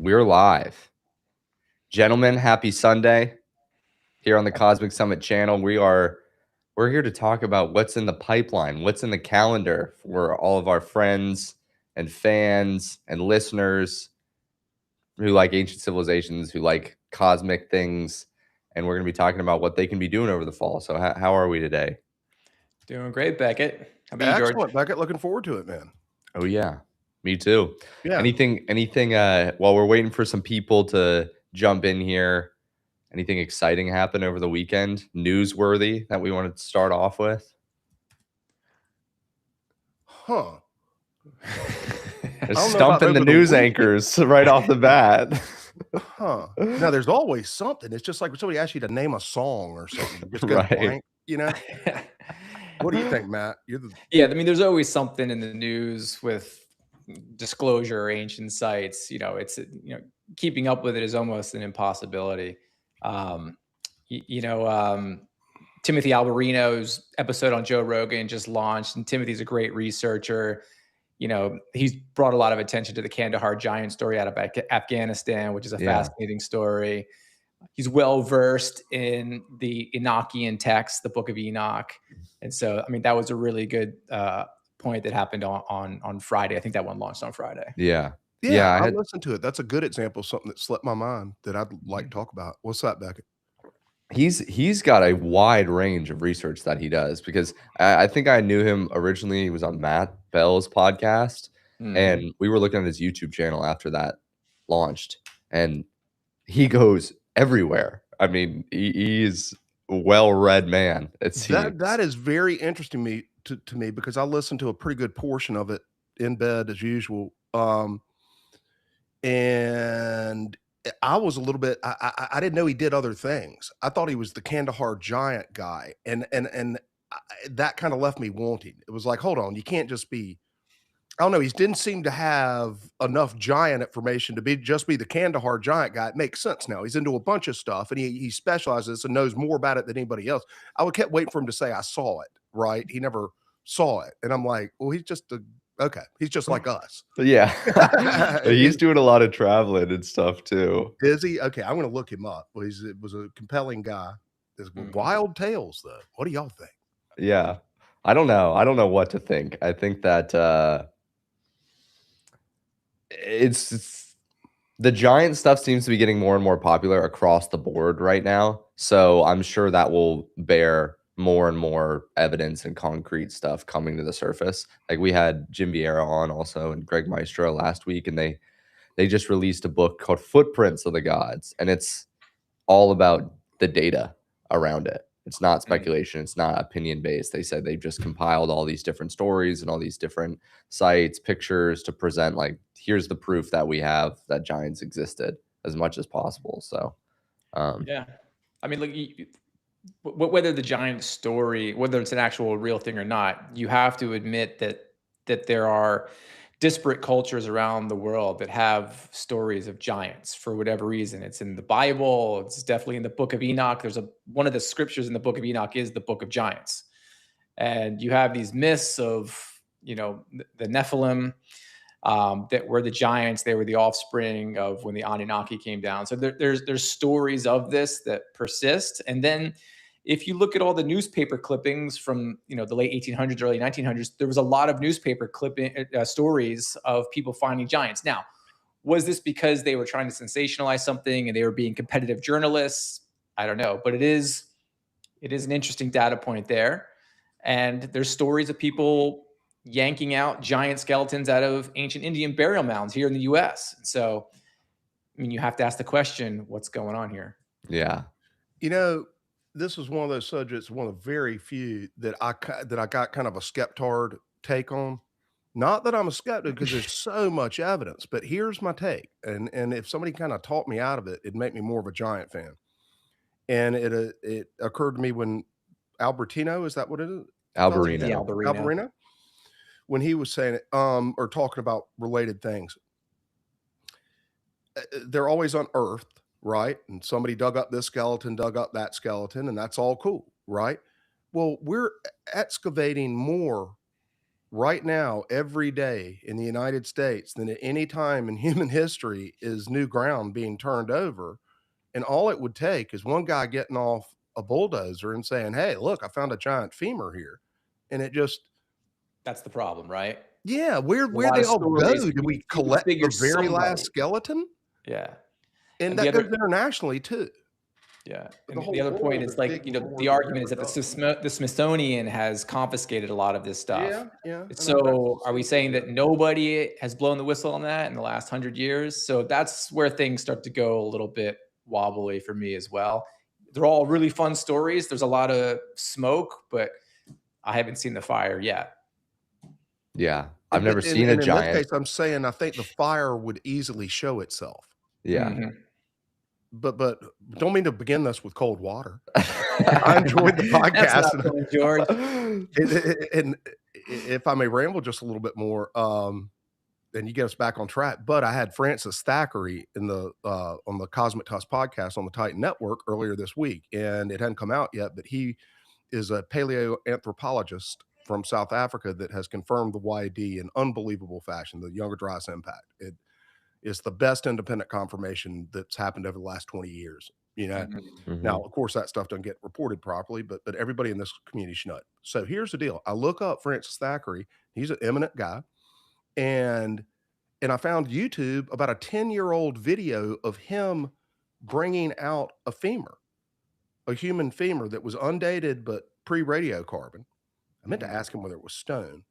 We're live. Gentlemen, happy Sunday here on the Cosmic Summit channel. We're here to talk about what's in the pipeline, what's in the calendar for all of our friends and fans and listeners who like ancient civilizations, who like cosmic things, and we're going to be talking about what they can be doing over the fall. So how are we today? Doing great, Beckett. How about you, George? Excellent, Beckett. Looking forward to it, man. Oh yeah, me too. Yeah. Anything while we're waiting for some people to jump in here, anything exciting happen over the weekend, newsworthy that we wanted to start off with? Huh. Just stumping the news anchors right off the bat. Huh. Now, there's always something. It's just like when somebody asks you to name a song or something. Just go Right. blank, you know? What do you think, Matt? Yeah, I mean, there's always something in the news with disclosure or ancient sites. It's keeping up with it is almost an impossibility. Timothy Alberino's episode on Joe Rogan just launched, and Timothy's a great researcher. He's brought a lot of attention to the Kandahar giant story out of Afghanistan, which is a fascinating story. He's well versed in the Enochian text, the Book of Enoch, and so I mean that was a really good point that happened on Friday. I think that one launched on Friday. Yeah. I listened to it. That's a good example of something that slipped my mind that I'd like to talk about. What's that, Beckett? He's got a wide range of research that he does, because I think I knew him originally. He was on Matt Bell's podcast, and we were looking at his YouTube channel after that launched, and he goes everywhere. I mean, he's a well-read man. That is very interesting to me because I listened to a pretty good portion of it in bed as usual. And I was a little bit, I didn't know he did other things. I thought he was the Kandahar giant guy. And that kind of left me wanting. It was like, hold on, you can't just be, I don't know. He didn't seem to have enough giant information to just be the Kandahar giant guy. It makes sense now. He's into a bunch of stuff, and he specializes and knows more about it than anybody else. I kept waiting for him to say, I saw it, right? He never saw it. And I'm like, well, he's just he's just like us. Yeah. He's doing a lot of traveling and stuff too. Is he? Okay, I'm going to look him up. Well, it was a compelling guy. There's wild tales, though. What do y'all think? Yeah. I don't know what to think. I think that it's the giant stuff seems to be getting more and more popular across the board right now. So I'm sure that will bear more and more evidence and concrete stuff coming to the surface. Like we had Jim Vieira on also and Greg Maestro last week, and they just released a book called Footprints of the Gods, and it's all about the data around it. It's not speculation. It's not opinion based. They said they've just compiled all these different stories and all these different sites, pictures to present, like, here's the proof that we have that giants existed as much as possible. So, yeah, I mean, look, whether the giant story, whether it's an actual real thing or not, you have to admit that there are disparate cultures around the world that have stories of giants for whatever reason. It's in the Bible. It's definitely in the Book of Enoch. One of the scriptures in the Book of Enoch is the Book of Giants. And you have these myths of, the Nephilim, that were the giants. They were the offspring of when the Anunnaki came down. So there's stories of this that persist. And then if you look at all the newspaper clippings from the late 1800s, early 1900s, there was a lot of newspaper clipping stories of people finding giants. Now, was this because they were trying to sensationalize something and they were being competitive journalists? I don't know, but it is an interesting data point there. And there's stories of people yanking out giant skeletons out of ancient Indian burial mounds here in the U.S. So, I mean, you have to ask the question, what's going on here? Yeah. This was one of those subjects, one of the very few that I got kind of a skeptard take on. Not that I'm a skeptic because there's so much evidence, but here's my take. And if somebody kind of taught me out of it, it'd make me more of a giant fan. And it occurred to me when Albertino, is that what it is? Alberino. When he was saying it, or talking about related things. They're always on Earth, right? And somebody dug up this skeleton, dug up that skeleton, and that's all cool, right? Well, we're excavating more right now, every day in the United States than at any time in human history is new ground being turned over. And all it would take is one guy getting off a bulldozer and saying, "Hey, look, I found a giant femur here." And it just, That's the problem, right? yeah, where A lot they of all go? stories, Do we you would collect figure the very last somebody. skeleton? Yeah. And And the that goes other, internationally too. yeah. The And the whole other point world is is like, digging more the than argument is ever that done. the Smithsonian has confiscated a lot of this stuff. Yeah, and I bet So are we some saying do. that nobody has blown the whistle on that in the last 100 years? So that's where things start to go a little bit wobbly for me as well. They're all really fun stories. There's a lot of smoke, but I haven't seen the fire yet. Yeah. I've never But seen a in this giant. case, I'm saying I think the fire would easily show itself. Yeah. But don't mean to begin this with cold water. I enjoyed the podcast. That's not fun, George. And if I may ramble just a little bit more, then you get us back on track. But I had Francis Thackeray in the on the Cosmic Tusk podcast on the Titan Network earlier this week, and it hadn't come out yet, but he is a paleoanthropologist from South Africa that has confirmed the YD in unbelievable fashion, the Younger Dryas impact. It is the best independent confirmation that's happened over the last 20 years. You know, now, of course, that stuff doesn't get reported properly, but everybody in this community should know it. So here's the deal. I look up Francis Thackeray. He's an eminent guy. And I found YouTube about a 10-year-old video of him bringing out a femur, a human femur that was undated but pre-radiocarbon. I meant to ask him whether it was stone,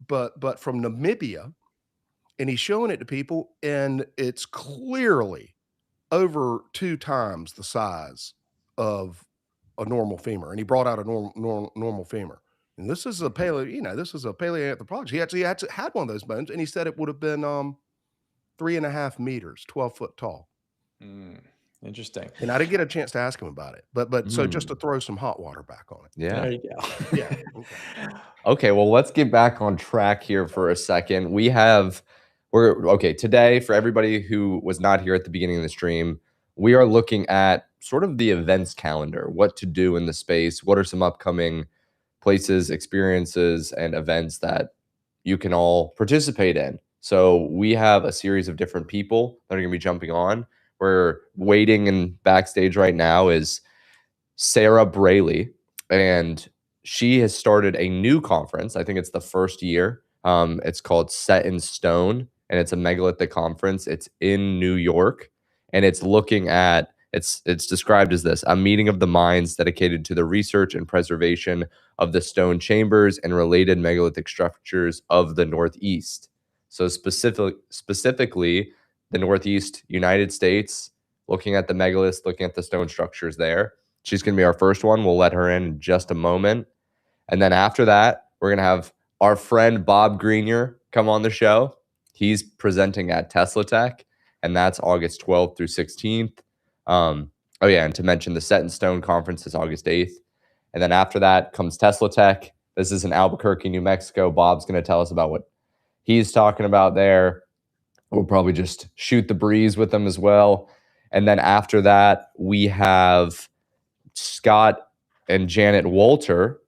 but from Namibia, and he's showing it to people, and it's clearly over 2 times the size of a normal femur. And he brought out a normal femur. And this is a this is a paleoanthropologist. He actually had one of those bones, and he said it would have been 3.5 meters, 12 foot tall. Interesting. And I didn't get a chance to ask him about it, but so just to throw some hot water back on it. Yeah. There you go. Yeah. Okay, well, let's get back on track here for a second. Today, for everybody who was not here at the beginning of the stream, we are looking at sort of the events calendar, what to do in the space, what are some upcoming places, experiences, and events that you can all participate in. So we have a series of different people that are going to be jumping on. We're waiting and backstage right now is Sarah Braley, and she has started a new conference. I think it's the first year. It's called Set in Stone, and it's a megalithic conference. It's in New York, and it's looking at it's described as this: a meeting of the minds dedicated to the research and preservation of the stone chambers and related megalithic structures of the Northeast. So specifically, the Northeast United States, looking at the megaliths, looking at the stone structures there. She's going to be our first one. We'll let her in just a moment. And then after that, we're going to have our friend Bob Grenier come on the show. He's presenting at Tesla Tech, and that's August 12th through 16th. And to mention, the Set in Stone conference is August 8th. And then after that comes Tesla Tech. This is in Albuquerque, New Mexico. Bob's going to tell us about what he's talking about there. We'll probably just shoot the breeze with them as well. And then after that, we have Scott and Janet Walter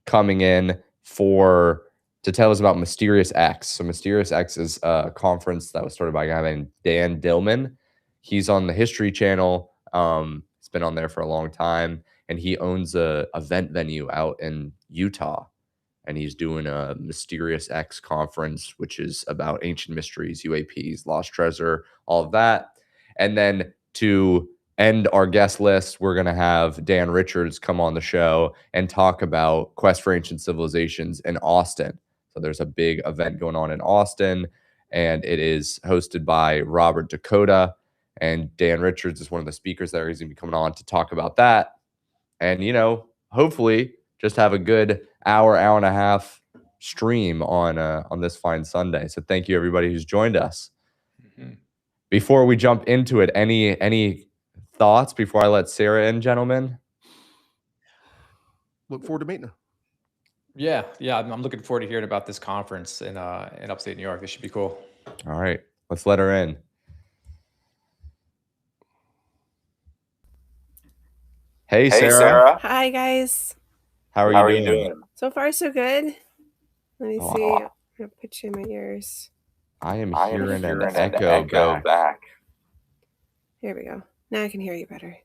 coming in to tell us about Mysterious X. So Mysterious X is a conference that was started by a guy named Dan Dillman. He's on the History Channel. He's been on there for a long time, and he owns a event venue out in Utah. And he's doing a Mysterious X conference, which is about ancient mysteries, UAPs, lost treasure, all of that. And then to end our guest list, we're going to have Dan Richards come on the show and talk about Quest for Ancient Civilizations in Austin. So there's a big event going on in Austin, and it is hosted by Robert Dakota. And Dan Richards is one of the speakers there. He's going to be coming on to talk about that. And, hopefully just have a good hour and a half stream on this fine Sunday. So thank you, everybody who's joined us. Before we jump into it, any thoughts before I let Sarah in, gentlemen? Look forward to meeting her. Yeah. I'm looking forward to hearing about this conference in upstate New York. This should be cool. All right, let's let her in. Hey, Sarah. Hi, guys. How are you doing? So far, so good. Let me see. I'm gonna put you in my ears. I am hearing an echo back. Here we go. Now I can hear you better.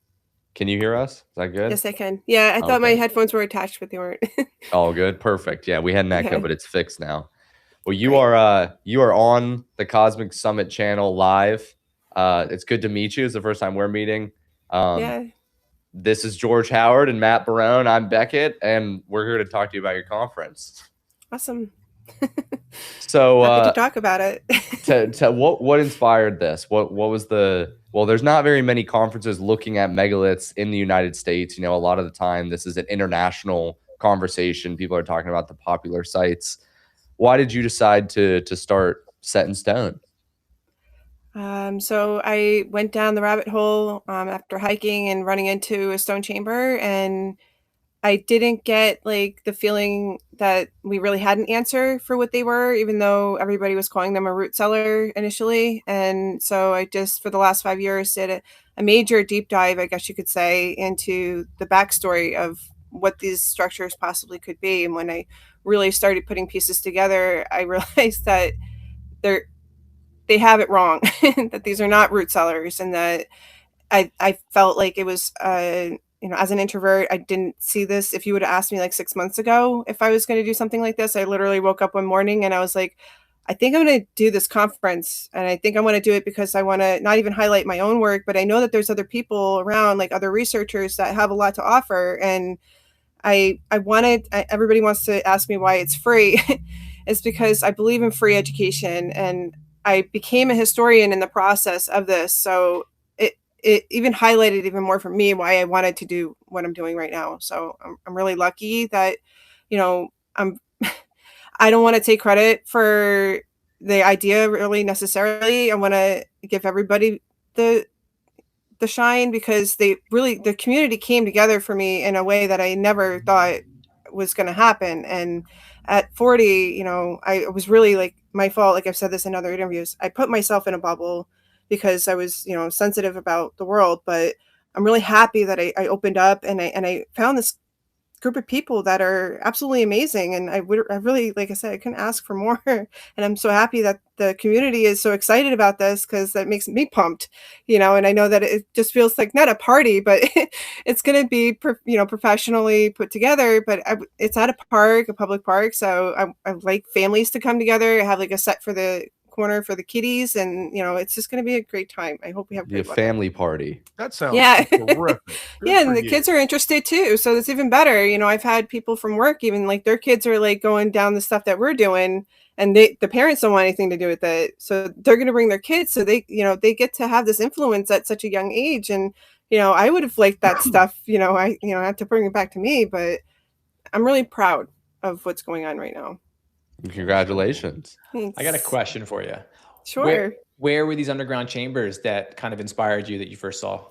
Can you hear us? Is that good? Yes, I can. Yeah, I thought my headphones were attached, but they weren't. All good. Perfect. Yeah, we had an echo, but it's fixed now. Well, you Great. are on the Cosmic Summit channel live. It's good to meet you. It's the first time we're meeting. Yeah. This is George Howard and Matt Barone. I'm Beckett, and we're here to talk to you about your conference. Awesome. So happy to talk about it. what inspired this? What was the there's not very many conferences looking at megaliths in the United States. You know, a lot of the time this is an international conversation. People are talking about the popular sites. Why did you decide to start Set in Stone? So I went down the rabbit hole after hiking and running into a stone chamber, and I didn't get like the feeling that we really had an answer for what they were, even though everybody was calling them a root cellar initially. And so I just, for the last 5 years, did a major deep dive, I guess you could say, into the backstory of what these structures possibly could be. And when I really started putting pieces together, I realized that they have it wrong, that these are not root cellars, and that I felt like it was, as an introvert, I didn't see this. If you would have asked me like 6 months ago if I was going to do something like this, I literally woke up one morning and I was like, I think I'm going to do this conference. And I think I want to do it because I want to not even highlight my own work, but I know that there's other people around, like other researchers that have a lot to offer. And everybody wants to ask me why it's free. It's because I believe in free education, and I became a historian in the process of this. So it even highlighted even more for me why I wanted to do what I'm doing right now. So I'm really lucky that, I don't want to take credit for the idea really necessarily. I want to give everybody the shine, because the community came together for me in a way that I never thought was going to happen. And at 40, I was really like, my fault. Like I've said this in other interviews, I put myself in a bubble because I was, sensitive about the world. But I'm really happy that I opened up, and I found this group of people that are absolutely amazing. And I really, like I said, I couldn't ask for more. And I'm so happy that the community is so excited about this, because that makes me pumped, and I know that it just feels like not a party, but it's going to be, professionally put together, but it's at a public park. So I like families to come together. I have like a set for the corner for the kiddies, and it's just going to be a great time. I hope we have a family party. That sounds terrific. Yeah, and the kids are interested too, so it's even better. I've had people from work, even like their kids are like going down the stuff that we're doing, and the parents don't want anything to do with it, so they're going to bring their kids, so they they get to have this influence at such a young age. And I would have liked that stuff, I have to bring it back to me, but I'm really proud of what's going on right now. Congratulations. Thanks. I got a question for you. Sure. Where were these underground chambers that kind of inspired you that you first saw?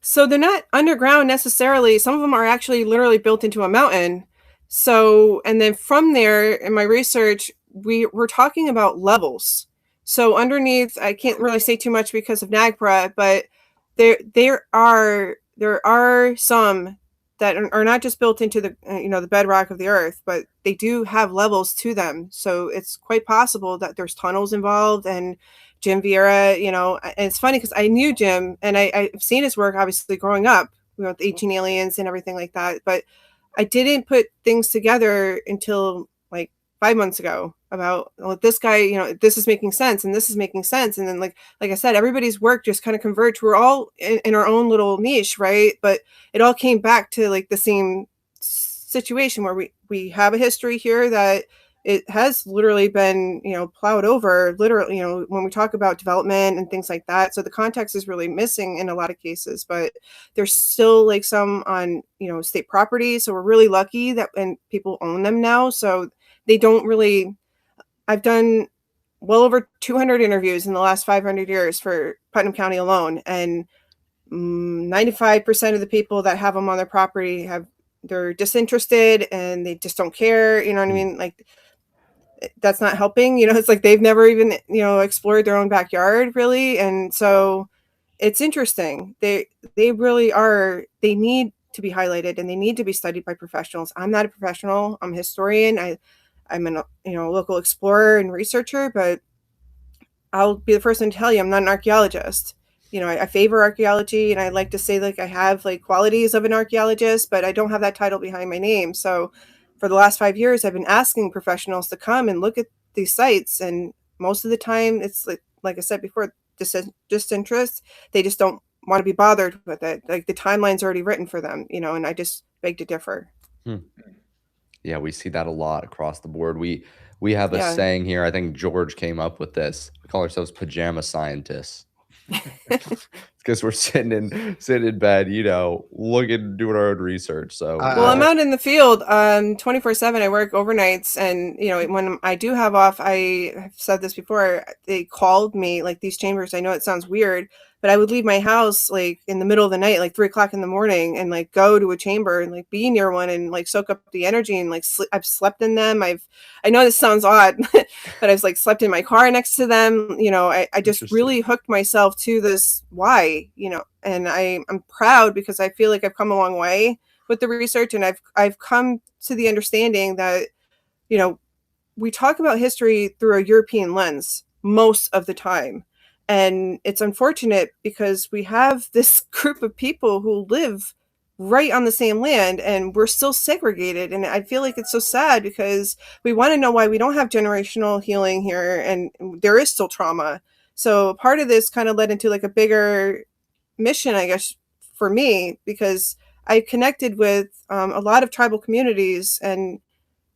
So they're not underground necessarily. Some of them are actually literally built into a mountain. So, and then from there, in my research, we're talking about levels. So underneath, I can't really say too much because of NAGPRA, but there are some that are not just built into the the bedrock of the earth, but they do have levels to them. So it's quite possible that there's tunnels involved. And Jim Vieira, and it's funny because I knew Jim, and I've seen his work obviously growing up, with Ancient Aliens and everything like that, but I didn't put things together until like 5 months ago about, well, this guy, this is making sense, and this is making sense. And then like I said, everybody's work just kind of converged. We're all in our own little niche, right? But it all came back to like the same situation where we have a history here that it has literally been, plowed over, literally, when we talk about development and things like that. So the context is really missing in a lot of cases, but there's still like some on, state property. So we're really lucky that and people own them now. So they don't really, I've done well over 200 interviews in the last 500 years for Putnam County alone. And 95% of the people that have them on their property they're disinterested and they just don't care. You know what I mean? Like, that's not helping. It's like they've never even, explored their own backyard really. And so it's interesting. They really are, they need to be highlighted and they need to be studied by professionals. I'm not a professional. I'm a historian. I'm a local explorer and researcher, but I'll be the first one to tell you I'm not an archaeologist. I favor archaeology, and I like to say like I have like qualities of an archaeologist, but I don't have that title behind my name. So for the last 5 years, I've been asking professionals to come and look at these sites, and most of the time it's like I said before, disinterest. They just don't want to be bothered with it. Like the timeline's already written for them, and I just beg to differ. Yeah, we see that a lot across the board. We have a Yeah. saying here. I think George came up with this. We call ourselves pajama scientists. Because we're sitting in bed, looking, doing our own research. So well, I'm out in the field 24/7. I work overnights, and when I do have off, I have said this before, they called me, like these chambers. I know it sounds weird, but I would leave my house like in the middle of the night, like 3 o'clock in the morning, and like go to a chamber and like be near one and like soak up the energy, and like I've slept in them. I know this sounds odd, but I've like slept in my car next to them. I just really hooked myself to this why, and I'm proud because I feel like I've come a long way with the research, and I've come to the understanding that, we talk about history through a European lens most of the time. And it's unfortunate because we have this group of people who live right on the same land, and we're still segregated. And I feel like it's so sad because we want to know why we don't have generational healing here, and there is still trauma. So part of this kind of led into like a bigger mission, I guess, for me, because I connected with a lot of tribal communities, and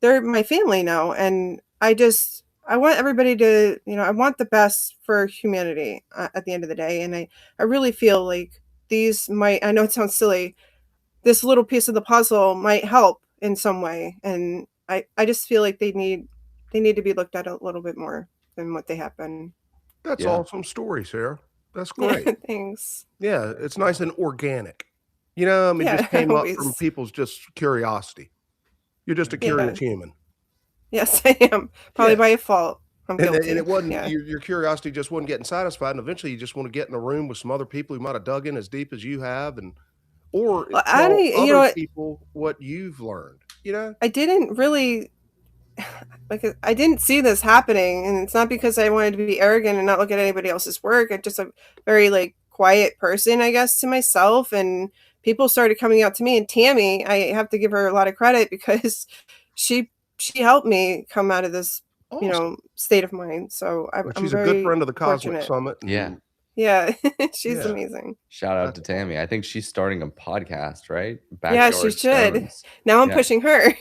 they're my family now. And I want everybody to, I want the best for humanity at the end of the day. And I really feel like I know it sounds silly, this little piece of the puzzle might help in some way. And I just feel like they need to be looked at a little bit more than what they have been. That's awesome story, Sarah. That's great. Yeah, thanks. Yeah, it's nice and organic. It just came up from people's just curiosity. You're just a curious human. Yes, I am. Probably by fault. I'm guilty. And it wasn't your curiosity just wasn't getting satisfied, and eventually you just want to get in a room with some other people who might have dug in as deep as you have, or tell other people what you've learned. I didn't really I didn't see this happening, and it's not because I wanted to be arrogant and not look at anybody else's work. I'm just a very like quiet person, I guess, to myself, and people started coming out to me. And Tammy, I have to give her a lot of credit because she helped me come out of this state of mind. So she's very a good friend of the Cosmic fortunate. Summit. Yeah, she's amazing. Shout out to Tammy. I think she's starting a podcast, right? She should. Now I'm pushing her.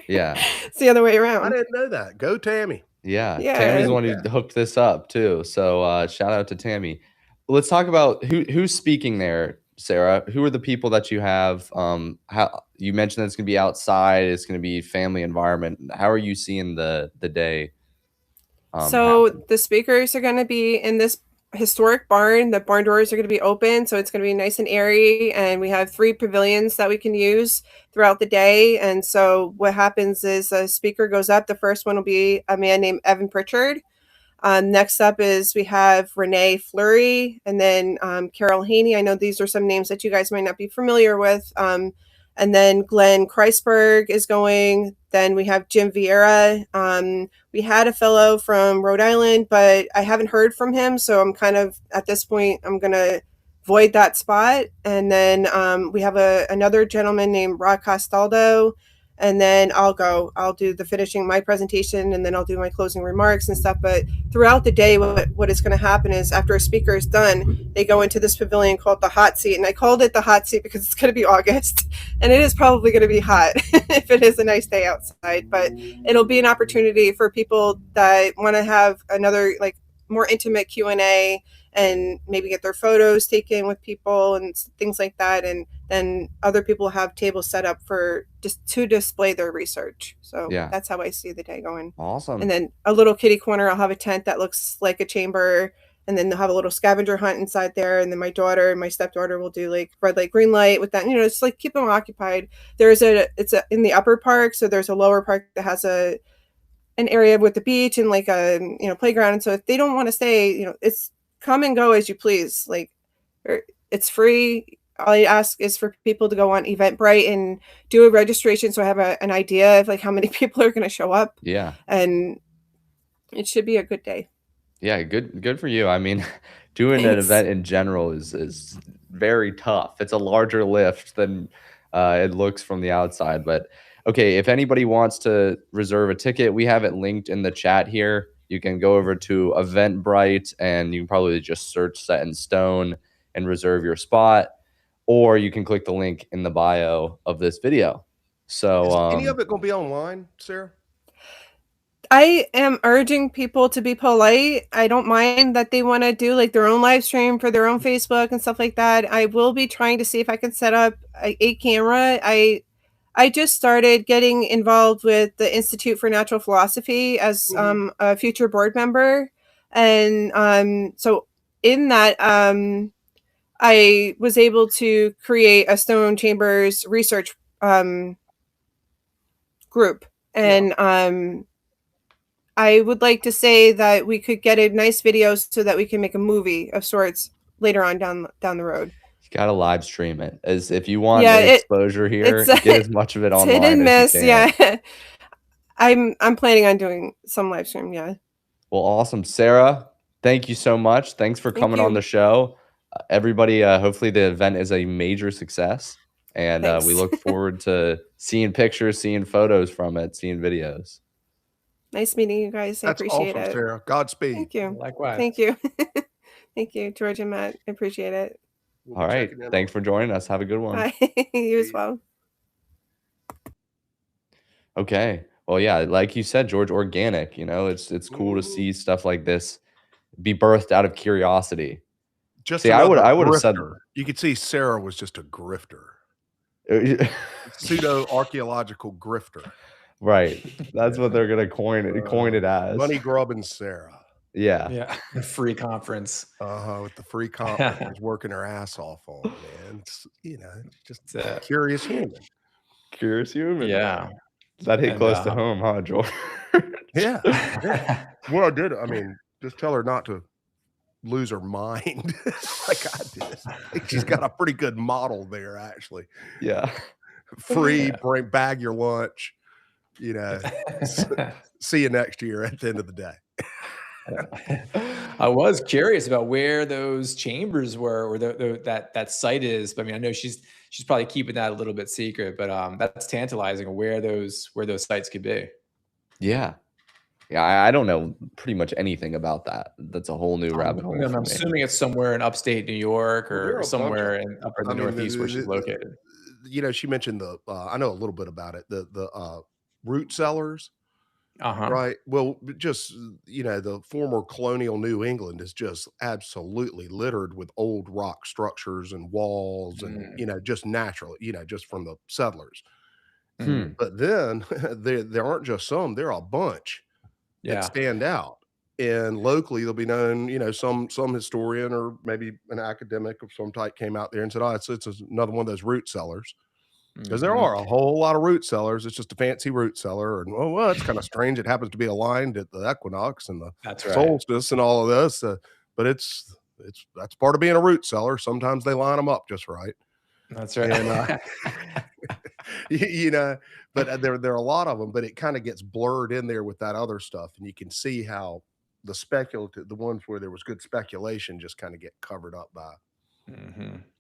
Yeah. It's the other way around. I didn't know that. Go Tammy. Yeah. Tammy's the one who hooked this up too. So shout out to Tammy. Let's talk about who's speaking there, Sarah. Who are the people that you have? How you mentioned that it's gonna be outside, it's gonna be family environment. How are you seeing the day? So the speakers are gonna be in this historic barn. The barn doors are going to be open, so it's going to be nice and airy, and we have 3 pavilions that we can use throughout the day. And so what happens is a speaker goes up. The first one will be a man named Evan Pritchard. Next up is we have Renee Fleury, and then Carol Haney. I know these are some names that you guys might not be familiar with. And then Glenn Kreisberg is going. Then we have Jim Vieira. We had a fellow from Rhode Island, but I haven't heard from him. So I'm kind of, at this point, I'm going to void that spot. And then we have another gentleman named Rod Castaldo. And then I'll do the finishing my presentation, and then I'll do my closing remarks and stuff. But throughout the day, what is going to happen is after a speaker is done, they go into this pavilion called the hot seat. And I called it the hot seat because it's going to be August, and it is probably going to be hot if it is a nice day outside. But it'll be an opportunity for people that want to have another like more intimate Q&A and maybe get their photos taken with people and things like that. And then other people have tables set up for just to display their research. So that's how I see the day going. Awesome. And then a little kiddie corner, I'll have a tent that looks like a chamber, and then they'll have a little scavenger hunt inside there. And then my daughter and my stepdaughter will do like red light, green light with that, it's like keep them occupied. It's in the upper park. So there's a lower park that has an area with the beach and like a, playground. And so if they don't want to stay, it's come and go as you please. Like it's free. all I ask is for people to go on Eventbrite and do a registration, so I have an idea of like how many people are going to show up. Yeah. And it should be a good day. Yeah, good for you. I mean, doing an Thanks. event in general is very tough. It's a larger lift than it looks from the outside. But okay, if anybody wants to reserve a ticket, we have it linked in the chat here. You can go over to Eventbrite and you can probably just search Set in Stone and reserve your spot, or you can click the link in the bio of this video. So Is any of it going to be online, Sarah? I am urging people to be polite. I don't mind that they want to do like their own live stream for their own Facebook and stuff like that. I will be trying to see if I can set up a camera. I just started getting involved with the Institute for Natural Philosophy as a future board member. And so in that, I was able to create a Stone Chambers research group. And I would like to say that we could get a nice video so that we can make a movie of sorts later on down the road. You gotta live stream it, as if you want exposure here. Get as much of it online hit and miss, as you can. yeah. I'm planning on doing some live stream, yeah. Well, awesome, Sarah. Thank you so much. Thanks for coming on the show. Everybody, hopefully the event is a major success, and we look forward to seeing pictures, seeing photos from it, seeing videos. Nice meeting you guys. I appreciate it. Sarah. Godspeed. Thank you. Likewise. Thank you. Thank you, George and Matt. I appreciate it. All right. Thanks for joining us. Have a good one. Bye. You as well. Okay. Well, yeah, like you said, George, organic, it's cool to see stuff like this be birthed out of curiosity. See, I would have said, you could see Sarah was just a grifter. Pseudo archaeological grifter. Right. That's what they're going to coin it as. Money grubbing Sarah. Yeah. Yeah. The free conference. With the free conference, working her ass off on, man. It's, just a curious human. Curious human. Yeah. That hit close to home, huh, George? Yeah. Well, I did. I mean, just tell her not to lose her mind like I did. She's got a pretty good model there, actually. Yeah. Free, bag your lunch. See you next year at the end of the day. I was curious about where those chambers were, or that site is. I mean, I know she's probably keeping that a little bit secret, but that's tantalizing where those sites could be. Yeah. Yeah, I don't know pretty much anything about that. That's a whole new rabbit hole. I'm assuming it's somewhere in upstate New York or somewhere in the Northeast where she's located. She mentioned I know a little bit about it. The root cellars. Right. Well, just, the former colonial New England is just absolutely littered with old rock structures and walls and, just naturally, just from the settlers. But then there aren't just some, there are a bunch that stand out. And locally they'll be known, some historian or maybe an academic of some type came out there and said, oh, it's another one of those root cellars. Because there are a whole lot of root cellars. It's just a fancy root cellar. And well, it's kind of strange. It happens to be aligned at the equinox and the solstice and all of this. But that's part of being a root cellar. Sometimes they line them up just right. That's right. And, but there are a lot of them, but it kind of gets blurred in there with that other stuff. And you can see how the ones where there was good speculation just kind of get covered up by.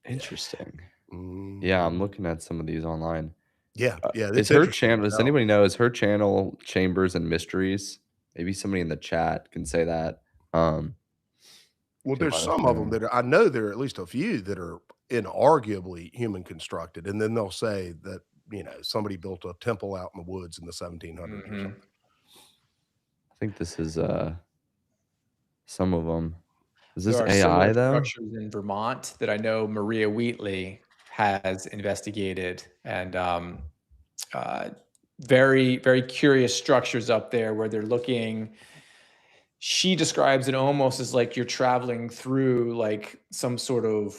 Interesting. Yeah, I'm looking at some of these online. Yeah. Is her channel? Does anybody know? Is her channel Chambers and Mysteries? Maybe somebody in the chat can say that. Well, there's some of them that I know there are at least a few that are inarguably human constructed, and then they'll say that somebody built a temple out in the woods in the 1700s or something. I think this is some of them. Is this there AI though? Structures in Vermont that I know Maria Wheatley has investigated, and very, very curious structures up there where they're looking. She describes it almost as like you're traveling through like some sort of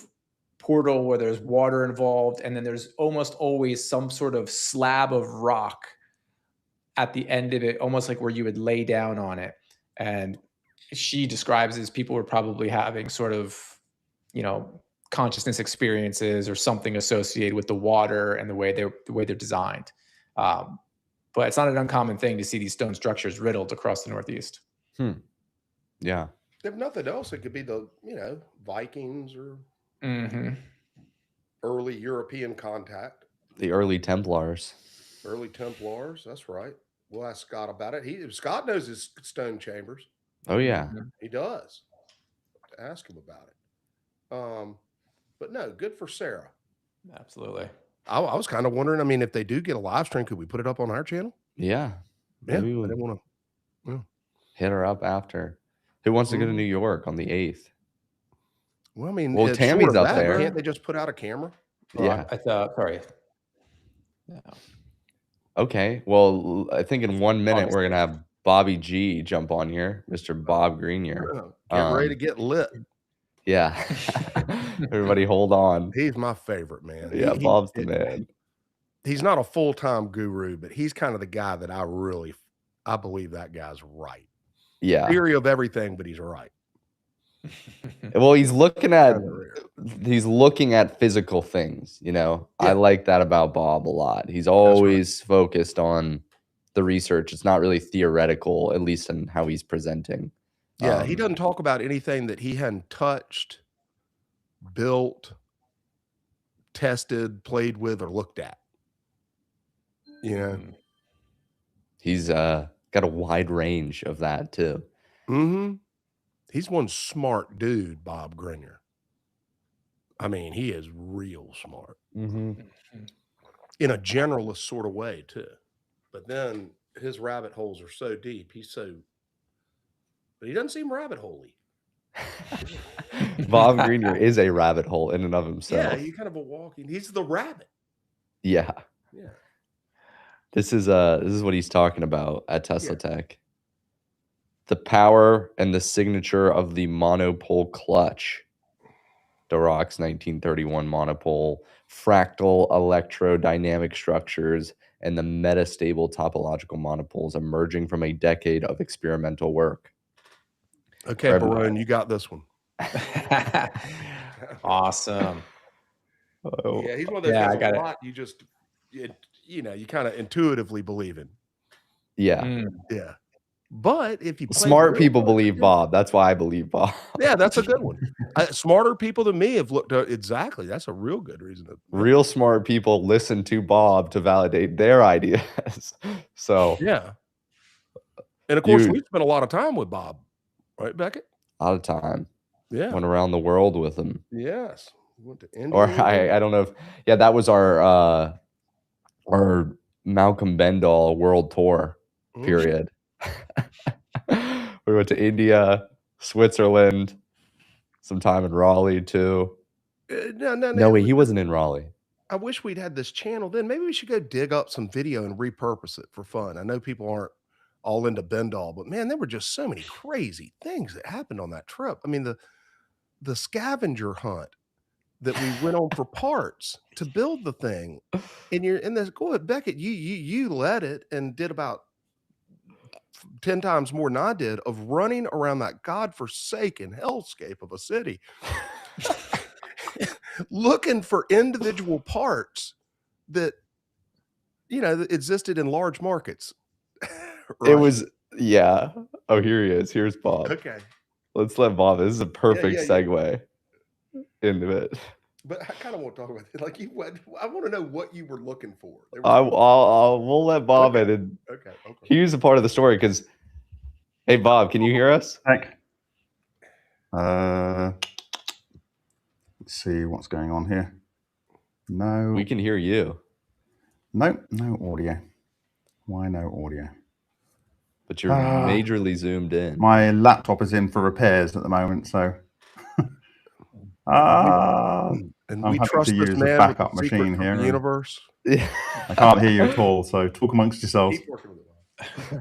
portal where there's water involved, and then there's almost always some sort of slab of rock at the end of it, almost like where you would lay down on it. And she describes it as people were probably having sort of, consciousness experiences or something associated with the water and the way they're designed. But it's not an uncommon thing to see these stone structures riddled across the Northeast. Yeah. If nothing else, it could be the, Vikings or Mm-hmm. early European contact. The early Templars. Early Templars, that's right. We'll ask Scott about it. Scott knows his stone chambers. Oh, yeah. He does. Ask him about it. But no, good for Sarah. Absolutely. I was kind of wondering, I mean, if they do get a live stream, could we put it up on our channel? Yeah. Yeah, I Maybe we'll didn't want to. hit her up after. Who wants to go to New York on the 8th? Well, I mean, Well, short Tammy's of up that, there. Can't they just put out a camera? Yeah. I thought, sorry. No. Okay. Well, I think in 1 minute August we're gonna have Bobby G jump on here, Mr. Bob Greenier. Get ready to get lit. Yeah. Everybody hold on. He's my favorite, man. Yeah, Bob's the man. He's not a full-time guru, but he's kind of the guy that I believe that guy's right. Yeah. Theory of everything, but he's right. Well, he's looking at physical things, Yeah. I like that about Bob a lot. He's always focused on the research. It's not really theoretical, at least in how he's presenting. Yeah, he doesn't talk about anything that he hadn't touched, built, tested, played with, or looked at. He's got a wide range of that too. Mm-hmm. He's one smart dude, Bob Grenier. I mean, he is real smart. Mm-hmm. In a generalist sort of way too. But then his rabbit holes are so deep. But he doesn't seem rabbit holey. Bob Greenier is a rabbit hole in and of himself. Yeah, he's kind of he's the rabbit. Yeah. Yeah. This is what he's talking about at Tesla Tech. The power and the signature of the monopole clutch. Darroch's 1931 monopole, fractal electrodynamic structures, and the metastable topological monopoles emerging from a decade of experimental work. Okay, Barone, you got this one. Awesome. Yeah, he's one of those guys. I got it. You just, you kind of intuitively believe in. Yeah. Yeah. But if you smart people believe Bob, that's why I believe Bob. Yeah, that's a good one. Smarter people than me have looked at exactly. That's a real good reason. Real smart people listen to Bob to validate their ideas. So yeah, and of course we spent a lot of time with Bob, right, Beckett? A lot of time. Yeah, went around the world with him. Yes, we went to India. Or I don't know if that was our Malcolm Bendall world tour period. We went to India, Switzerland, some time in Raleigh too. No, wait, he wasn't in Raleigh. I wish we'd had this channel then. Maybe we should go dig up some video and repurpose it for fun. I know people aren't all into Bendall, but man, there were just so many crazy things that happened on that trip. I mean, the scavenger hunt that we went on for parts to build the thing, and go ahead, Beckett, you led it and did about 10 times more than I did of running around that godforsaken hellscape of a city looking for individual parts that that existed in large markets. Right? It was oh, here he is. Here's Bob. Okay, let's let Bob. This is a perfect segue into it. But I kind of want to talk about it. Like I want to know what you were looking for. We'll let Bob in. And okay. Here's a part of the story because, hey, Bob, can you hear us? Heck. Let's see what's going on here. No. We can hear you. No audio. Why no audio? But you're majorly zoomed in. My laptop is in for repairs at the moment, so. And we trust this man backup with the machine here. The universe. I can't hear you at all, so talk amongst yourselves. Keep working with it.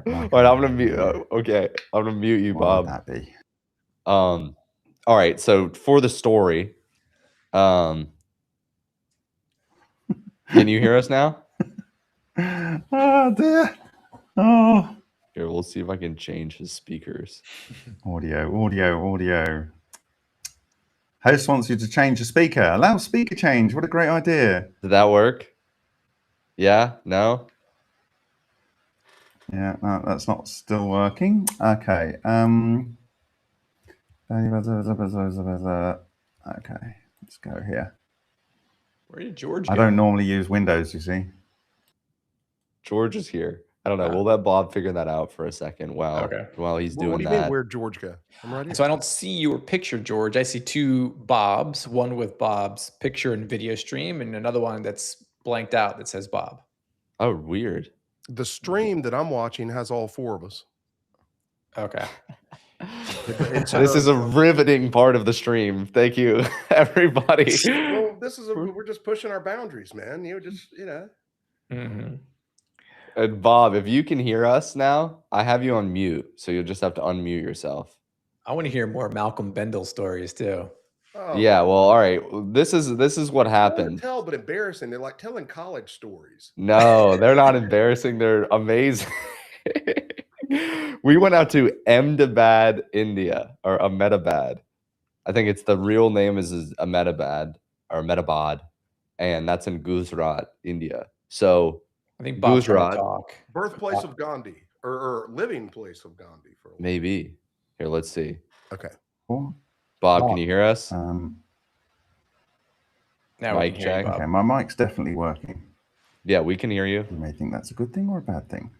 All right, I'm gonna mute. Okay, I'm gonna mute you, Bob. What would that be? All right. So for the story, can you hear us now? Oh dear. Oh. Here, we'll see if I can change his speakers. Audio. Host wants you to change the speaker. Allow speaker change. What a great idea. Did that work? Yeah? No? Yeah, no, that's not still working. Okay. Okay, let's go here. Where did George I go? don't normally use Windows, you see. George is here. I don't know. We'll let Bob figure that out for a second while he's doing What do you that. mean, where'd George go? I'm right here. So I don't see your picture, George. I see two Bobs, one with Bob's picture and video stream, and another one that's blanked out that says Bob. Oh, weird. The stream that I'm watching has all 4 of us. Okay. This is a riveting part of the stream. Thank you, everybody. Well, we're just pushing our boundaries, man. Mm-hmm. And Bob, if you can hear us now, I have you on mute, so you'll just have to unmute yourself. I want to hear more Malcolm Bendel stories too. Oh, Yeah, well, all right. This is what happened. Tell, but embarrassing. They're like telling college stories. No, they're not embarrassing. They're amazing. We went out to Ahmedabad, India, or Ahmedabad. I think it's the real name is Ahmedabad or Ahmedabad, and that's in Gujarat, India. So I think Bob's trying to Gujarat, talk. Birthplace of Gandhi, or living place of Gandhi. For a while. maybe. Here, let's see. Okay. Cool. Bob, can you hear us? Now Mic we can hear you, check. Bob. Okay, my mic's definitely working. Yeah, we can hear you. You may think that's a good thing or a bad thing.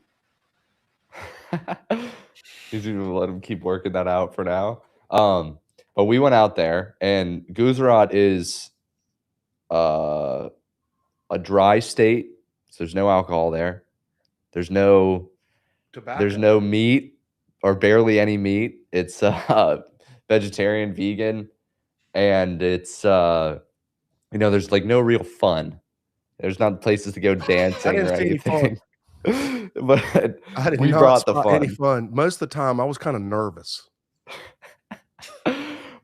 You should let him keep working that out for now. But we went out there, and Gujarat is a dry state, so there's no alcohol there. There's no meat or barely any meat. It's vegetarian, vegan, and it's there's like no real fun. There's not places to go dancing or anything. But we brought the fun. Any fun. Most of the time, I was kind of nervous.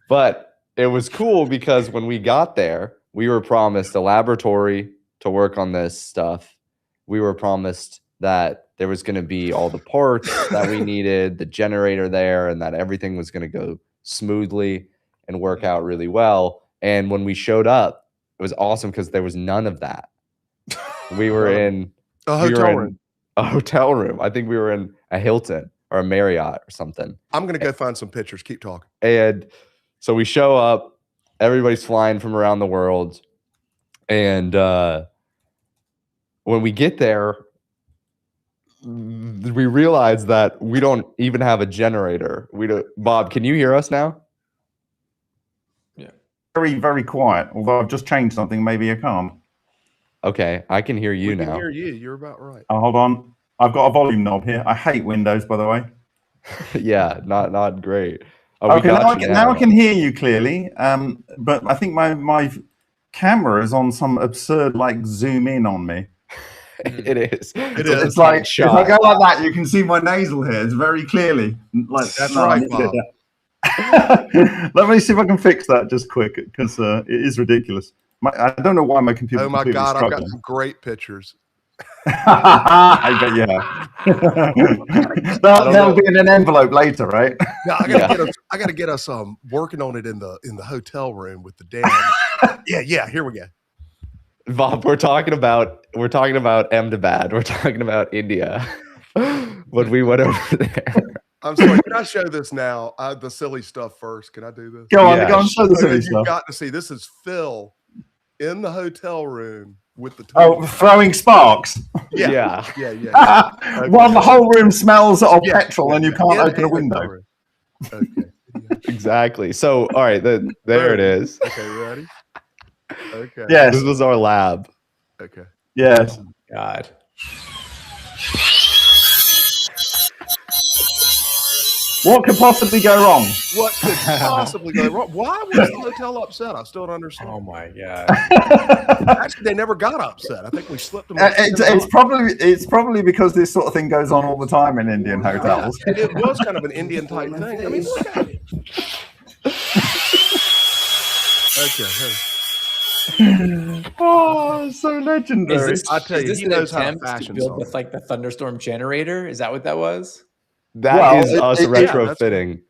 But it was cool because when we got there, we were promised a laboratory to work on this stuff. We were promised that there was going to be all the parts that we needed, the generator there, and that everything was going to go smoothly and work out really well. And when we showed up, it was awesome because there was none of that. We were in a hotel room. A hotel room. I think we were in a Hilton or a Marriott or something. I'm going to go find some pictures. Keep talking. And so we show up. Everybody's flying from around the world. And when we get there, we realize that we don't even have a generator. Bob, can you hear us now? Yeah. Very, very quiet. Although I've just changed something. Maybe I can't. Okay, I can hear you we now. can hear you. You're about right. Oh, hold on. I've got a volume knob here. I hate Windows, by the way. Yeah, not great. Oh, okay, now I can hear you clearly. But I think my camera is on some absurd like zoom in on me. It is. It's like if I go like that, you can see my nasal hairs very clearly. Like that's right, Bob. Let me see if I can fix that just quick because it is ridiculous. I don't know why my computer. Oh my God! I've got some great pictures. I bet that'll be in an envelope later, right? Yeah, I gotta get us working on it in the hotel room with the damn. yeah. Here we go. Bob, we're talking about Ahmedabad. We're talking about India. When we went over there. I'm sorry. Can I show this now? The silly stuff first. Can I do this? Go on, show the silly stuff. You've got to see. This is Phil in the hotel room with the throwing sparks. Yeah. Okay. While the whole room smells of petrol and you can't open a window. Okay. Exactly. So, all right, there it is. Okay, ready? Okay. Yes. This was our lab. Okay. Yes. Oh, God. What could possibly go wrong? What could possibly go wrong? Why was the hotel upset? I still don't understand. Oh my God. Actually, they never got upset. I think we slipped them. It's probably because this sort of thing goes on all the time in Indian hotels. Yeah, it was kind of an Indian type thing. I mean, look at it. Okay. Oh, so legendary. Is this an attempt to build with like the thunderstorm generator? Is that what that was? That is us retrofitting.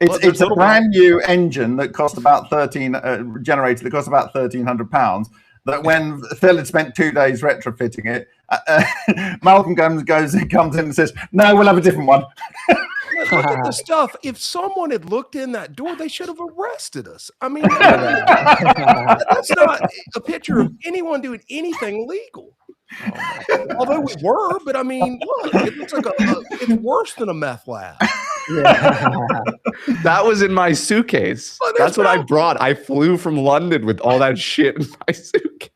It's a brand new engine that cost about generator that cost about £1,300. That when Phil had spent 2 days retrofitting it, Malcolm comes in and says, "No, we'll have a different one." Look at the stuff. If someone had looked in that door, they should have arrested us. I mean, that's not a picture of anyone doing anything legal. Although we were, but I mean, look, it looks like it's worse than a meth lab. That was in my suitcase. Oh, That's what I brought. I flew from London with all that shit in my suitcase.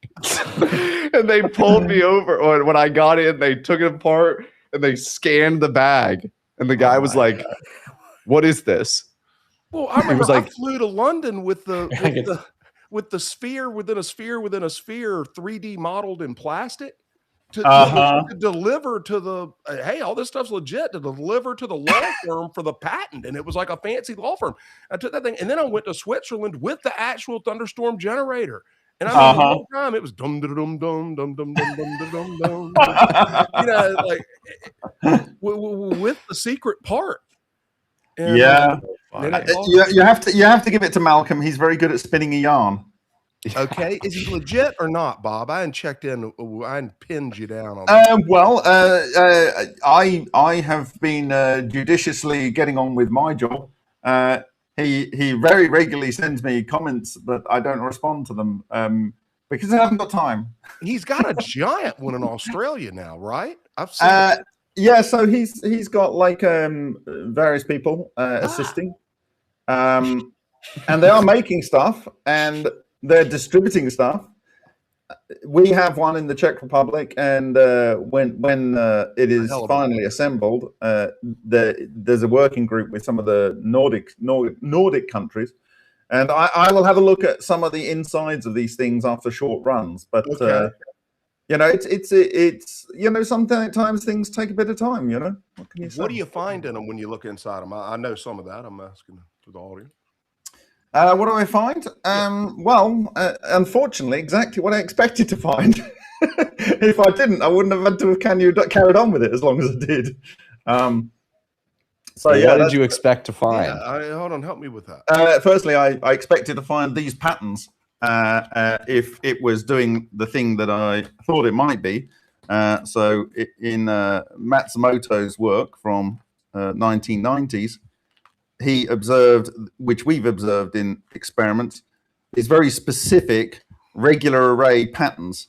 And they pulled me over. Or when I got in, they took it apart and they scanned the bag. And the guy was like, "What is this?" Well, I remember I flew to London with the sphere within a sphere within a sphere, 3D modeled in plastic, to deliver to the hey, all this stuff's legit, to deliver to the law firm for the patent, and it was like a fancy law firm. I took that thing, and then I went to Switzerland with the actual thunderstorm generator. And I mean, the whole time it was dum dum dum dum dum dum dum dum dum dum. You know, like with the secret part. And, you have to give it to Malcolm. He's very good at spinning a yarn. Okay, is he legit or not, Bob? I hadn't checked in. I hadn't pinned you down on that. I have been judiciously getting on with my job. He very regularly sends me comments, but I don't respond to them because I haven't got time. He's got a giant one in Australia now, right? I've seen. Yeah, so he's got like various people assisting, and they are making stuff and they're distributing stuff. We have one in the Czech Republic, and when it is finally assembled, there's a working group with some of the Nordic countries, and I will have a look at some of the insides of these things after short runs. But you know, it's you know, sometimes things take a bit of time. You know, what can you say? What do you find in them when you look inside them? I know some of that. I'm asking for the audience. What do I find? Well, unfortunately, exactly what I expected to find. If I didn't, I wouldn't have had to have carried on with it as long as I did. So yeah, what did you expect to find? Yeah, hold on, help me with that. Firstly, I expected to find these patterns if it was doing the thing that I thought it might be. So in Matsumoto's work from 1990s, he observed, which we've observed in experiments, is very specific regular array patterns.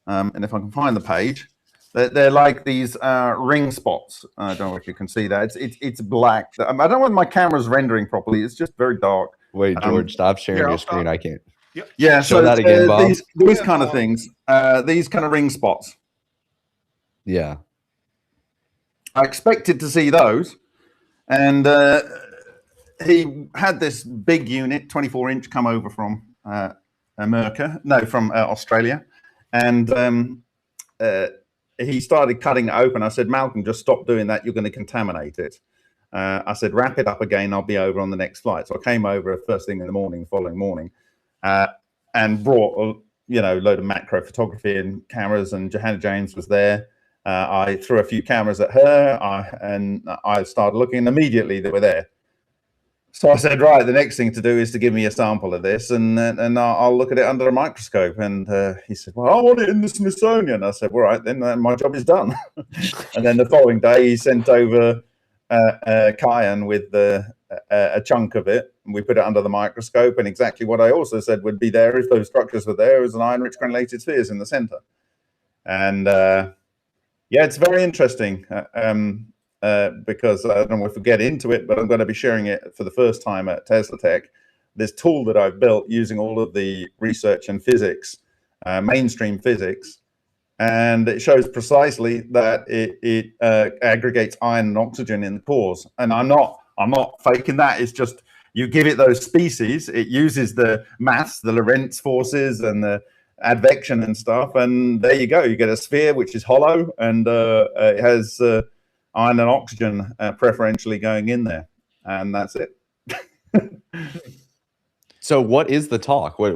And if I can find the page, they're like these ring spots. I don't know if you can see that. It's black. I don't know whether my camera's rendering properly. It's just very dark. Wait, George, stop sharing your screen. I can't. Yep. Yeah, show that again, Bob. These kind of things, these kind of ring spots. Yeah. I expected to see those. And he had this big unit, 24-inch, come over from Australia, and he started cutting it open. I said, "Malcolm, just stop doing that. You're going to contaminate it." I said, "Wrap it up again. I'll be over on the next flight." So I came over first thing in the morning, the following morning, and brought a load of macro photography and cameras. And Johanna James was there. I threw a few cameras at her, and I started looking. And immediately they were there. So I said, right, the next thing to do is to give me a sample of this, and I'll look at it under a microscope. And he said, well, I want it in the Smithsonian. I said, all right, then my job is done. And then the following day, he sent over Kayan with a chunk of it, and we put it under the microscope. And exactly what I also said would be there if those structures were there, was an iron-rich granulated spheres in the center. And yeah, it's very interesting. Because I don't know if we get into it, but I'm going to be sharing it for the first time at Tesla Tech. This tool that I've built using all of the research and physics, mainstream physics, and it shows precisely that it aggregates iron and oxygen in the cores. And I'm not faking that. It's just you give it those species, it uses the maths, the Lorentz forces, and the advection and stuff, and there you go. You get a sphere which is hollow, and it has iron and oxygen preferentially going in there, and that's it. So what is the talk? What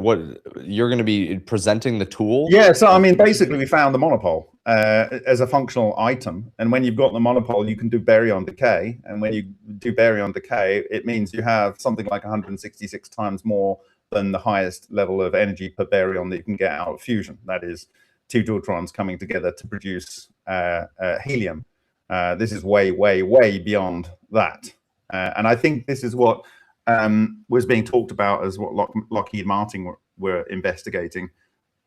you're going to be presenting the tool? Yeah, so I mean, basically, we found the monopole as a functional item, and when you've got the monopole, you can do baryon decay, and when you do baryon decay, it means you have something like 166 times more than the highest level of energy per baryon that you can get out of fusion. That is 2 deuterons coming together to produce helium. This is way, way, way beyond that, and I think this is what was being talked about as what Lockheed Martin were investigating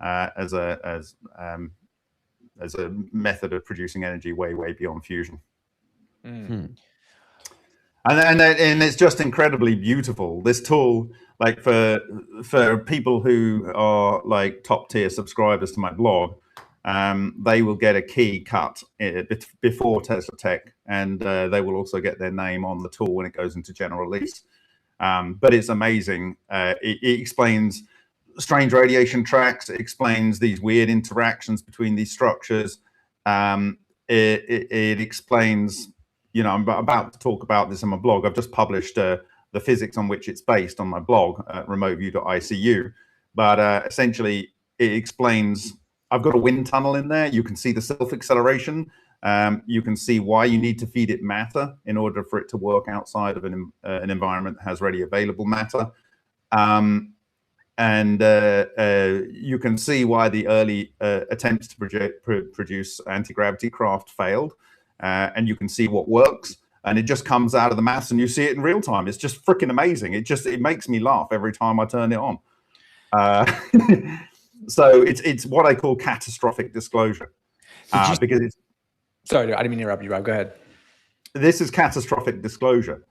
as a method of producing energy way, way beyond fusion. And it's just incredibly beautiful. This tool, like for people who are like top tier subscribers to my blog, they will get a key cut before Tesla Tech, and they will also get their name on the tool when it goes into general release. But it's amazing. It explains strange radiation tracks. It explains these weird interactions between these structures. It explains, I'm about to talk about this on my blog. I've just published the physics on which it's based on my blog at remoteview.icu. But essentially, it explains, I've got a wind tunnel in there. You can see the self-acceleration. You can see why you need to feed it matter in order for it to work outside of an environment that has readily available matter. You can see why the early attempts to produce anti-gravity craft failed. And you can see what works. And it just comes out of the maths and you see it in real time. It's just freaking amazing. It makes me laugh every time I turn it on. So it's what I call catastrophic disclosure. Because it's... Sorry, I didn't mean to interrupt you, Rob. Go ahead. This is catastrophic disclosure.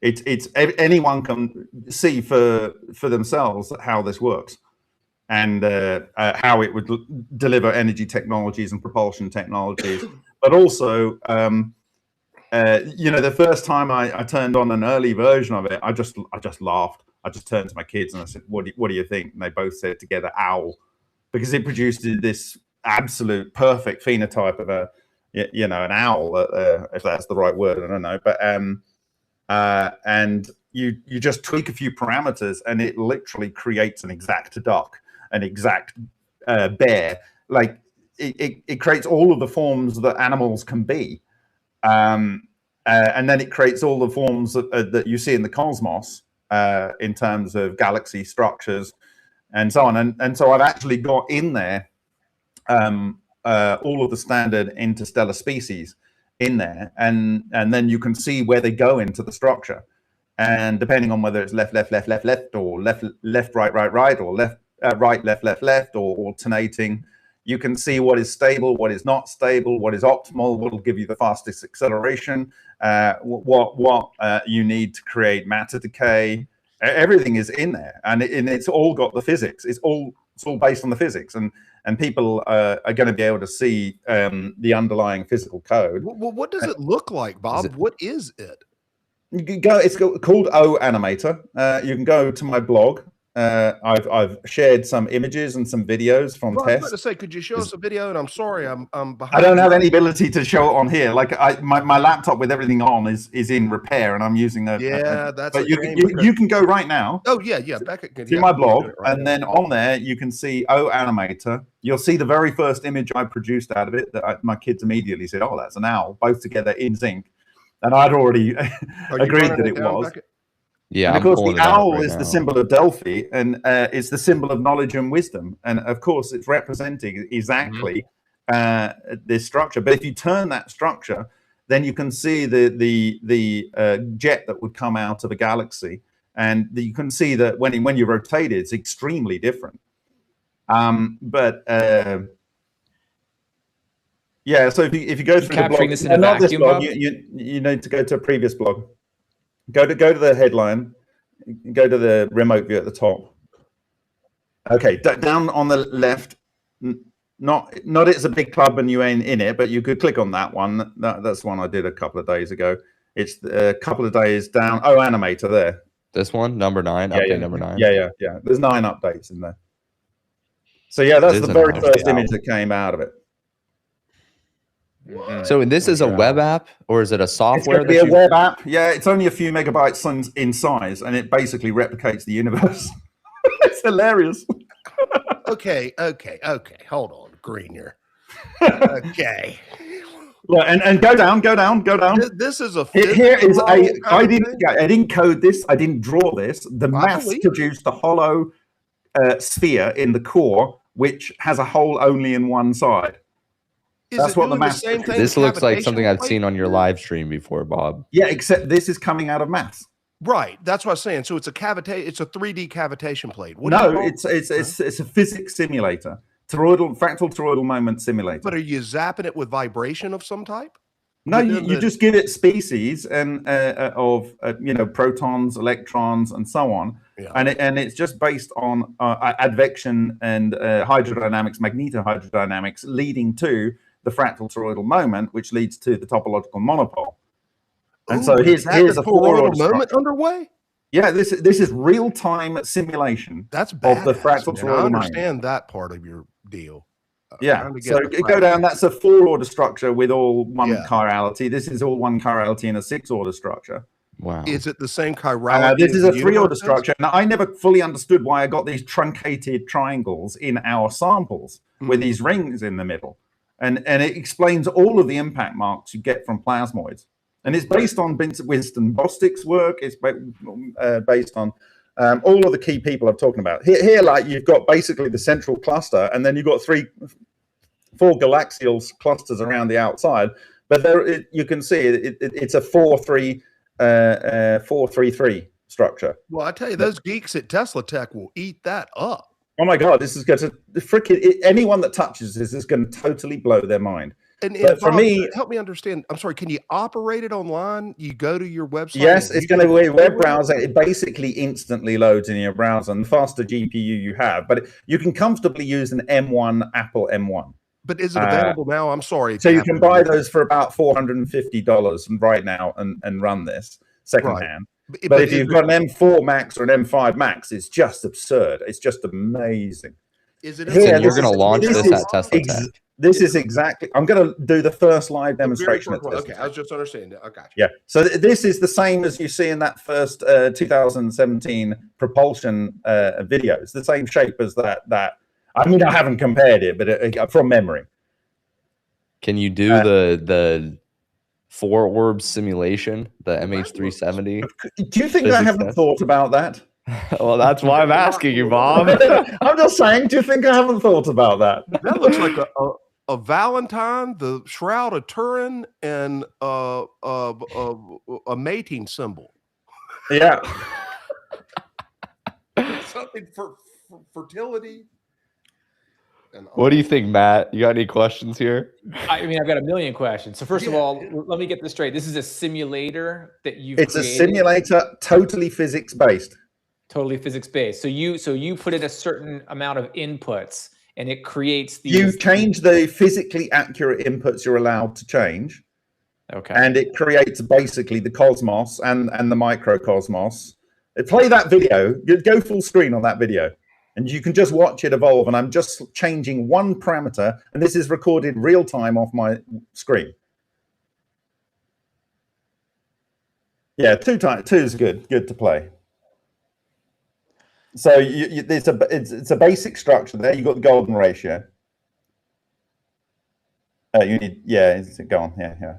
It's anyone can see for themselves how this works and how it would deliver energy technologies and propulsion technologies. But also, the first time I turned on an early version of it, I just laughed. I just turned to my kids and I said, "What do you think?" And they both said together, "Owl," because it produced this absolute perfect phenotype of an owl, if that's the right word, I don't know. But and you just tweak a few parameters and it literally creates an exact duck, an exact bear. Like it creates all of the forms that animals can be, and then it creates all the forms that you see in the cosmos in terms of galaxy structures and so on. And so I've actually got in there all of the standard interstellar species in there, and then you can see where they go into the structure, and depending on whether it's left, or left, right, or left, right, left, or alternating, you can see what is stable, what is not stable, what is optimal, what will give you the fastest acceleration, what you need to create matter decay. Everything is in there, and it's all got the physics. It's all based on the physics, and people are going to be able to see the underlying physical code. Well, what does it look like, Bob? What is it? You can go. It's called O-Animator. You can go to my blog. I've shared some images and some videos from tests. I was about to say, could you show us a video? And I'm sorry, I'm behind. I don't have any ability to show it on here. Like my laptop with everything on is in repair, and I'm using a. Yeah, that's. But you can go right now. Oh yeah. Back to my blog, and then on there you can see O-Animator. You'll see the very first image I produced out of it. That my kids immediately said, "Oh, that's an owl," both together in zinc, and I'd already agreed that it was. Yeah, and of course, the owl is the symbol of Delphi, and it's the symbol of knowledge and wisdom. And of course, it's representing exactly this structure. But if you turn that structure, then you can see the jet that would come out of a galaxy, and you can see that when you rotate it, it's extremely different. Yeah. So if you go through the blog, this in a vacuum, this blog, you need to go to a previous blog. Go to the headline, go to the remote view at the top. Okay, down on the left, not it's a big club and you ain't in it, but you could click on that one. That's one I did a couple of days ago. It's a couple of days down. Oh, animator there. This one, number 9, update number 9. Yeah. There's 9 updates in there. So yeah, that's the very first image that came out of it. So this is a web app, or is it a software? It's going to be a web app. Yeah, it's only a few megabytes in size, and it basically replicates the universe. it's hilarious. Okay. Hold on, Greener. Okay. Well, and go down. This is a Here is I I didn't code this. I didn't draw this. The maths believe produced a hollow sphere in the core, which has a hole only in one side. That's what the maths. This looks like something I've seen on your live stream before, Bob. Yeah, except this is coming out of maths. Right. That's what I'm saying. So it's a it's a 3D cavitation plate. No, it's a physics simulator. Fractal toroidal moment simulator. But are you zapping it with vibration of some type? No, you just give it species and of protons, electrons, and so on, and it's just based on advection and hydrodynamics, magnetohydrodynamics, leading to the fractal toroidal moment, which leads to the topological monopole. And so here's a toroidal moment underway. Yeah, this is real time simulation. That's badass, of the fractal toroidal moment. I understand that part of your deal. Yeah, so go down. That's a 4-order structure with all one chirality. This is all one chirality in a 6-order structure. Wow. Is it the same chirality? This is a 3-order structure. Now, I never fully understood why I got these truncated triangles in our samples with these rings in the middle. And it explains all of the impact marks you get from plasmoids. And it's based on Winston Bostic's work. It's based on all of the key people I'm talking about. Here, like, you've got basically the central cluster, and then you've got 4 galaxial clusters around the outside. But there, you can see it's a 4-3-3 structure. Well, I tell you, those geeks at Tesla Tech will eat that up. Oh my God, this is going to freaking anyone that touches this is going to totally blow their mind. And for me, help me understand. I'm sorry. Can you operate it online? You go to your website. Yes, it's going to be a web browser. It basically instantly loads in your browser, and the faster GPU you have. But you can comfortably use an M1 Apple M1. But is it available now? I'm sorry. So you can buy those for about $450 right now and run this secondhand. Right. But if you've got an M4 Max or an M5 Max, it's just absurd. It's just amazing. Is it? Here, you're going to launch this at Tesla Tech. This is exactly. I'm going to do the first live demonstration. Okay, I was just understanding. I got you. Yeah. So this is the same as you see in that first 2017 propulsion video. It's the same shape as that. I mean, I haven't compared it, but from memory. Can you do the 4-orb simulation, the MH370? Do you think I haven't thought about that? Well, that's why I'm asking you, Bob. I'm just saying, do you think I haven't thought about that? That looks like a Valentine, the Shroud of Turin, and a mating symbol. Yeah. Something for fertility. What do you think, Matt? You got any questions here? I mean, I've got a million questions. So first of all, let me get this straight. This is a simulator that you've created. A simulator, totally physics-based. Totally physics-based. So you put in a certain amount of inputs, and it creates these. You change the physically accurate inputs you're allowed to change. Okay. And it creates basically the cosmos and the microcosmos. Play that video. Go full screen on that video. And you can just watch it evolve. And I'm just changing one parameter. And this is recorded real time off my screen. Yeah, 2 is good to play. So it's a basic structure there. You've got the golden ratio. You need, go on, yeah.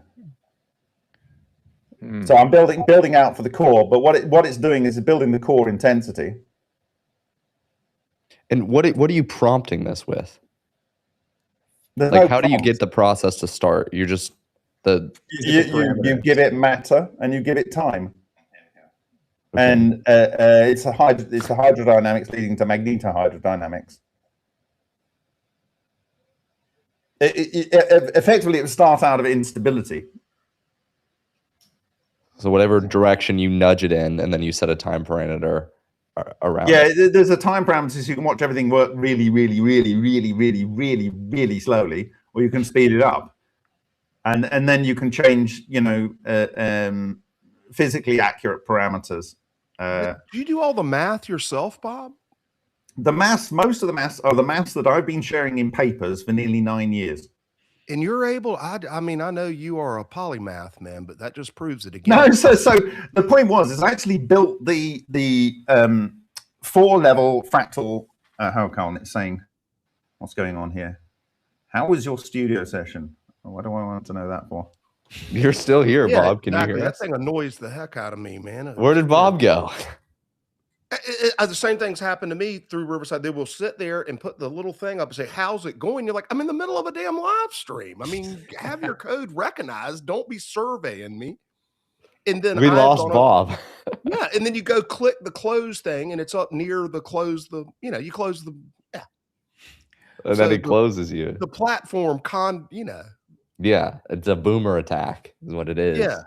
So I'm building out for the core, but what it's doing is building the core intensity. And what are you prompting this with? There's like, how do you get the process to start? You're just you give it matter and you give it time. Okay. And it's a hydrodynamics leading to magnetohydrodynamics. Effectively, it would start out of instability. So whatever direction you nudge it in, and then you set a time parameter around. Yeah, there's a time parameter, so you can watch everything work really, really, really, really, really, really, really slowly, or you can speed it up, and then you can change, physically accurate parameters. Do you do all the math yourself, Bob? The maths, most of the maths are the maths that I've been sharing in papers for nearly 9 years. And you're able, I mean, I know you are a polymath man, but that just proves it again. No, so the point was, is I actually built the 4-level fractal Huracan. It's saying, what's going on here? How was your studio session? What do I want to know that for? You're still here, Yeah, Bob. Can exactly. you hear That us? thing annoys the heck out of me, man. Where did Bob go? The same things happen to me through Riverside. They will sit there and put the little thing up and say, "How's it going?" You're like, "I'm in the middle of a damn live stream." I mean, have your code recognized. Don't be surveying me. And then We lost Bob. Yeah, and then you go click the close thing, and it's up near the close. You close the And then he closes you. The platform Yeah, it's a boomer attack, is what it is. Yeah.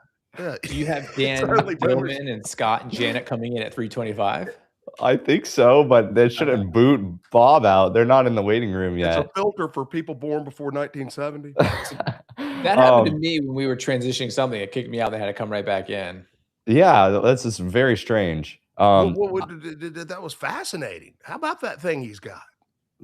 Do you have Dan Gilman and Scott and Janet coming in at 325? I think so, but they shouldn't boot Bob out. They're not in the waiting room yet. It's a filter for people born before 1970. That happened to me when we were transitioning something. It kicked me out. They had to come right back in. Yeah, that's just very strange. That was fascinating. How about that thing he's got?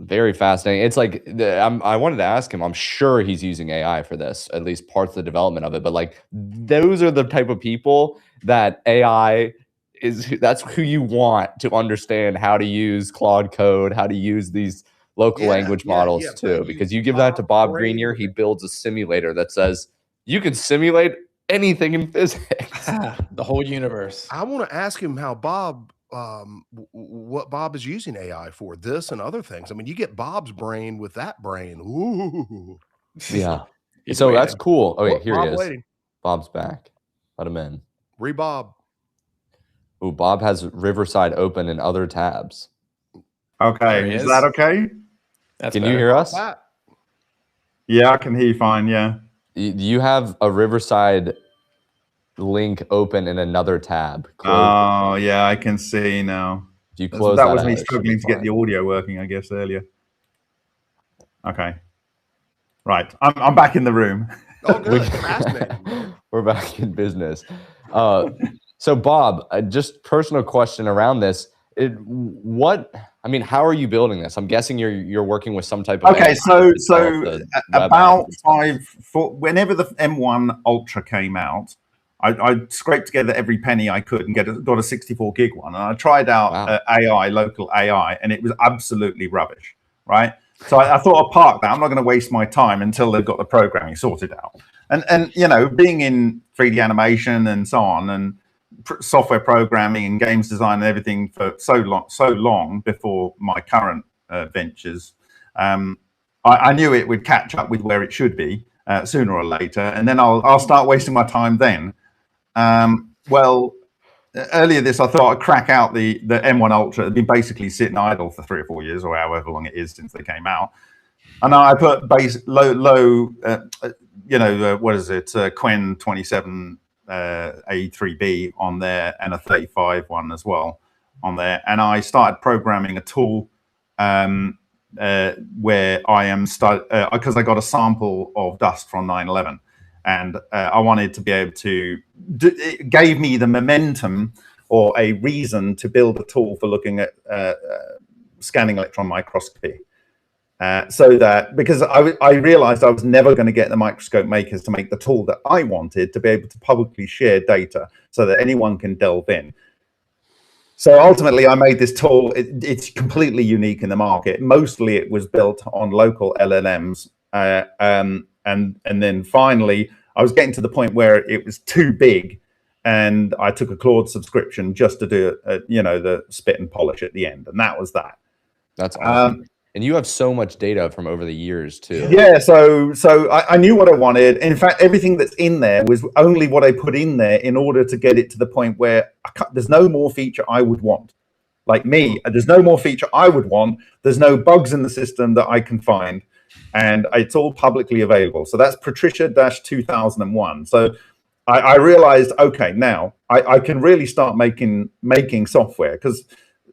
Very fascinating. It's like I wanted to ask him. I'm sure he's using AI for this, at least parts of the development of it. But like, those are the type of people that AI is. That's who you want to understand how to use Claude Code, how to use these local language models too. Because you give that to Bob Greenier, he builds a simulator that says you can simulate anything in physics, the whole universe. I want to ask him how Bob. What Bob is using AI for, this and other things. I mean, you get Bob's brain with that brain. Ooh. Yeah. So that's cool. Okay, here Bob he is. waiting. Bob's back. Let him in. Bob. Ooh, Bob has Riverside open in other tabs. Okay, is that okay? Can you hear us? Yeah, I can hear you fine. Yeah. You have a Riverside link open in another tab. Oh yeah, I can see now. If you close that was me struggling to get the audio working, I guess, earlier. Okay, right. I'm back in the room. Oh, good. Fascinating. We're back in business. So Bob, just personal question around this. How are you building this? I'm guessing you're working with some type of. Okay, so about whenever the M1 Ultra came out, I scraped together every penny I could and got a 64 gig one. And I tried out local AI, and it was absolutely rubbish, right? So I thought I'll park that. I'm not going to waste my time until they've got the programming sorted out. And being in 3D animation and so on, and software programming and games design and everything for so long before my current ventures, I knew it would catch up with where it should be sooner or later, and then I'll start wasting my time then. Earlier this, I thought I'd crack out the M1 Ultra. It'd been basically sitting idle for 3 or 4 years, or however long it is since they came out. And I put Quen 27 A3B on there, and a 35 one as well on there. And I started programming a tool where I am because I got a sample of dust from 9/11. And I wanted to be able to, it gave me the momentum or a reason to build a tool for looking at scanning electron microscopy. Because I realized I was never going to get the microscope makers to make the tool that I wanted to be able to publicly share data so that anyone can delve in. So ultimately, I made this tool. It's completely unique in the market. Mostly it was built on local LLMs. And then finally, I was getting to the point where it was too big, and I took a Claude subscription just to do the spit and polish at the end, and that was that. That's awesome. And you have so much data from over the years too. Yeah, so I knew what I wanted. In fact, everything that's in there was only what I put in there in order to get it to the point where there's no more feature I would want. Like me, there's no more feature I would want. There's no bugs in the system that I can find. And it's all publicly available. So that's Patricia-2001. So I realized, okay, now I can really start making software, because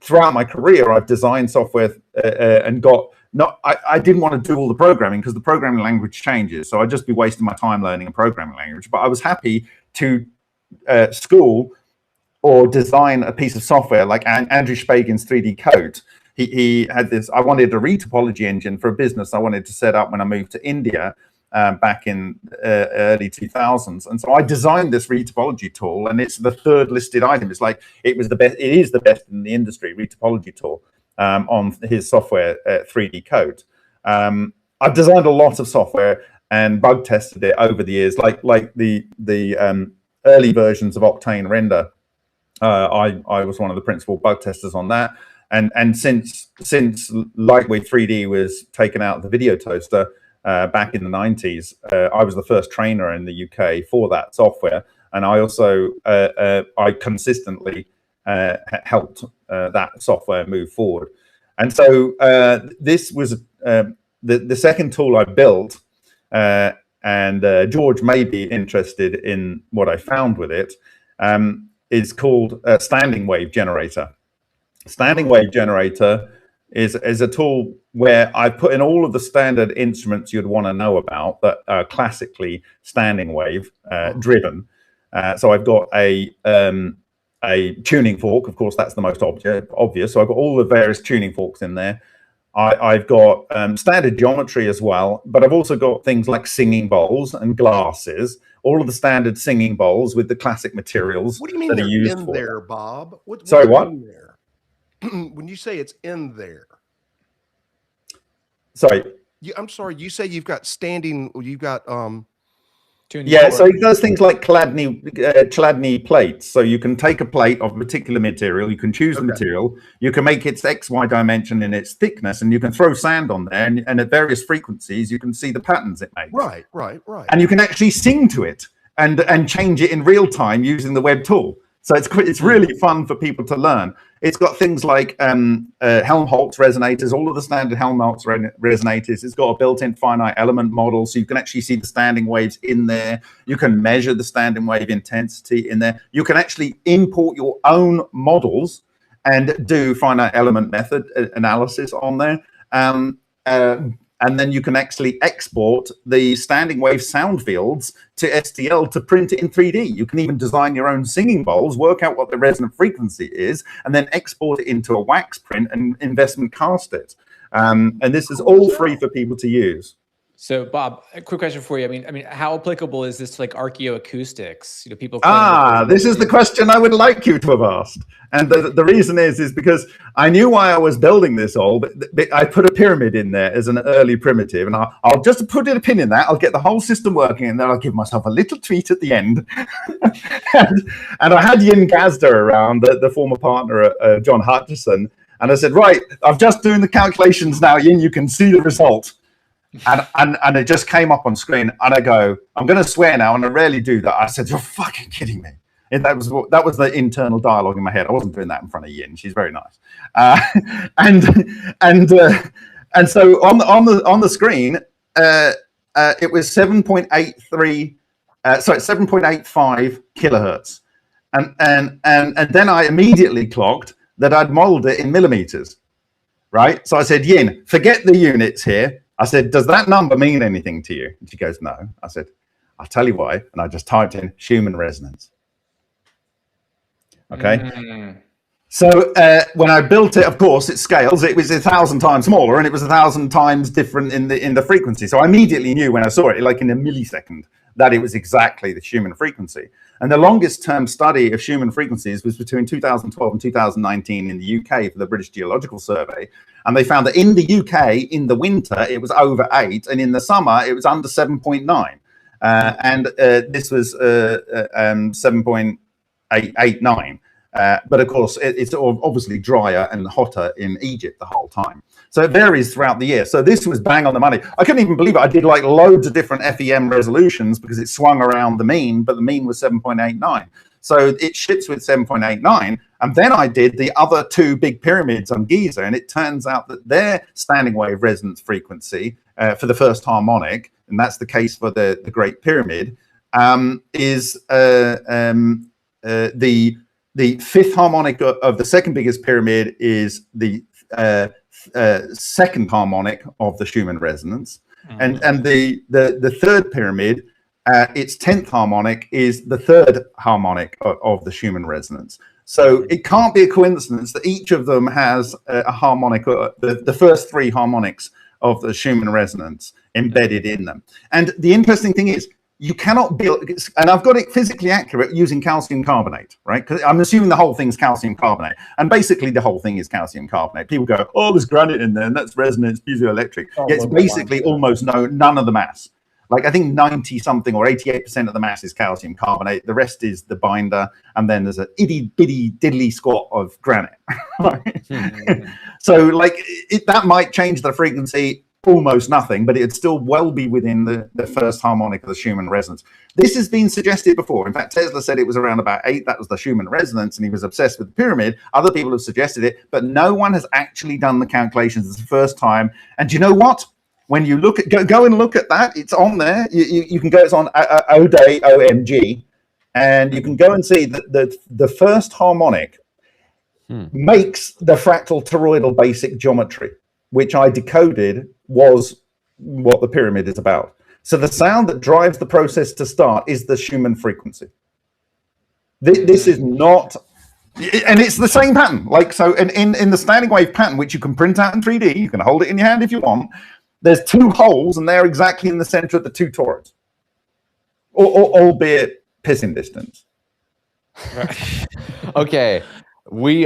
throughout my career, I've designed software and I didn't want to do all the programming because the programming language changes. So I'd just be wasting my time learning a programming language. But I was happy to school or design a piece of software like Andrew Spagin's 3D Code. He had this, I wanted a retopology engine for a business I wanted to set up when I moved to India. back in early 2000s, and so I designed this retopology tool, and it's the third listed item. It's like it was the best. It is the best in the industry, retopology tool, on his software 3D Code. I've designed a lot of software and bug tested it over the years, like the early versions of Octane Render. I was one of the principal bug testers on that, and since Lightweight 3D was taken out of the video toaster back in the 90s, I was the first trainer in the UK for that software, and I also I consistently helped that software move forward. And so this was the second tool I built, and George may be interested in what I found with it. Is called a standing wave generator. Standing wave generator is a tool where I put in all of the standard instruments you'd want to know about that are classically standing wave driven. So I've got a tuning fork. Of course, that's the most obvious. So I've got all the various tuning forks in there. I've got standard geometry as well, but I've also got things like singing bowls and glasses, all of the standard singing bowls with the classic materials. What do you mean that they're are used in for there, them. Bob? Sorry, what? In there? When you say it's in there. Sorry. I'm sorry, you say you've got standing, you've got Tuning Yeah, fork. so it does things like Chladni plates. So you can take a plate of a particular material, you can choose the material, you can make its XY dimension in its thickness, and you can throw sand on there, and at various frequencies, you can see the patterns it makes. Right. And you can actually sing to it and change it in real time using the web tool. So it's really fun for people to learn. It's got things like Helmholtz resonators, all of the standard Helmholtz resonators. It's got a built-in finite element model, so you can actually see the standing waves in there. You can measure the standing wave intensity in there. You can actually import your own models and do finite element method analysis on there. And then you can actually export the standing wave sound fields to STL to print it in 3D. You can even design your own singing bowls, work out what the resonant frequency is, and then export it into a wax print and investment cast it. And this is all free for people to use. So, Bob, a quick question for you. I mean, how applicable is this to like archaeoacoustics? You know, people. This is the question I would like you to have asked, and the reason is because I knew why I was building this all, but I put a pyramid in there as an early primitive, and I'll just put a pin in that. I'll get the whole system working, and then I'll give myself a little tweet at the end. and I had Yin Gazda around, the former partner, John Hutchison, and I said, right, I'm just doing the calculations now, Yin. You can see the result. And it just came up on screen, and I go, I'm going to swear now, and I rarely do that. I said, you're fucking kidding me. And that was the internal dialogue in my head. I wasn't doing that in front of Yin. She's very nice. And so on the screen, it was 7.85 kilohertz. And then I immediately clocked that I'd modeled it in millimeters, right? So I said, Yin, forget the units here. I said, does that number mean anything to you? And she goes, no. I said, I'll tell you why. And I just typed in Schumann resonance. Okay. So when I built it, of course, it scales. It was 1,000 times smaller, and it was 1,000 times different in the frequency. So I immediately knew when I saw it, like in a millisecond, that it was exactly the Schumann frequency. And the longest term study of Schumann frequencies was between 2012 and 2019 in the UK for the British Geological Survey. And they found that in the UK, in the winter, it was over 8, and in the summer, it was under 7.9. And this was 7.889. But of course, it's obviously drier and hotter in Egypt the whole time. So it varies throughout the year. So this was bang on the money. I couldn't even believe it. I did like loads of different FEM resolutions because it swung around the mean, but the mean was 7.89. So it ships with 7.89. And then I did the other two big pyramids on Giza, and it turns out that their standing wave resonance frequency for the first harmonic, and that's the case for the Great Pyramid, is the fifth harmonic of the second biggest pyramid is the second harmonic of the Schumann resonance, and the third pyramid, its 10th harmonic is the third harmonic of the Schumann resonance. So it can't be a coincidence that each of them has a harmonic. The first three harmonics of the Schumann resonance embedded in them. And the interesting thing is, you cannot build, and I've got it physically accurate using calcium carbonate, right? Because I'm assuming the whole thing's calcium carbonate. And basically the whole thing is calcium carbonate. People go, oh, there's granite in there, and that's resonance piezoelectric. Oh, It's basically almost none of the mass. Like I think 90 something or 88% of the mass is calcium carbonate. The rest is the binder. And then there's a itty bitty diddly squat of granite. So like that might change the frequency almost nothing, but it'd still well be within the first harmonic of the Schumann resonance. This has been suggested before. In fact, Tesla said it was around about 8. That was the Schumann resonance, and he was obsessed with the pyramid. Other people have suggested it, but no one has actually done the calculations. It's the first time. And do you know what? When you look at go and look at that, it's on there. You can go. It's on O'Day OMG, and you can go and see that the first harmonic makes the fractal toroidal basic geometry, which I decoded was what the pyramid is about. So the sound that drives the process to start is the Schumann frequency. This is not, and it's the same pattern. Like so, in the standing wave pattern, which you can print out in 3D, you can hold it in your hand if you want. There's 2 holes, and they're exactly in the center of the 2 toroids, albeit pissing distance. Okay.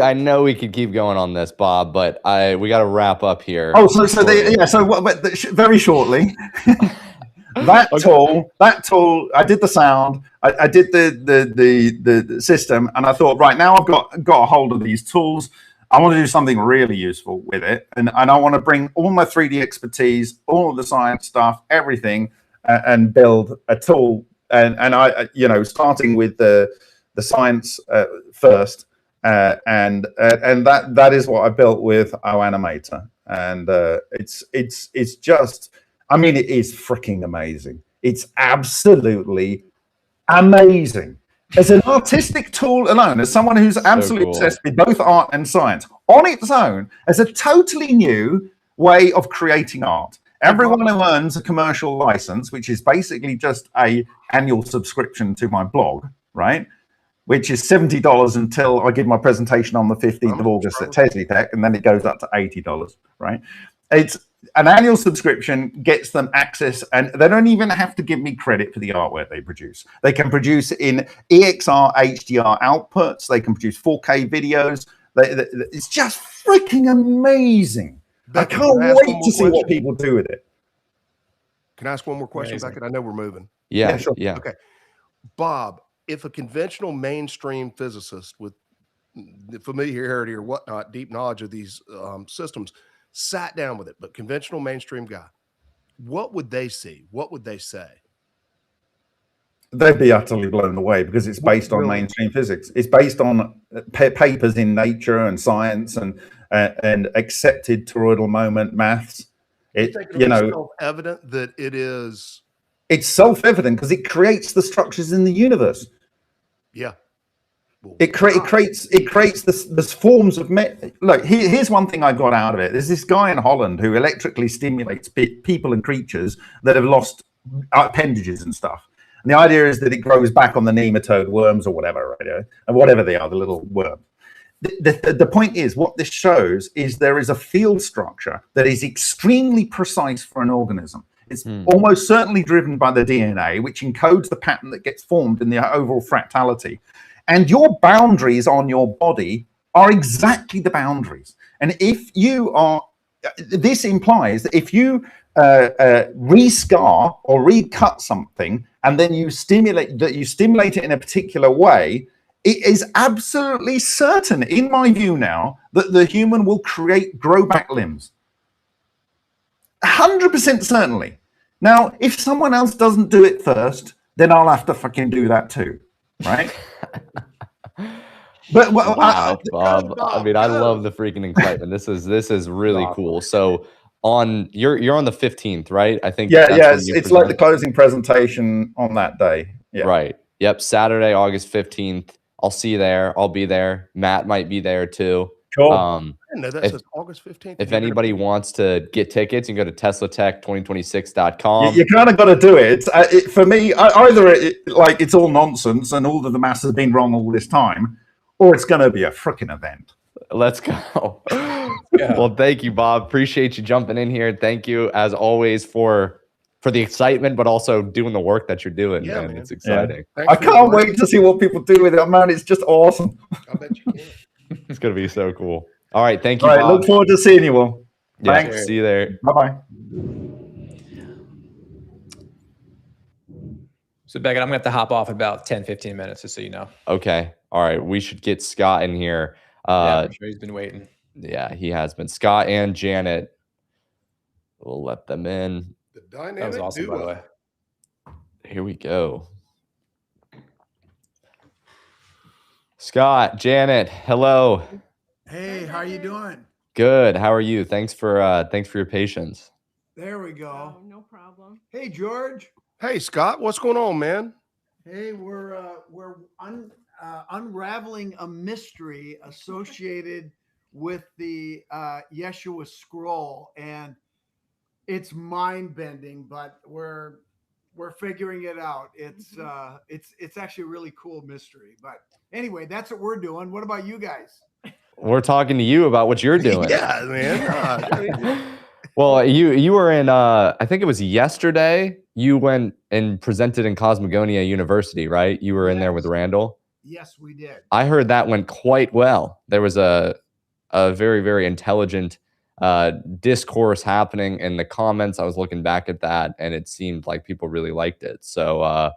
I know we could keep going on this, Bob, but we got to wrap up here. Oh, very shortly, that tool, I did the sound, I did the system, and I thought, right now I've got a hold of these tools. I want to do something really useful with it, and I want to bring all my 3D expertise, all of the science stuff, everything, and build a tool. And I, starting with the science first. And that is what I built with OAnimator, and it's just, I mean, it is freaking amazing. It's absolutely amazing as an artistic tool alone, as someone who's absolutely obsessed with both art and science on its own, as a totally new way of creating art. Everyone who earns a commercial license, which is basically just a annual subscription to my blog, right? Which is $70 until I give my presentation on the 15th of August at Tesla, and then it goes up to $80, right? It's an annual subscription, gets them access, and they don't even have to give me credit for the artwork they produce. They can produce in EXR HDR outputs. They can produce 4K videos. It's just freaking amazing. Beckett, I can't wait to see what people do with it. Can I ask one more question, Beckett? I know we're moving. Yeah, sure. Yeah. Okay. Bob, if a conventional mainstream physicist with familiarity or whatnot, deep knowledge of these systems, sat down with it, but conventional mainstream guy, what would they see? What would they say? They'd be utterly blown away because it's based on mainstream physics. It's based on papers in Nature and Science and accepted toroidal moment maths. Self-evident that it is. It's self-evident because it creates the structures in the universe. Yeah. It creates this forms of look. Here's one thing I got out of it. There's this guy in Holland who electrically stimulates people and creatures that have lost appendages and stuff. And the idea is that it grows back on the nematode worms or whatever, right? And whatever they are, the little worm. The point is, what this shows is there is a field structure that is extremely precise for an organism. It's almost certainly driven by the DNA, which encodes the pattern that gets formed in the overall fractality. And your boundaries on your body are exactly the boundaries. And if you are, this implies that if you rescar or recut something, and then you stimulate it in a particular way, it is absolutely certain, in my view now, that the human will grow back limbs. 100% certainly. Now, if someone else doesn't do it first, then I'll have to fucking do that too, right? But wow, Bob. I mean, I love the freaking excitement. This is really cool. So you're on the 15th, right? I think. Yeah. It's like the closing presentation on that day. Yeah. Right. Yep. Saturday, August 15th. I'll see you there. I'll be there. Matt might be there too. Cool. I didn't know that says August 15th. If anybody wants to get tickets, you can go to teslatech2026.com. You kind of got to do it. For me, either it's all nonsense and all of the math has been wrong all this time, or it's going to be a freaking event. Let's go. go. Well, thank you, Bob. Appreciate you jumping in here. Thank you, as always, for the excitement, but also doing the work that you're doing, Yeah, man. man. It's exciting. Thanks I for can't inviting wait to see what people do with it, man. It's just awesome. me. I bet you can. It's gonna be so cool. All right, thank you, All right, Bob. look forward to seeing you all. Yeah, Thanks. see you there. Bye-bye. So Beckett, I'm gonna have to hop off in about 10, 15 minutes, just so you know. Okay. All right. We should get Scott in here. Yeah, I'm sure he's been waiting. Yeah, he has been. Scott and Janet. We'll let them in. The dynamic That was awesome, by the duo. way. Here we go. Scott, Janet, hello. Hey, how you doing? Good. How are you? Thanks for your patience. There we go. Oh, no problem. Hey, George. Hey, Scott, what's going on, man? Hey, we're unraveling a mystery associated with the Yeshua scroll, and it's mind-bending, but we're figuring it out. It's actually a really cool mystery. But anyway, that's what we're doing. What about you guys? We're talking to you about what you're doing. Yeah, man. Well, you were in I think it was yesterday. You went and presented in Cosmogonia University, right? You were in there with Randall. Yes, we did. I heard that went quite well. There was a very, very intelligent discourse happening in the comments. I was looking back at that, and it seemed like people really liked it. So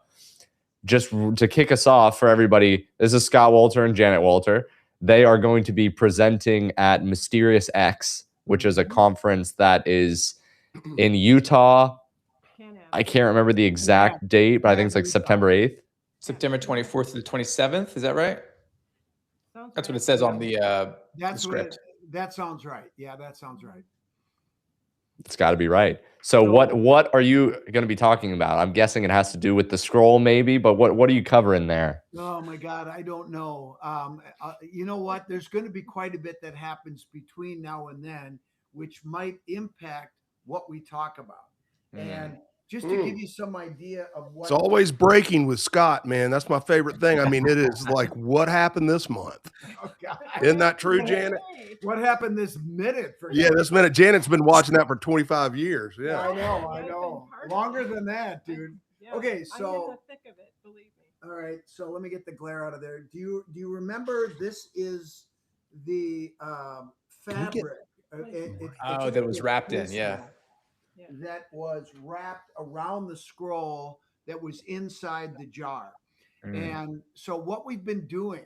just to kick us off for everybody, this is Scott Walter and Janet Walter. They are going to be presenting at Mysterious X, which is a conference that is in Utah. I can't remember the exact date, but I think it's like September 8th. September 24th to the 27th. Is that right? That's what it says on the script. That sounds right. Yeah, that sounds right. It's got to be right. So what are you going to be talking about? I'm guessing it has to do with the scroll, maybe. But what are you covering there? Oh my God, I don't know. You know what? There's going to be quite a bit that happens between now and then, which might impact what we talk about. And just to give you some idea of what It's always breaking with Scott, man. That's my favorite thing. I mean, it is like, what happened this month? Oh, God. Isn't that true, Janet? What happened this minute? Yeah, this minute. Janet's been watching that for 25 years. Yeah. I know. Longer than that, dude. Okay, so I'm in the thick of it, believe me. all right, so let me get the glare out of there. Do you remember this is the fabric? That was wrapped in, yeah. That was wrapped around the scroll that was inside the jar. And so what we've been doing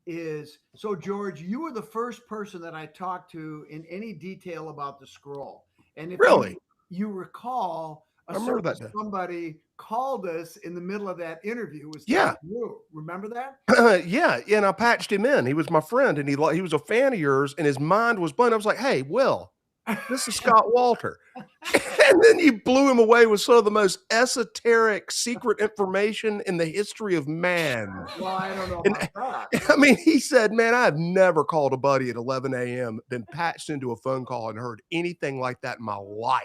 is, so George, you were the first person that I talked to in any detail about the scroll. And if Really? you recall, I remember that day. somebody called us in the middle of that interview. It was you. Remember that? Yeah, and I patched him in. He was my friend, and he was a fan of yours, and his mind was blown. I was like, "Hey, Will, this is Scott Walter," and then you blew him away with some of the most esoteric, secret information in the history of man. Well, I don't know about that. I mean, he said, "Man, I've never called a buddy at 11 a.m., been patched into a phone call, and heard anything like that in my life."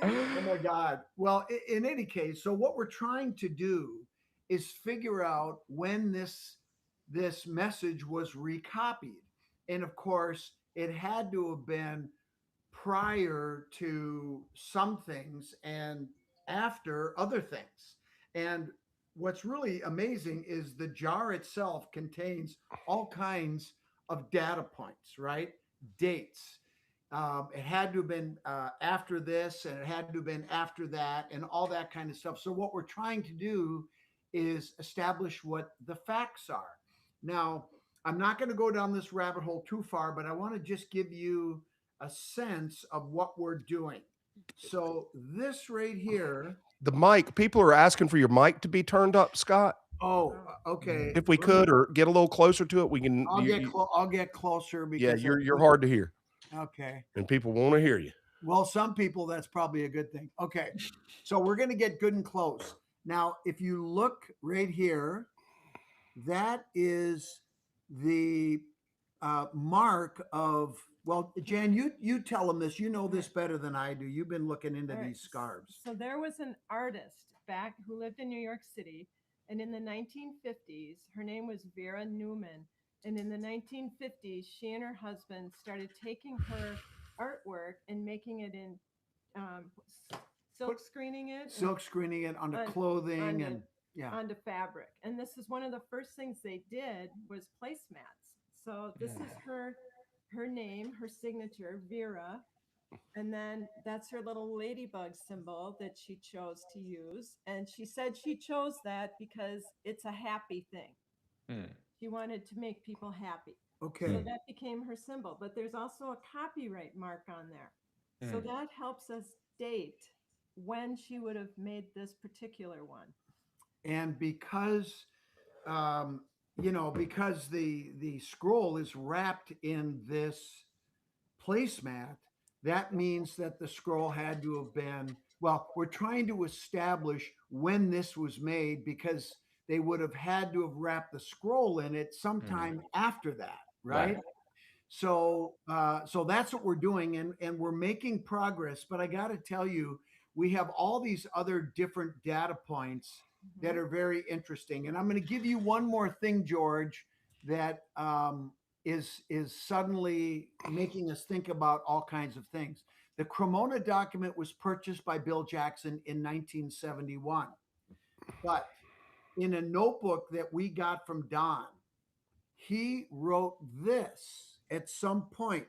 Oh my God. Well, in any case, so what we're trying to do is figure out when this message was recopied. And of course, it had to have been prior to some things and after other things. And what's really amazing is the jar itself contains all kinds of data points, right? Dates. It had to have been after this, and it had to have been after that, and all that kind of stuff. So what we're trying to do is establish what the facts are. Now, I'm not going to go down this rabbit hole too far, but I want to just give you a sense of what we're doing. So this right here. The mic, people are asking for your mic to be turned up, Scott. Oh, okay. If we could, or get a little closer to it, we can. I'll get closer because you're hard to hear. Okay. And people want to hear you. Well, some people, that's probably a good thing. Okay. So we're going to get good and close. Now, if you look right here, that is the mark of, well, Jan, you tell them this. You know this better than I do. You've been looking into these scarves. So there was an artist back who lived in New York City, and in the 1950s, her name was Vera Newman. And in the 1950s, she and her husband started taking her artwork and making it in silk screening it. Silk screening it onto on- clothing onto- and yeah. onto fabric. And this is one of the first things they did was placemats. So this is her name, her signature, Vera. And then that's her little ladybug symbol that she chose to use. And she said she chose that because it's a happy thing. She wanted to make people happy. Okay. So that became her symbol. But there's also a copyright mark on there. So that helps us date when she would have made this particular one. And because because the scroll is wrapped in this placemat, that means that the scroll had to have been, well, we're trying to establish when this was made because they would have had to have wrapped the scroll in it sometime after that, right? So so that's what we're doing, and we're making progress. But I got to tell you, we have all these other different data points that are very interesting. And I'm going to give you one more thing, George, that is suddenly making us think about all kinds of things. The Cremona document was purchased by Bill Jackson in 1971, but in a notebook that we got from Don, he wrote this at some point.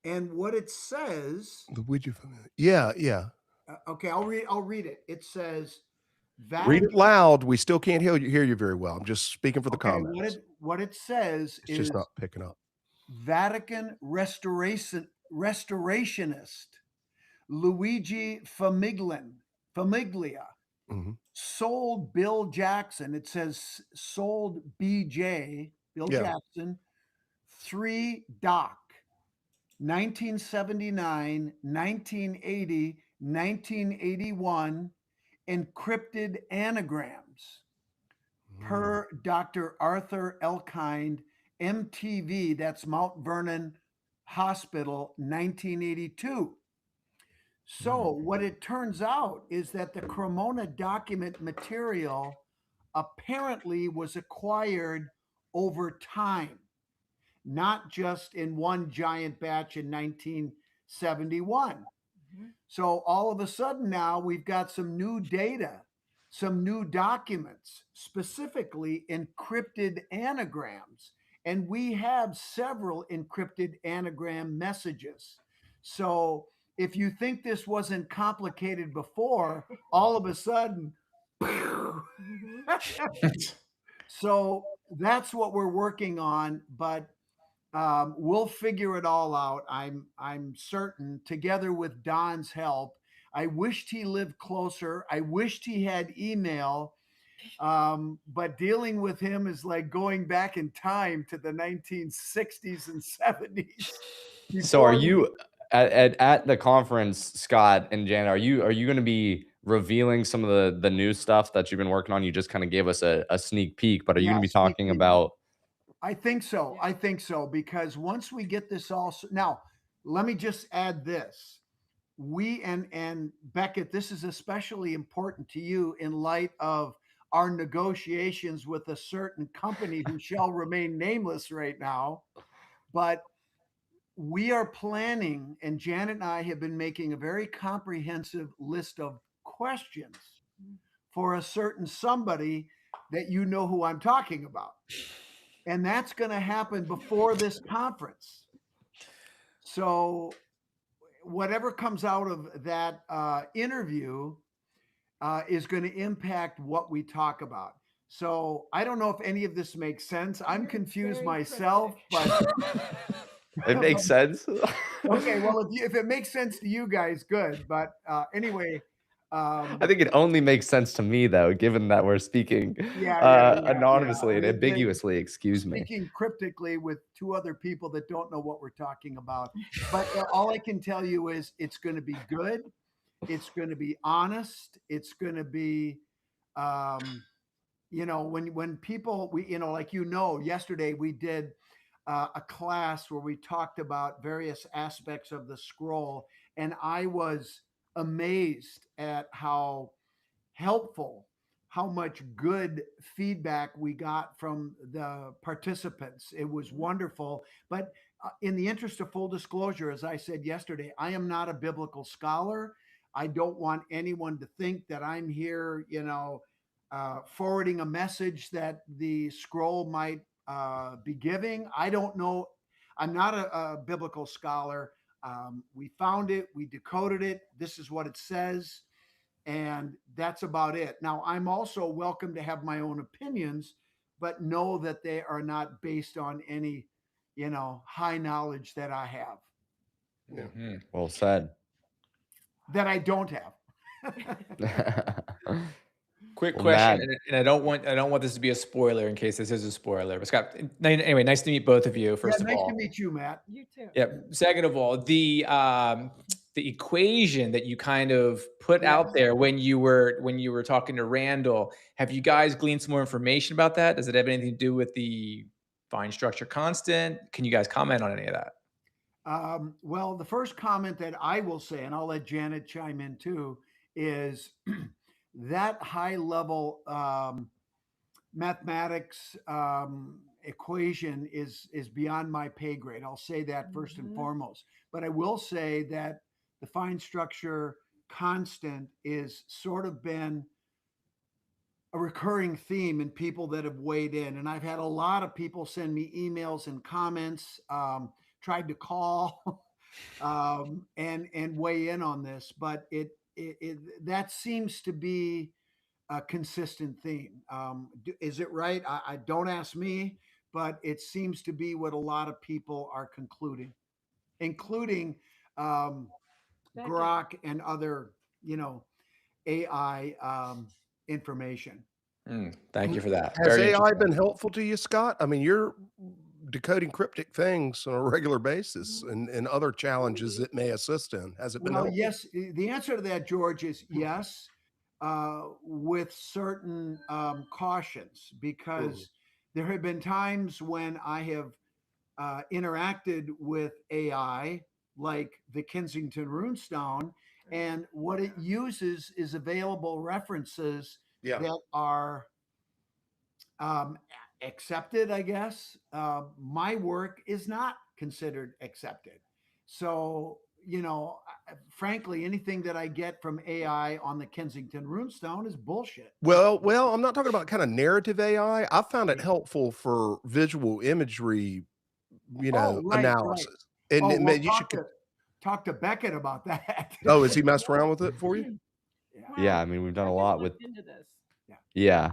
And what it says, The widget from it. Yeah. okay, I'll read it. It says, Read it loud. We still can't hear you very well. I'm just speaking for the okay, comments. what it says It's is just not picking up. Vatican restorationist Luigi Famiglia sold Bill Jackson. It says sold BJ, Bill Jackson, 3 Doc, 1979, 1980, 1981, encrypted anagrams per Dr. Arthur Elkind, MTV, that's Mount Vernon Hospital, 1982. So what it turns out is that the Cremona document material apparently was acquired over time, not just in one giant batch in 1971. So all of a sudden now we've got some new data, some new documents, specifically encrypted anagrams. And we have several encrypted anagram messages. So if you think this wasn't complicated before, all of a sudden, so that's what we're working on. But we'll figure it all out. I'm certain, together with Don's help. I wished he lived closer. I wished he had email. But dealing with him is like going back in time to the 1960s and 70s. So are you at the conference, Scott and Janet, are you going to be revealing some of the new stuff that you've been working on? You just kind of gave us a sneak peek, but are you going to be talking about? I think so. I think so, because once we get this all now, let me just add this. We and Beckett, this is especially important to you in light of our negotiations with a certain company who shall remain nameless right now. But we are planning, and Janet and I have been making a very comprehensive list of questions for a certain somebody that you know who I'm talking about. And that's going to happen before this conference. So whatever comes out of that interview is going to impact what we talk about. So I don't know if any of this makes sense. I'm confused myself, but it makes sense. Okay, well, if it makes sense to you guys, good. But anyway, I think it only makes sense to me, though, given that we're speaking anonymously and ambiguously. Excuse me. Speaking cryptically with two other people that don't know what we're talking about. But all I can tell you is it's going to be good. It's going to be honest. It's going to be, when people, like, yesterday we did a class where we talked about various aspects of the scroll, and I was amazed at how helpful, how much good feedback we got from the participants. It was wonderful. But in the interest of full disclosure, as I said yesterday, I am not a biblical scholar. I don't want anyone to think that I'm here, forwarding a message that the scroll might be giving. I don't know. I'm not a biblical scholar. We found it, we decoded it. This is what it says. And that's about it. Now, I'm also welcome to have my own opinions, but know that they are not based on any, high knowledge that I have, Well said. that I don't have. Quick Well, question, Matt- and I don't want this to be a spoiler in case this is a spoiler. But Scott, anyway, nice to meet both of you. First of nice all, to meet you, Matt. You too. Yep. Second of all, the equation that you kind of put out there when you were talking to Randall, have you guys gleaned some more information about that? Does it have anything to do with the fine structure constant? Can you guys comment on any of that? Well, the first comment that I will say, and I'll let Janet chime in too, is that high level mathematics equation is beyond my pay grade. I'll say that first and foremost. But I will say that the fine structure constant is sort of been a recurring theme in people that have weighed in. And I've had a lot of people send me emails and comments, tried to call and weigh in on this, but it that seems to be a consistent theme. Is it right? I don't ask me, but it seems to be what a lot of people are concluding, including Grok and other, AI information. Thank you for that. Has Very AI interesting. been helpful to you, Scott? I mean, you're decoding cryptic things on a regular basis and other challenges it may assist in. Has it been Well, helpful? yes. The answer to that, George, is yes, with certain cautions, because there have been times when I have interacted with AI, like the Kensington Runestone, and what it uses is available references that are accepted, I guess. My work is not considered accepted. So, frankly, anything that I get from AI on the Kensington Runestone is bullshit. Well, I'm not talking about kind of narrative AI. I found it helpful for visual imagery, Right. analysis. And Oh, well, you should. talk to Beckett about that. Oh, has he messed around with it for you? Yeah, I mean, we've done a lot with into this. Yeah.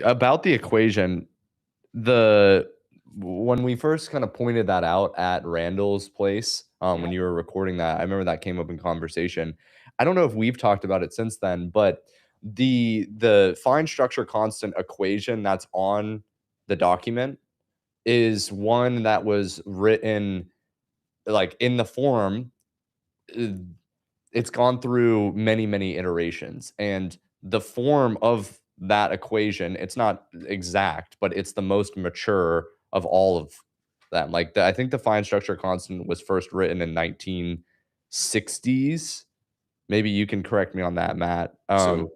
About the equation, when we first kind of pointed that out at Randall's place, when you were recording that, I remember that came up in conversation. I don't know if we've talked about it since then, but the fine structure constant equation that's on the document is one that was written like in the form. It's gone through many, many iterations, and the form of that equation, it's not exact, but it's the most mature of all of them. Like I think the fine structure constant was first written in 1960s. Maybe you can correct me on that, Matt. So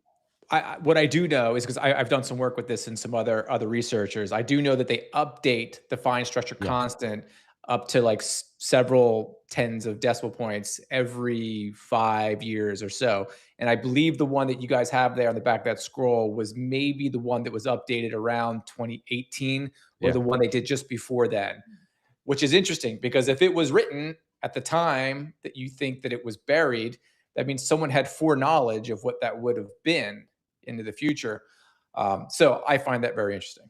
what I do know is, because I've done some work with this and some other researchers, I do know that they update the fine structure constant up to like several tens of decimal points every 5 years or so. And I believe the one that you guys have there on the back of that scroll was maybe the one that was updated around 2018 or the one they did just before then, which is interesting because if it was written at the time that you think that it was buried, that means someone had foreknowledge of what that would have been into the future. So I find that very interesting.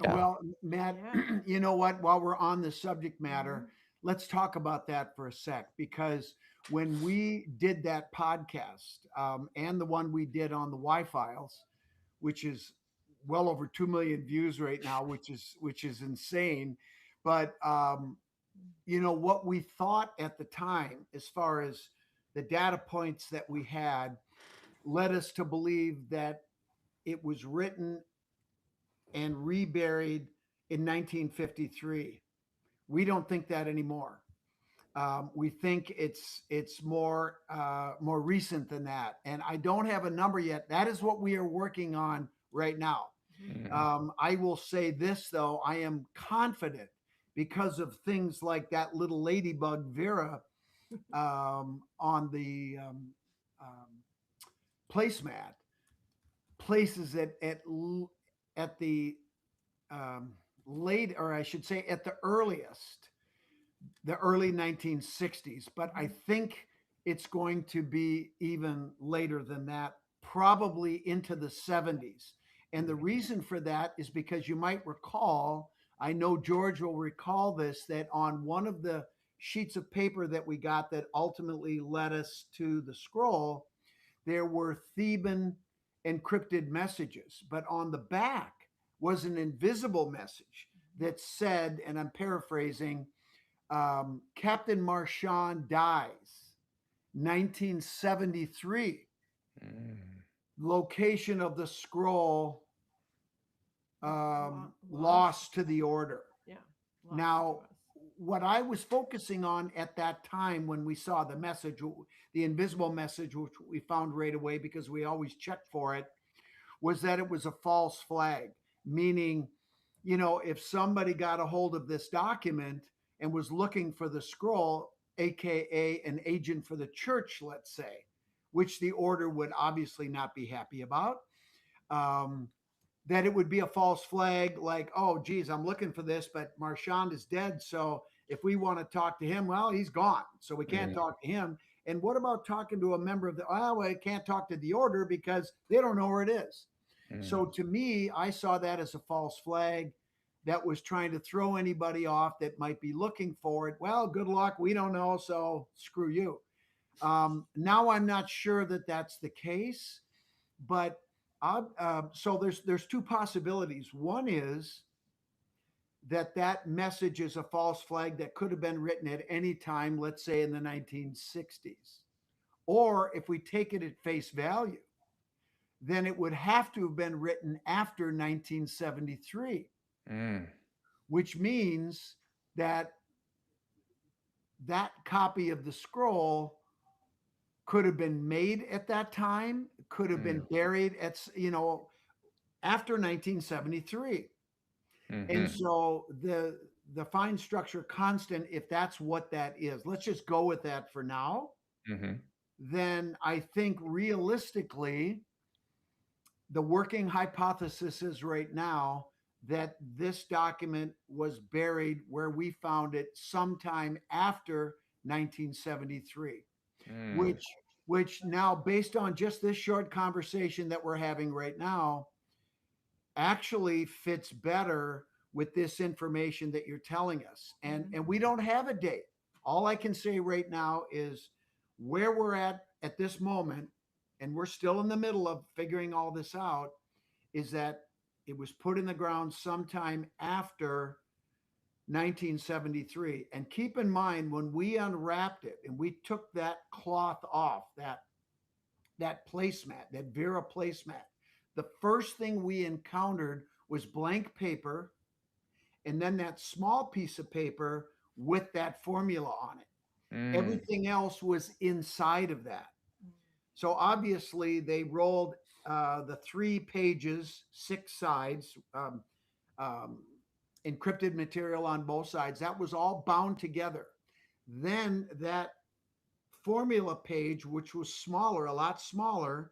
Yeah. Well, Matt, you know what? While we're on the subject matter, let's talk about that for a sec, because when we did that podcast and the one we did on the Y-Files, which is well over 2 million views right now, which is insane. But what we thought at the time, as far as the data points that we had, led us to believe that it was written and reburied in 1953. We don't think that anymore. We think it's more recent than that, and I don't have a number yet. That is what we are working on right now. I will say this though, I am confident because of things like that little ladybug Vera on the placemat places it at the late, or I should say at the earliest, the early 1960s, but I think it's going to be even later than that, probably into the 70s. And the reason for that is because you might recall, I know George will recall this, that on one of the sheets of paper that we got that ultimately led us to the scroll, there were Theban encrypted messages, but on the back was an invisible message that said, and I'm paraphrasing, Captain Marchand dies, 1973. Location of the scroll lost to the order. Yeah. Now, what I was focusing on at that time when we saw the message, the invisible message, which we found right away because we always check for it, was that it was a false flag, meaning, you know, if somebody got a hold of this document and was looking for the scroll, AKA an agent for the church, let's say, which the order would obviously not be happy about, that it would be a false flag, like, oh, geez, I'm looking for this, but Marchand is dead. So if we want to talk to him, well, he's gone. So we can't talk to him. And what about talking to a member of the, well, I can't talk to the order because they don't know where it is. So to me, I saw that as a false flag that was trying to throw anybody off that might be looking for it. Well, good luck. We don't know. So screw you. Now I'm not sure that that's the case, but so there's two possibilities. One is that message is a false flag that could have been written at any time, let's say in the 1960s. Or if we take it at face value, then it would have to have been written after 1973, which means that that copy of the scroll could have been made at that time, could have been buried at, you know, after 1973. And so the fine structure constant, if that's what that is, let's just go with that for now. Then I think realistically, the working hypothesis is right now that this document was buried where we found it sometime after 1973. Which now, based on just this short conversation that we're having right now, actually fits better with this information that you're telling us. And we don't have a date. All I can say right now is where we're at this moment, and we're still in the middle of figuring all this out, is that it was put in the ground sometime after 1973. And keep in mind, when we unwrapped it and we took that cloth off, that placemat, that Vera placemat, the first thing we encountered was blank paper, and then that small piece of paper with that formula on it. Everything else was inside of that. So obviously they rolled the 3 pages, 6 sides, encrypted material on both sides. That was all bound together. Then that formula page, which was smaller, a lot smaller,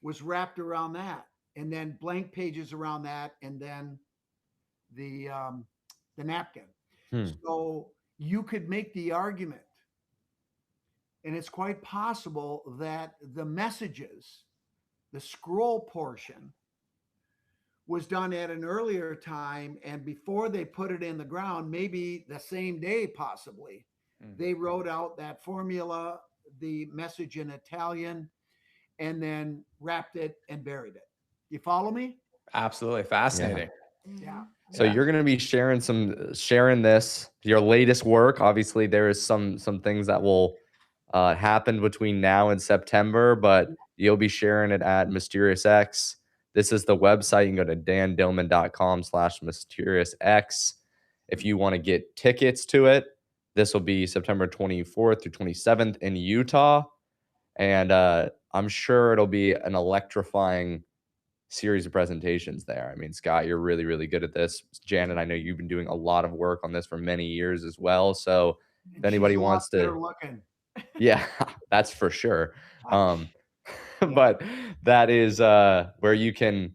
was wrapped around that, and then blank pages around that, and then the napkin. So you could make the argument, and it's quite possible that the messages, the scroll portion, was done at an earlier time, and before they put it in the ground, maybe the same day possibly, they wrote out that formula, the message in Italian, and then wrapped it and buried it. You follow me? Absolutely fascinating. Yeah. So you're going to be sharing this, your latest work. Obviously, there is some things that will happen between now and September, but you'll be sharing it at Mysterious X. This is the website. You can go to dandillman.com/mysteriousx if you want to get tickets to it. This will be September 24th through 27th in Utah. And I'm sure it'll be an electrifying series of presentations there. I mean, Scott, you're really, really good at this. Janet, I know you've been doing a lot of work on this for many years as well. So if anybody wants to, yeah, that's for sure. But that is where you can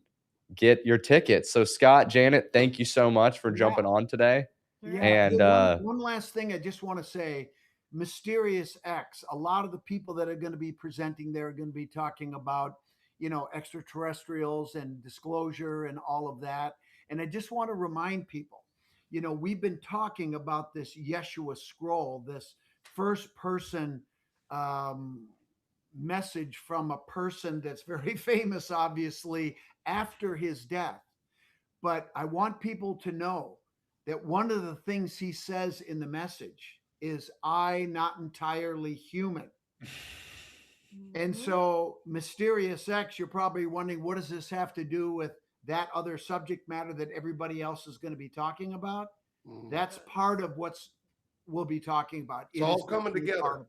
get your tickets. So Scott, Janet, thank you so much for jumping on today. Yeah. And one last thing I just want to say, Mysterious X, a lot of the people that are going to be presenting there are going to be talking about, you know, extraterrestrials and disclosure and all of that. And I just want to remind people, you know, we've been talking about this Yeshua scroll, this first person message from a person that's very famous, obviously, after his death. But I want people to know that one of the things he says in the message is, I not entirely human. And so Mysterious X, you're probably wondering, what does this have to do with that other subject matter that everybody else is going to be talking about? That's part of what's we'll be talking about. It's all coming together.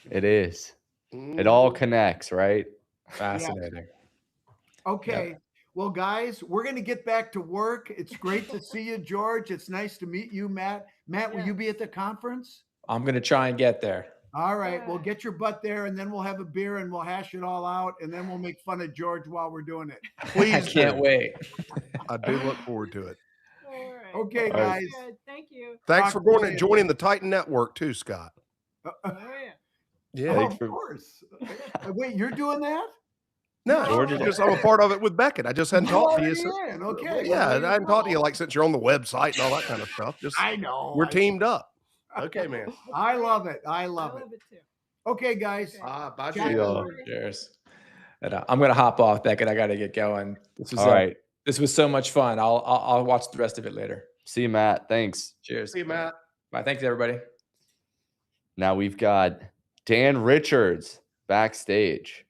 It is. It all connects, right? Fascinating. Yeah. Okay. Yeah. Well, guys, we're going to get back to work. It's great to see you, George. It's nice to meet you, Matt. Matt, will you be at the conference? I'm going to try and get there. All right. Well, get your butt there, and then we'll have a beer and we'll hash it all out, and then we'll make fun of George while we're doing it. Please. I can't wait. I do look forward to it. All right. Okay, guys. Good. Thank you. Thanks for going and joining the Titan Network too, Scott. Oh, yeah. Yeah. Of course. Wait, you're doing that? No, George is just I'm a part of it with Beckett. I just hadn't talked to you. Okay. Yeah, I hadn't talked to you like since you're on the website and all that kind of stuff. Just I know. We're teamed up. Okay, man. I love it. I love it too. Okay, guys. Bye. Cheers. And, I'm gonna hop off, Beckett. I got to get going. This was all right. This was so much fun. I'll watch the rest of it later. See you, Matt. Thanks. Cheers. See you, Matt. Bye. Thanks, everybody. Now we've got Dan Richards backstage.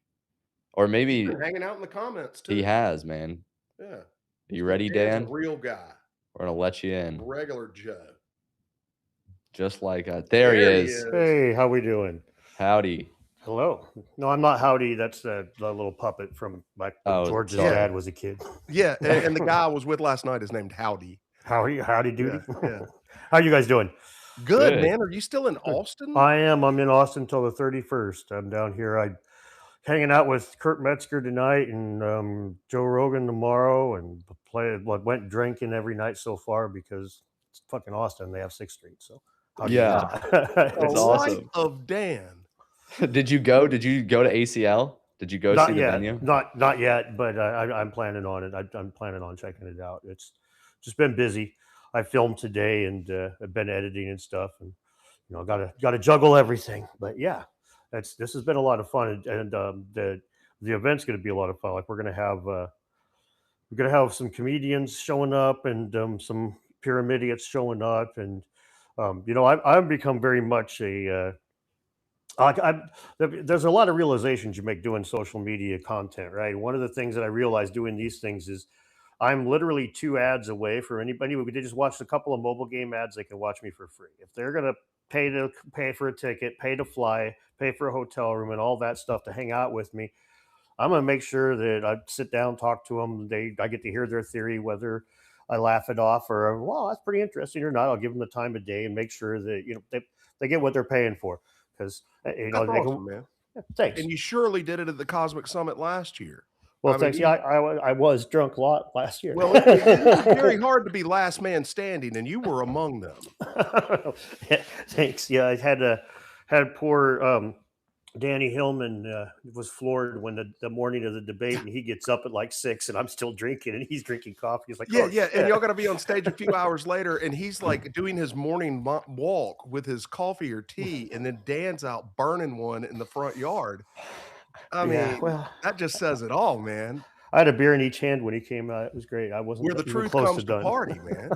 Or maybe hanging out in the comments too. He has, man. Yeah. Are you ready, Dan's Dan? a real guy. We're gonna let you in. Regular Joe. Just like there he is. Hey, how we doing? Howdy. Hello. No, I'm not Howdy. That's the little puppet from George's dad was a kid. Yeah, and the guy I was with last night is named Howdy. Howdy Doody. Yeah. How you guys doing? Good, man. Are you still in Austin? I am. I'm in Austin till the 31st. I'm down here. I'm hanging out with Kurt Metzger tonight and Joe Rogan tomorrow, and went drinking every night so far because it's fucking Austin. They have 6th Street, so yeah, it's awesome. Life of Dan. Did you go to ACL? Did you go see the venue? Not yet, but I'm planning on it. I'm planning on checking it out. It's just been busy. I filmed today and I've been editing and stuff, and got to juggle everything. But yeah, this has been a lot of fun, and the event's going to be a lot of fun. Like we're going to have some comedians showing up and some pyramid idiots showing up, and I've become very much a there's a lot of realizations you make doing social media content, right? One of the things that I realized doing these things is I'm literally 2 ads away for anybody. If they just watched a couple of mobile game ads, they can watch me for free. If they're going to pay for a ticket, pay to fly, pay for a hotel room and all that stuff to hang out with me, I'm going to make sure that I sit down, talk to them. I get to hear their theory, whether I laugh it off or, well, that's pretty interesting or not. I'll give them the time of day and make sure that, they get what they're paying for. Because that's awesome, man. Thanks. And you surely did it at the Cosmic Summit last year. Well, thanks. Yeah, I was drunk a lot last year. Well, it's very hard to be last man standing, and you were among them. Thanks. Yeah, I had poor Danny Hillman was floored when the morning of the debate, and he gets up at like 6, and I'm still drinking, and he's drinking coffee. He's like, yeah, and y'all got to be on stage a few hours later, and he's like doing his morning walk with his coffee or tea, and then Dan's out burning one in the front yard. I mean, that just says it all, man. I had a beer in each hand when he came out. It was great. I wasn't. Where the truth comes to party, man.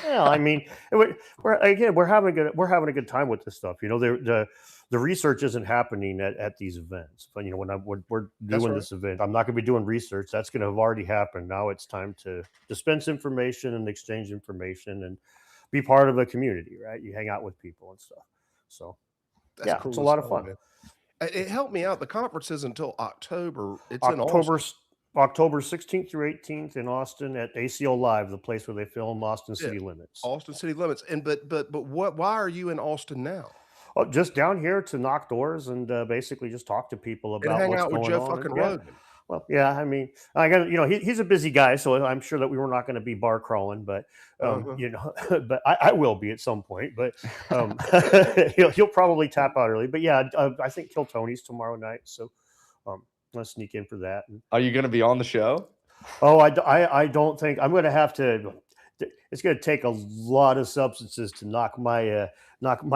Yeah, I mean, we're having a good time with this stuff. The research isn't happening at these events, but when we're doing this event, I'm not going to be doing research. That's going to have already happened. Now it's time to dispense information and exchange information. And be part of a community, right? You hang out with people and stuff. So That's yeah, cool it's a as lot of hell, fun. man. It helped me out. The conference isn't until October. It's in October Austin. October 16th through 18th in Austin at ACO Live, the place where they film Austin City Limits. Austin City Limits. And but what? Why are you in Austin now? Oh, just down here to knock doors and basically just talk to people And about hang what's out with going Joe on. fucking Yeah. Rogan. Well, yeah, I mean, I got, you know, he's a busy guy, so I'm sure that we were not going to be bar crawling, but you know, but I will be at some point. But he'll probably tap out early. But yeah, I think Kill Tony's tomorrow night, so let's sneak in for that. Are you going to be on the show? Oh, I don't think I'm going to have to. It's going to take a lot of substances to knock my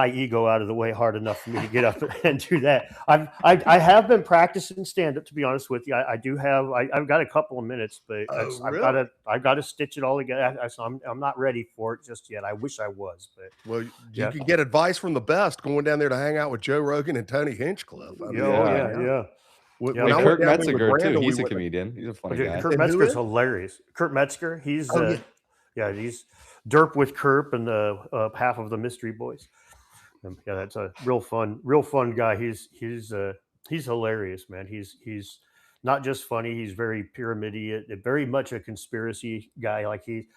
ego out of the way hard enough for me to get up and do that. I have been practicing stand up, to be honest with you. I do have. I've got a couple of minutes, but I've got to stitch it all together. I'm not ready for it just yet. I wish I was, but well, you can get advice from the best going down there to hang out with Joe Rogan and Tony Hinchcliffe. I mean, yeah. When And I Kurt went down there with Metzger too. Brandon, He's we a went- comedian. He's a funny Dude, guy. Kurt And who Metzger's is? hilarious. Kurt Metzger, he's yeah. he's Derp with Kerp and half of the Mystery Boys. Yeah, that's a real fun guy. He's hilarious, man. He's not just funny. He's very pyramided, very much a conspiracy guy. Like he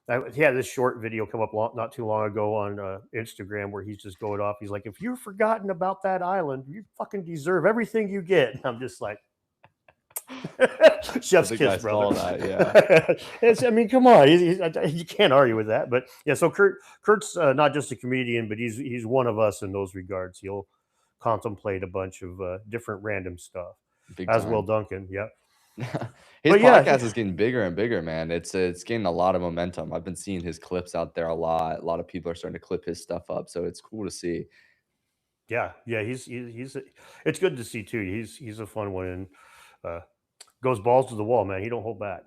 had this short video come up not too long ago on Instagram where he's just going off. He's like, if you've forgotten about that island, you fucking deserve everything you get. And I'm just like, chef's kiss, brother. Yeah. I mean, come on, you can't argue with that. But yeah, so Kurt's not just a comedian, but he's one of us in those regards. He'll contemplate a bunch of different random stuff. Big as time. well, Duncan. Yeah. His podcast is getting bigger and bigger, man. It's gaining a lot of momentum. I've been seeing his clips out there a lot. A lot of people are starting to clip his stuff up, so it's cool to see. Yeah, he's it's good to see too. He's a fun one and goes balls to the wall, man. He don't hold back.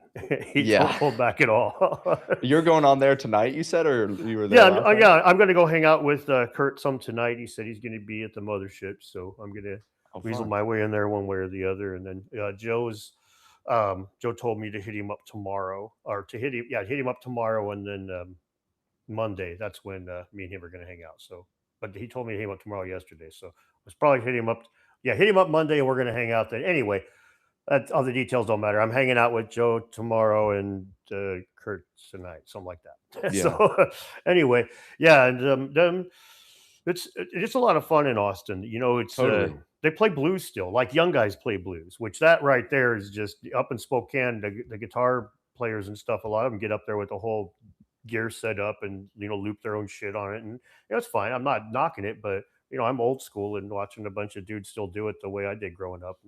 He don't hold back at all. You're going on there tonight, you said, or you were there? I'm going to go hang out with Kurt some tonight. He said he's going to be at the mothership, so I'm going to weasel my way in there one way or the other. And then Joe told me to hit him up tomorrow, hit him up tomorrow, and then Monday. That's when me and him are going to hang out. So, but he told me to hit him up tomorrow yesterday, so I was probably hit him up. Yeah, hit him up Monday, and we're going to hang out then. Anyway. All the details don't matter. I'm hanging out with Joe tomorrow and Kurt tonight, something like that. Yeah. So anyway, yeah, and it's a lot of fun in Austin. You know, it's Totally. They play blues still, like young guys play blues, which that right there is just up in Spokane. The guitar players and stuff, a lot of them get up there with the whole gear set up and loop their own shit on it, and it's fine. I'm not knocking it, but I'm old school and watching a bunch of dudes still do it the way I did growing up.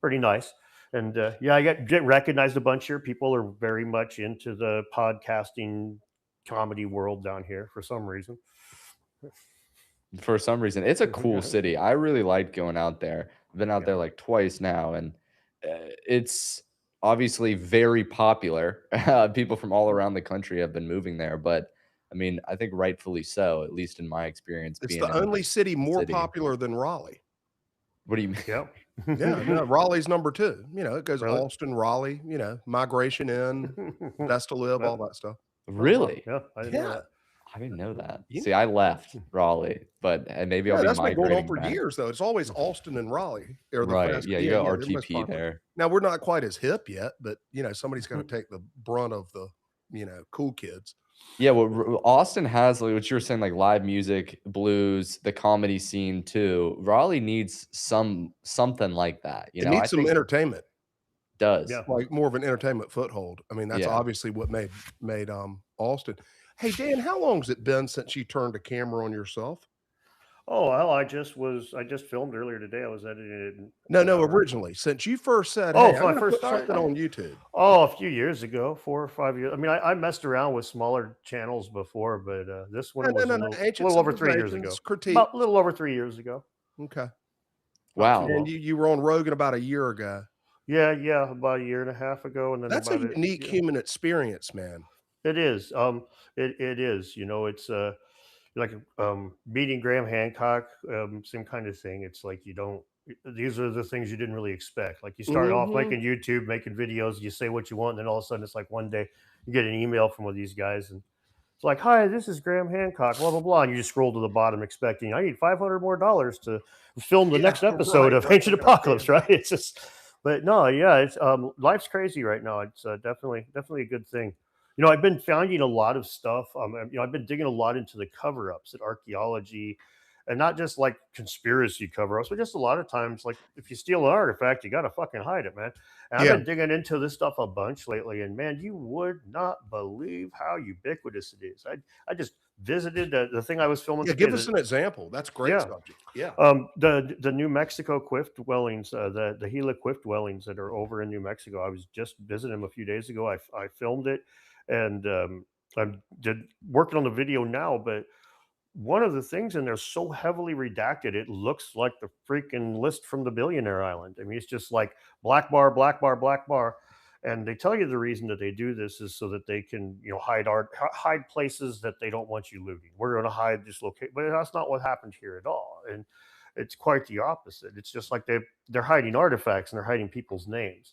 Pretty nice. And I get recognized a bunch here. People are very much into the podcasting comedy world down here for some reason. It's a cool city. I really like going out there. I've been out there like twice now, and it's obviously very popular. People from all around the country have been moving there, but I mean, I think rightfully so, at least in my experience. It's the only city more popular than Raleigh. What do you mean? Yeah, no, Raleigh's number 2. It goes Austin, Raleigh, migration in, best to live, all that stuff. Really? Yeah, I didn't know that. I didn't know that. Yeah. See, I left Raleigh, but maybe I'll be that's been going on migrating for back. years, though. It's always Austin and Raleigh. Right. Yeah, you got RTP there. Now, we're not quite as hip yet, but, somebody's got to take the brunt of the, cool kids. Yeah, well, Austin has, like what you were saying, like live music, blues, the comedy scene too. Raleigh needs something like that. It needs some entertainment. Does. Yeah. Like more of an entertainment foothold. I mean, that's obviously what made Austin. Hey, Dan, how long has it been since you turned a camera on yourself? Oh, well, I just filmed earlier today. I was editing it. No, originally, since you first said, "Oh, hey, I I'm gonna first put something on YouTube." Oh, a few years ago, 4 or 5 years. I mean, I messed around with smaller channels before, but this one was a little over 3 years ago. About a little over 3 years ago. Okay. Wow. And you were on Rogan about a year ago. Yeah, about a year and a half ago, and then that's a unique human experience, man. It is. It is. It's like meeting Graham Hancock, same kind of thing. It's like these are the things you didn't really expect. Like you start off making videos, you say what you want, and then all of a sudden it's like one day you get an email from one of these guys and It's like, hi, this is Graham Hancock, blah, blah, blah. And you just scroll to the bottom expecting, I need $500 more to film the next episode of Ancient Apocalypse, right? It's just, but no, yeah, it's life's crazy right now. It's definitely a good thing. You know, I've been finding a lot of stuff. You know, I've been digging a lot into the cover-ups at archaeology, and not just like conspiracy cover-ups, but just a lot of times, like if you steal an artifact, you got to fucking hide it, man. And I've been digging into this stuff a bunch lately, and man, you would not believe how ubiquitous it is. I just visited the thing I was filming. Yeah, give us an example. That's great subject. Yeah. The New Mexico cliff dwellings, the Gila cliff dwellings that are over in New Mexico. I was just visiting them a few days ago. I filmed it, and I'm working on the video now, but one of the things in there is so heavily redacted, it looks like the freaking list from the Billionaire Island. I mean, it's just like black bar, black bar, black bar. And they tell you the reason that they do this is so that they can, you know, hide places that they don't want you looting. We're going to hide this location, but that's not what happened here at all. And it's quite the opposite. It's just like they're hiding artifacts and they're hiding people's names.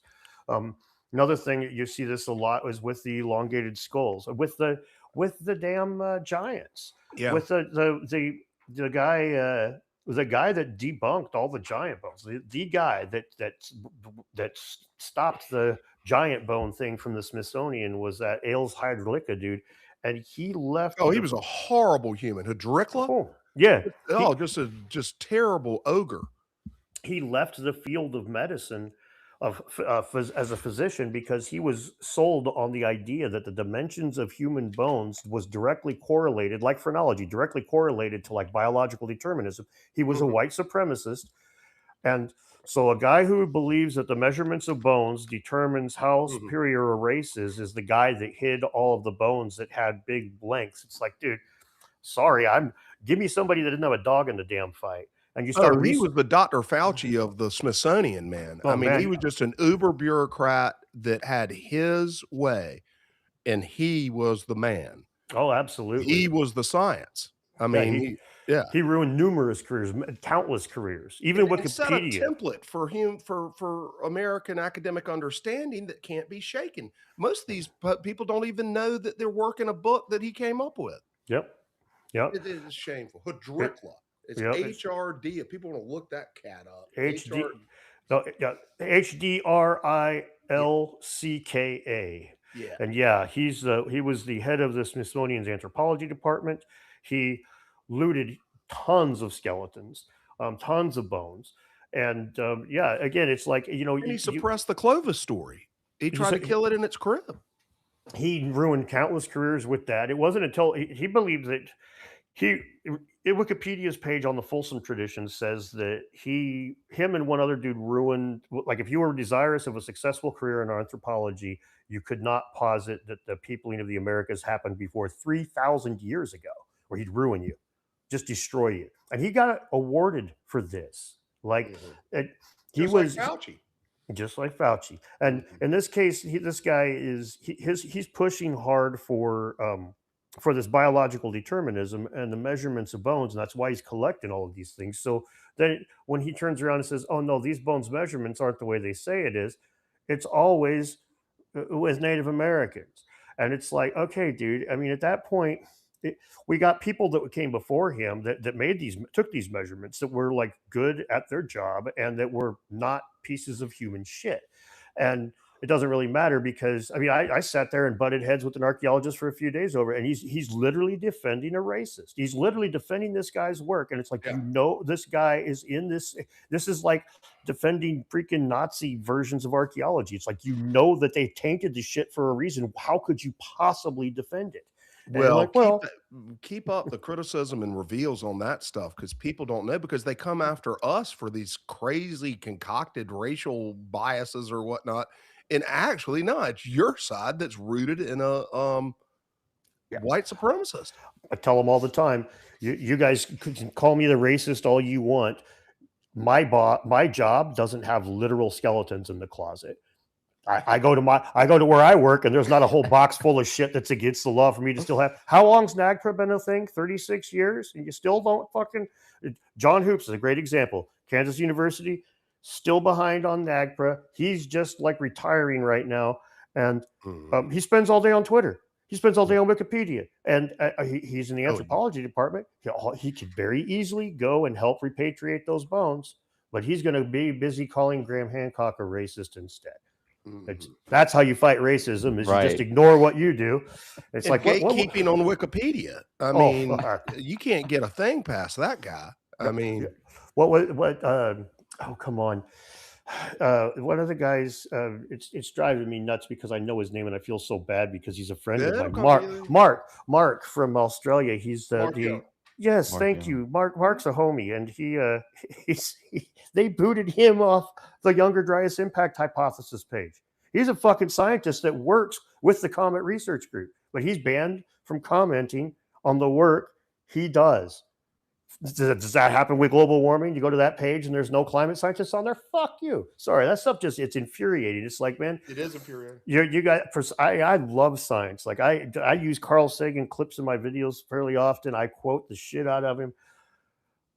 Another thing you see this a lot is with the elongated skulls, with the damn giants. Yeah. With the guy that debunked all the giant bones, the guy that stopped the giant bone thing from the Smithsonian was that Ailes Hydrilica dude, and he left. Oh, he was a horrible human. Hydricla? Oh, yeah. Oh, just terrible ogre. He left the field of medicine as a physician because he was sold on the idea that the dimensions of human bones was directly correlated, like phrenology, directly correlated to like biological determinism. He was a white supremacist. And so a guy who believes that the measurements of bones determines how superior a race is the guy that hid all of the bones that had big lengths. It's like, dude, sorry, give me somebody that didn't have a dog in the damn fight. And you start. He was the Dr. Fauci of the Smithsonian, man. Oh, I mean, man. he was just an uber bureaucrat that had his way, and he was the man. Oh, absolutely. He was the science. I mean, he ruined numerous careers, countless careers, even Wikipedia. Set a template for him for American academic understanding that can't be shaken. Most of these people don't even know that they're working a book that he came up with. Yep. It is shameful. Hydricla. It's HRD. If people want to look that cat up. HDRILCKA. Yeah. And yeah, he was the head of the Smithsonian's anthropology department. He looted tons of skeletons, tons of bones. And again, it's like, you know, and he suppressed the Clovis story. He tried to kill it in its crib. He ruined countless careers with that. It wasn't until he believed that Wikipedia's page on the Folsom tradition says that him and one other dude ruined, like if you were desirous of a successful career in anthropology, you could not posit that the peopling of the Americas happened before 3,000 years ago, where he'd ruin you, just destroy you. And he got awarded for this. Like he was Fauci. Just like Fauci. And in this case, this guy he's pushing hard for this biological determinism and the measurements of bones, and that's why he's collecting all of these things. So then when he turns around and says, oh no, these bones measurements aren't the way they say it is, it's always with Native Americans. And it's like, okay, dude, I mean, at that point, we got people that came before him that took these measurements that were like good at their job and that were not pieces of human shit. And it doesn't really matter because, I mean, I sat there and butted heads with an archaeologist for a few days over it, and he's literally defending a racist. He's literally defending this guy's work. And it's like, you know, this guy is in this. This is like defending freaking Nazi versions of archaeology. It's like, you know that they tainted the shit for a reason. How could you possibly defend it? Well, keep up the criticism and reveals on that stuff because people don't know, because they come after us for these crazy concocted racial biases or whatnot. And actually, no, it's your side that's rooted in a white supremacist. I tell them all the time, you guys can call me the racist all you want. My job doesn't have literal skeletons in the closet. I go to where I work, and there's not a whole box full of shit that's against the law for me to still have. How long's NAGPRA been a thing? 36 years, and you still don't fucking. John Hoops is a great example. Kansas University still behind on NAGPRA. He's just like retiring right now, and he spends all day on Twitter. He spends all day on Wikipedia, and he's in the Oh, yeah. anthropology department. He could very easily go and help repatriate those bones, but he's going to be busy calling Graham Hancock a racist instead. That's how you fight racism, is you just ignore what you do. It's And like gatekeeping on Wikipedia. I mean, you can't get a thing past that guy. I mean, oh, come on. One of the guys, it's driving me nuts because I know his name and I feel so bad because he's a friend of mine. Mark from Australia. He's yes, Mark, thank you. Mark's a homie, and they booted him off the Younger Dryas Impact Hypothesis page. He's a fucking scientist that works with the Comet Research Group, but he's banned from commenting on the work he does. Does that happen with global warming? You go to that page and there's no climate scientists on there? Fuck you. Sorry, that stuff it's infuriating. It's like, man, it is infuriating. I love science. Like I use Carl Sagan clips in my videos fairly often. I quote the shit out of him.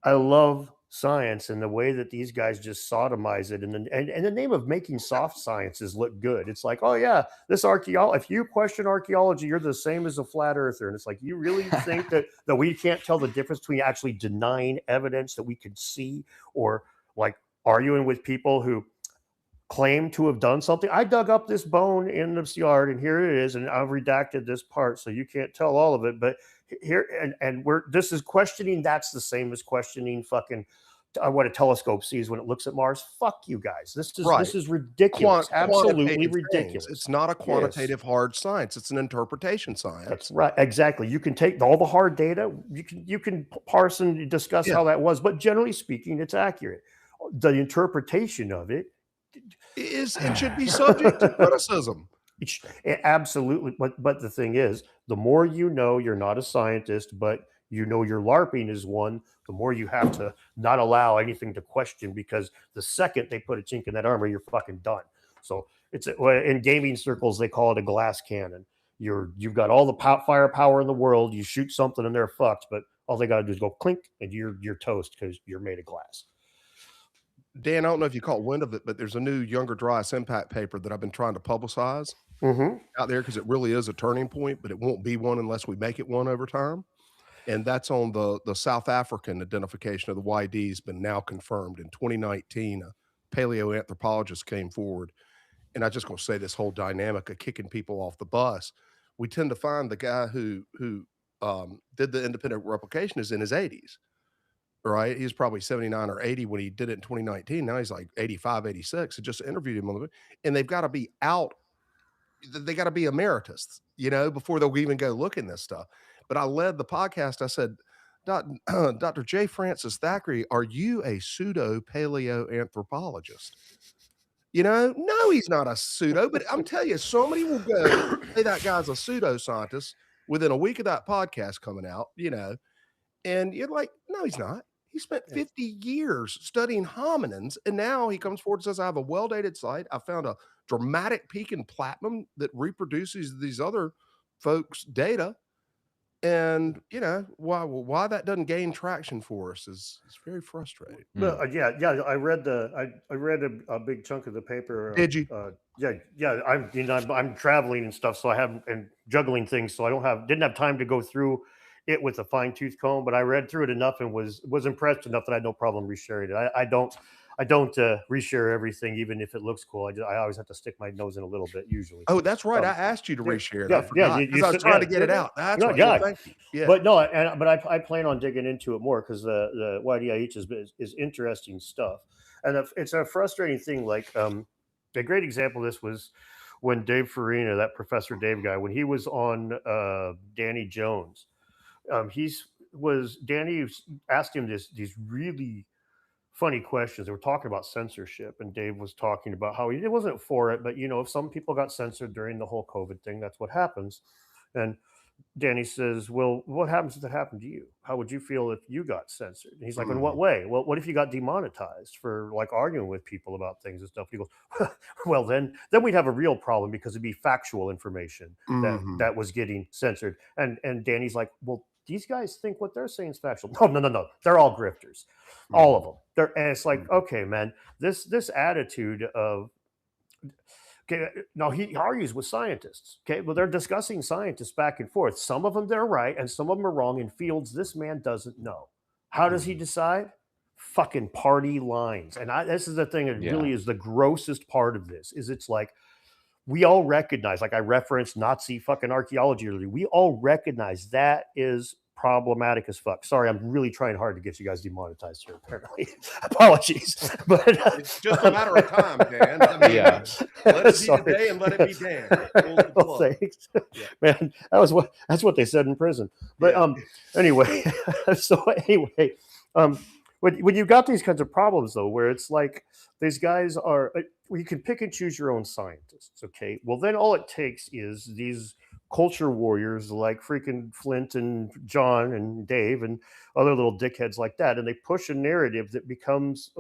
I love science and the way that these guys just sodomize it, and in the name of making soft sciences look good. It's like, oh yeah, this archaeology. If you question archaeology, you're the same as a flat earther. And it's like, you really think that we can't tell the difference between actually denying evidence that we could see, or like arguing with people who claim to have done something? I dug up this bone in this yard, and here it is, and I've redacted this part, so you can't tell all of it. But here, and this is questioning. That's the same as questioning fucking what a telescope sees when it looks at Mars. Fuck you guys. This is ridiculous. Absolutely ridiculous. It's not a quantitative hard science. It's an interpretation science. That's right. Exactly. You can take all the hard data. You can parse and discuss how that was, but generally speaking, it's accurate. The interpretation of it should be subject to criticism. Absolutely. But the thing is, the more you know you're not a scientist, but you know your LARPing is one, the more you have to not allow anything to question, because the second they put a chink in that armor, you're fucking done. So in gaming circles, they call it a glass cannon. You've got all the firepower in the world. You shoot something and they're fucked, but all they got to do is go clink and you're toast because you're made of glass. Dan, I don't know if you caught wind of it, but there's a new Younger Dryas Impact paper that I've been trying to publicize out there, because it really is a turning point, but it won't be one unless we make it one over time. And that's on the South African identification of the YD's been now confirmed. In 2019, a paleoanthropologist came forward, and I'm just going to say this whole dynamic of kicking people off the bus. We tend to find the guy who did the independent replication is in his 80s. Right, he's probably 79 or 80 when he did it in 2019. Now he's like 85, 86. I just interviewed him on and they've got to be out. They got to be emeritus, before they'll even go look in this stuff. But I led the podcast. I said, Dr. J. Francis Thackeray, are you a pseudo paleoanthropologist? No, he's not a pseudo. But I'm telling you, somebody will go, hey, that guy's a pseudoscientist within a week of that podcast coming out. And you're like, no, he's not. He spent 50 years studying hominins, and now he comes forward and says, I have a well-dated site. I found a dramatic peak in platinum that reproduces these other folks' data. And, why that doesn't gain traction for us is very frustrating. I read a big chunk of the paper. Did you? I'm traveling and stuff, so I haven't, and juggling things, so didn't have time to go through it with a fine-tooth comb, but I read through it enough and was impressed enough that I had no problem resharing it. I don't reshare everything, even if it looks cool. I always have to stick my nose in a little bit usually. Oh, that's right. I asked you to reshare it. I forgot, because I was trying to get it out. That's right. Thank you. Yeah. But no, I plan on digging into it more, because the YDIH is interesting stuff, and it's a frustrating thing. Like a great example of this was when Dave Farina, that Professor Dave guy, when he was on Danny Jones. Danny asked him these really funny questions. They were talking about censorship, and Dave was talking about how he wasn't for it, but if some people got censored during the whole COVID thing, that's what happens. And Danny says, well, what happens if that happened to you? How would you feel if you got censored? And he's like, in what way? Well, what if you got demonetized for like arguing with people about things and stuff? He goes, well, then we'd have a real problem, because it'd be factual information that was getting censored. And Danny's like, well, these guys think what they're saying is factual. No. They're all grifters, all of them. And it's like, okay, man, this attitude of, Okay, now he argues with scientists. Okay, well, they're discussing scientists back and forth. Some of them they're right, and some of them are wrong in fields this man doesn't know. How does he decide? Fucking party lines. And this is the thing that really is the grossest part of this. Is it's like we all recognize, like I referenced Nazi fucking archaeology earlier. We all recognize that is problematic as fuck. Sorry, I'm really trying hard to get you guys demonetized here. Apparently, apologies, but it's just a matter of time, Dan. I mean, let it be today and let it be Dan. Well, thanks. Man, that's what they said in prison. But anyway, when you've got these kinds of problems though, where it's like these guys are, you can pick and choose your own scientists. Okay, well then all it takes is these culture warriors like freaking Flint and John and Dave and other little dickheads like that, and they push a narrative that becomes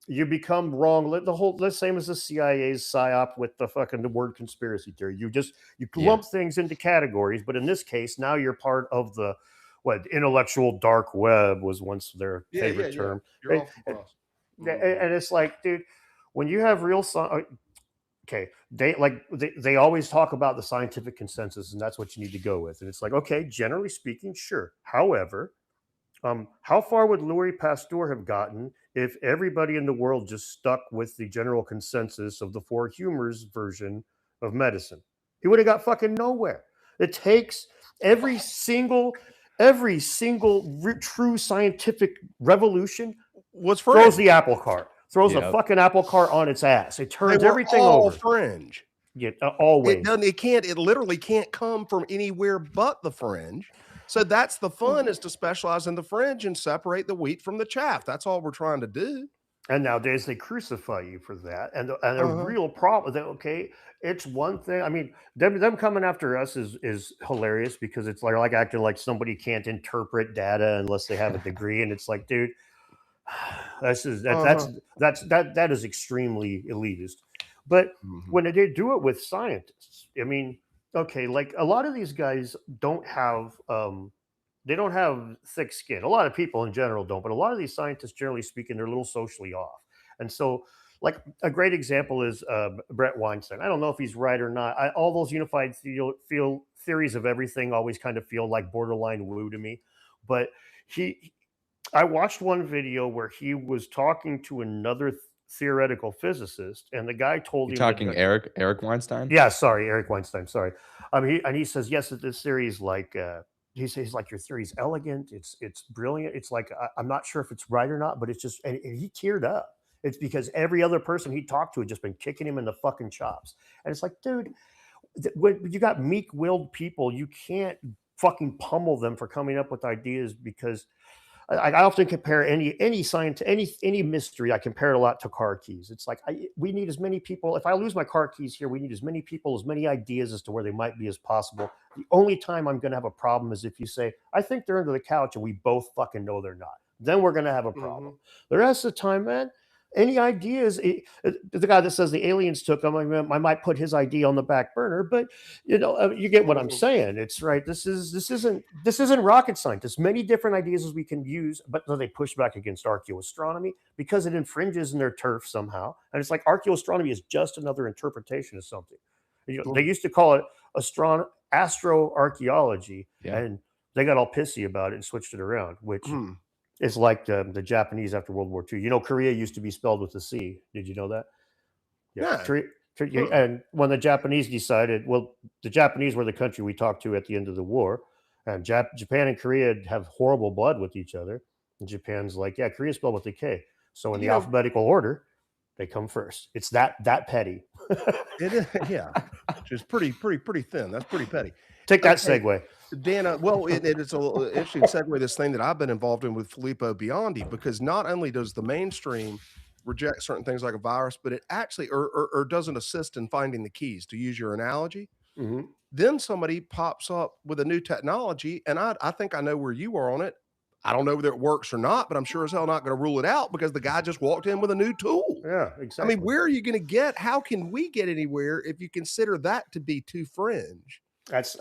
you become wrong. The same as the CIA's psyop with the word conspiracy theory. You lump things into categories, but in this case, now you're part of the intellectual dark web was once their favorite term. You're off the cross. And it's like, dude, when you have real okay, they always talk about the scientific consensus, and that's what you need to go with. And it's like, okay, generally speaking, sure. However, how far would Louis Pasteur have gotten if everybody in the world just stuck with the general consensus of the Four Humors version of medicine? He would have got fucking nowhere. It takes every single true scientific revolution throws the apple cart. Throws the fucking apple cart on its ass. It turns everything over. Fringe. Yeah, always. It literally can't come from anywhere but the fringe. So that's the fun, is to specialize in the fringe and separate the wheat from the chaff. That's all we're trying to do. And nowadays they crucify you for that. And a real problem. Okay, it's one thing. I mean, them coming after us is hilarious because it's like acting like somebody can't interpret data unless they have a degree. And it's like, dude, that is extremely elitist. But when they do it with scientists, I mean, okay, like a lot of these guys don't have thick skin. A lot of people in general don't, but a lot of these scientists, generally speaking, they're a little socially off. And so, like a great example is Brett Weinstein. I don't know if he's right or not. All those unified theories of everything always kind of feel like borderline woo to me. But I watched one video where he was talking to another theoretical physicist, and the guy told him. You're talking Eric Weinstein? Yeah, sorry, Eric Weinstein. Sorry. He says yes, that this theory is like. He says like your theory is elegant. It's brilliant. It's like I'm not sure if it's right or not, but it's just. And he teared up. It's because every other person he talked to had just been kicking him in the fucking chops. And it's like, dude, when you got meek-willed people, you can't fucking pummel them for coming up with ideas because. I often compare any science, any mystery. I compare it a lot to car keys. It's like we need as many people. If I lose my car keys here, we need as many people, as many ideas as to where they might be as possible. The only time I'm going to have a problem is if you say, "I think they're under the couch," and we both fucking know they're not. Then we're going to have a problem. The rest of the time, man, any ideas? The guy that says the aliens took them, I might put his idea on the back burner, but you get what I'm saying. It's right. This isn't rocket science. There's many different ideas as we can use, but they push back against archaeoastronomy because it infringes in their turf somehow. And it's like archaeoastronomy is just another interpretation of something. They used to call it astroarchaeology, and they got all pissy about it and switched it around, which. It's like the Japanese after World War II. Korea used to be spelled with a C. Did you know that? Yeah. And when the Japanese decided, the Japanese were the country we talked to at the end of the war. And Japan and Korea have horrible blood with each other. And Japan's like, yeah, Korea's spelled with a K. So in the alphabetical order, they come first. It's that petty. It is, yeah. Which is pretty thin. That's pretty petty. Take that segue. Dan, it's a little interesting segue, this thing that I've been involved in with Filippo Biondi, because not only does the mainstream reject certain things like a virus, but it actually or doesn't assist in finding the keys, to use your analogy. Then somebody pops up with a new technology, and I think I know where you are on it. I don't know whether it works or not, but I'm sure as hell not going to rule it out because the guy just walked in with a new tool. Yeah, exactly. I mean, where are you going to get? How can we get anywhere if you consider that to be too fringe? It's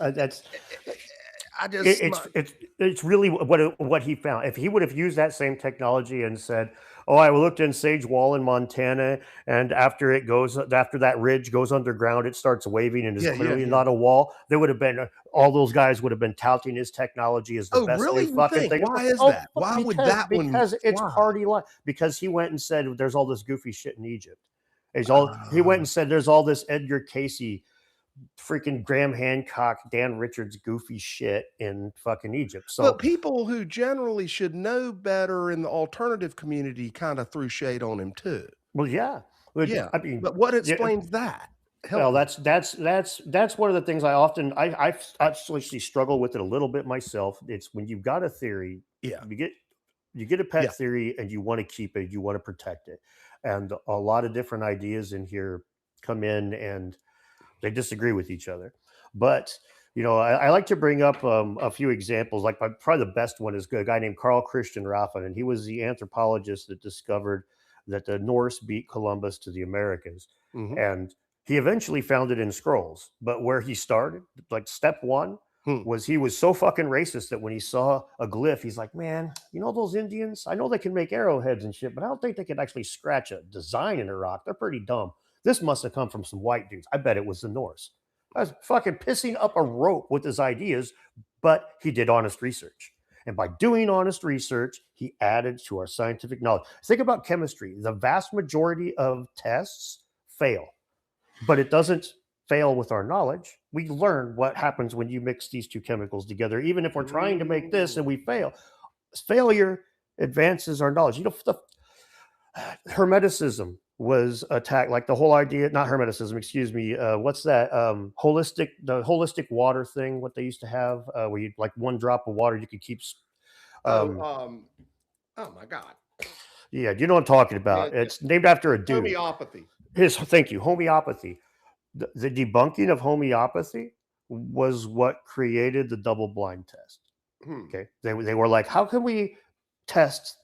really what he found. If he would have used that same technology and said, oh, I looked in Sage Wall in Montana, and after that ridge goes underground, it starts waving and is clearly not a wall. There would have been all those guys would have been touting his technology as the best new fucking thing. Why is that? Why would that one? Because it's party life. Because he went and said there's all this goofy shit in Egypt. He went and said there's all this Edgar Casey, freaking Graham Hancock, Dan Richards goofy shit in fucking Egypt. So, but people who generally should know better in the alternative community kind of threw shade on him too. Well, yeah. Yeah. I mean, but what explains that? Well, that's one of the things I actually struggle with it a little bit myself. It's when you've got a theory, you get a pet theory and you want to keep it, you want to protect it. And a lot of different ideas in here come in and they disagree with each other. But, I like to bring up a few examples. Like probably the best one is a guy named Carl Christian Raffin, and he was the anthropologist that discovered that the Norse beat Columbus to the Americas. Mm-hmm. And he eventually found it in scrolls. But where he started, like step one, was he was so fucking racist that when he saw a glyph, he's like, man, those Indians, I know they can make arrowheads and shit, but I don't think they could actually scratch a design in a rock. They're pretty dumb. This must have come from some white dudes. I bet it was the Norse. I was fucking pissing up a rope with his ideas, but he did honest research. And by doing honest research, he added to our scientific knowledge. Think about chemistry. The vast majority of tests fail, but it doesn't fail with our knowledge. We learn what happens when you mix these two chemicals together. Even if we're trying to make this and we fail, failure advances our knowledge. Hermeticism was attacked, like the whole idea, not hermeticism, excuse me. What's that? The holistic water thing, what they used to have, where you like one drop of water, you could keep. Oh my God. Yeah. You know what I'm talking about. It's named after a dude. Homeopathy. Thank you. Homeopathy. The debunking of homeopathy was what created the double-blind test. Okay, they were like, how can we test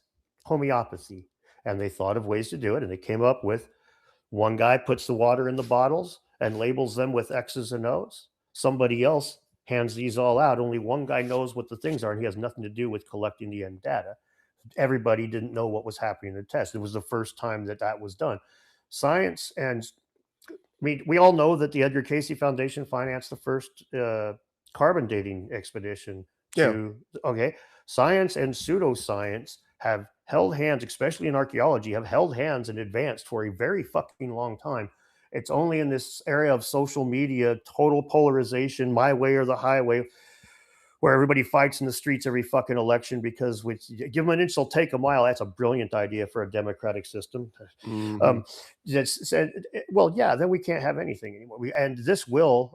homeopathy? And they thought of ways to do it, and they came up with one guy puts the water in the bottles and labels them with X's and O's. Somebody else hands these all out. Only one guy knows what the things are, and he has nothing to do with collecting the end data. Everybody didn't know what was happening in the test. It was the first time that was done. Science and we all know that the Edgar Casey Foundation financed the first carbon dating expedition. Science and pseudoscience have held hands, especially in archaeology, have held hands and advanced for a very fucking long time. It's only in this area of social media, total polarization, my way or the highway, where everybody fights in the streets every fucking election because we give them an inch, they'll take a mile. That's a brilliant idea for a democratic system. Then we can't have anything anymore.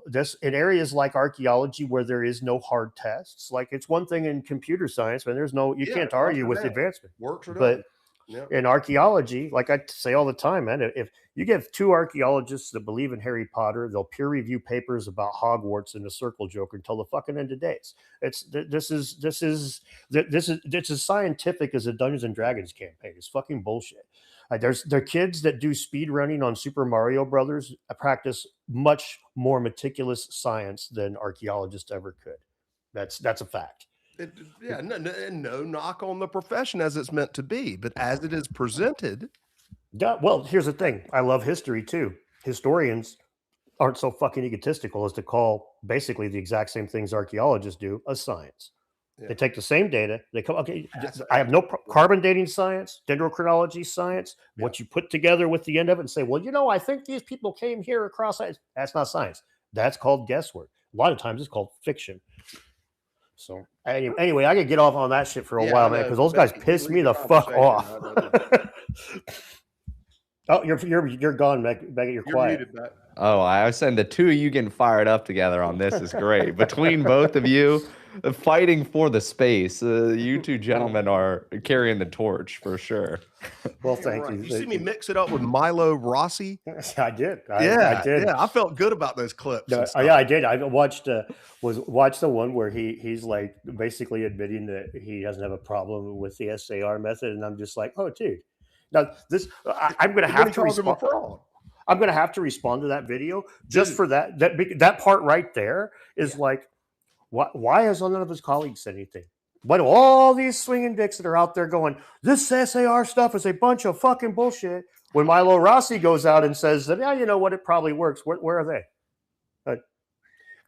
This in areas like archaeology where there is no hard tests. Like it's one thing in computer science when you can't argue with advancement. But in archaeology, like I say all the time, man, if you give two archaeologists that believe in Harry Potter, they'll peer review papers about Hogwarts and the Circle Joker until the fucking end of days. This is as scientific as a Dungeons and Dragons campaign. It's fucking bullshit. There are kids that do speed running on Super Mario Brothers practice much more meticulous science than archaeologists ever could. That's a fact. No knock on the profession as it's meant to be, but as it is presented. Yeah, well, here's the thing. I love history too. Historians aren't so fucking egotistical as to call basically the exact same things archaeologists do a science. Yeah. They take the same data. They come, okay, I have no carbon dating science, dendrochronology science. Yeah. What you put together with the end of it and say, well, I think these people came here across. That's not science. That's called guesswork. A lot of times it's called fiction. So anyway, I could get off on that shit for a while, man, because those guys piss me the fuck off. Oh, you're gone, Megan. You're quiet. Muted, Matt. Oh, I was saying the two of you getting fired up together on this is great. Between both of you fighting for the space, you two gentlemen are carrying the torch for sure. Well, thank you. You see me mix it up with Milo Rossi? I did. I did. Yeah, I felt good about those clips. Yeah, I did. I watched the one where he's like basically admitting that he doesn't have a problem with the SAR method, and I'm just like, oh, dude. Now this, I'm going to have to respond. I'm going to have to respond to that video just for that. That part right there is like, why has none of his colleagues said anything? Why do all these swinging dicks that are out there going, this SAR stuff is a bunch of fucking bullshit? When Milo Rossi goes out and says that, yeah, you know what, it probably works. Where are they?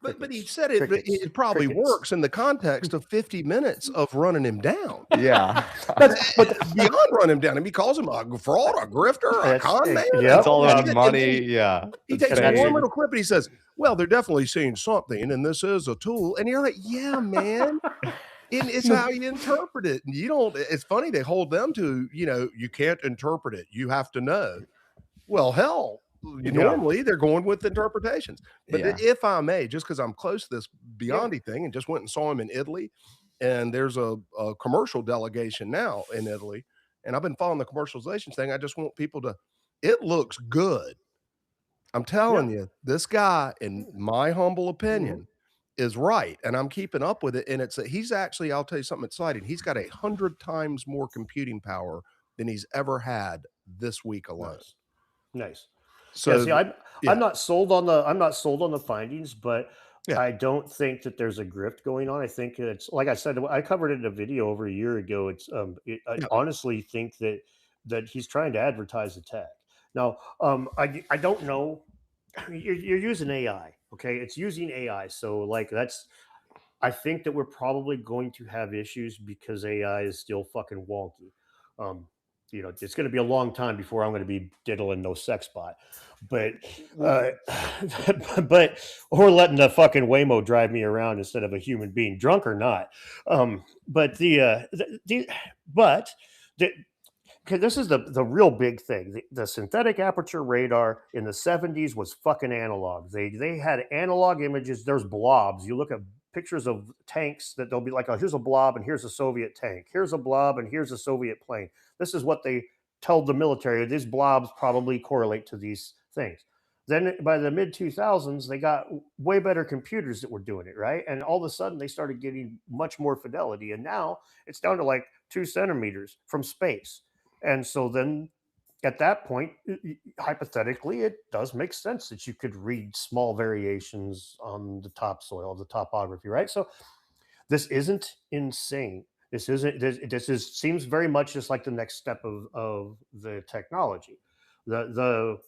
But he said it, Crickets. it probably Crickets. works in the context of 50 minutes of running him down. Yeah. But beyond running him down, he calls him a fraud, a grifter, a con man. Yeah, It's all And about then money. Yeah. He That's takes crazy. one little clip and he says, well, they're definitely seeing something, and this is a tool. And you're like, yeah, man. And it's how you interpret it. And you don't, it's funny, they hold them to, you can't interpret it. You have to know. Well, hell, normally they're going with interpretations. But if I may, just because I'm close to this Biondi thing and just went and saw him in Italy, and there's a commercial delegation now in Italy, and I've been following the commercialization thing. I just want people to, it looks good. I'm telling you, this guy, in my humble opinion, is right, and I'm keeping up with it. And he's actually, I'll tell you something exciting. He's got 100 times more computing power than he's ever had this week alone. Nice. So see, I'm not sold on the findings, but I don't think that there's a grift going on. I think it's, like I said, I covered it in a video over a year ago. I honestly think that he's trying to advertise the tech. Now, I don't know. You're using AI, okay? It's using AI, so like I think that we're probably going to have issues because AI is still fucking wonky. It's going to be a long time before I'm going to be diddling no sex bot, but or letting the fucking Waymo drive me around instead of a human being, drunk or not. Okay, this is the real big thing. The synthetic aperture radar in the 70s was fucking analog. They had analog images. There's blobs. You look at pictures of tanks that they'll be like, oh, here's a blob and here's a Soviet tank. Here's a blob and here's a Soviet plane. This is what they told the military. These blobs probably correlate to these things. Then by the mid 2000s, they got way better computers that were doing it, right? And all of a sudden they started getting much more fidelity. And now it's down to like 2 centimeters from space. And so then at that point, hypothetically, it does make sense that you could read small variations on the topsoil, the topography, right? So this isn't insane. This seems very much just like the next step of the technology. The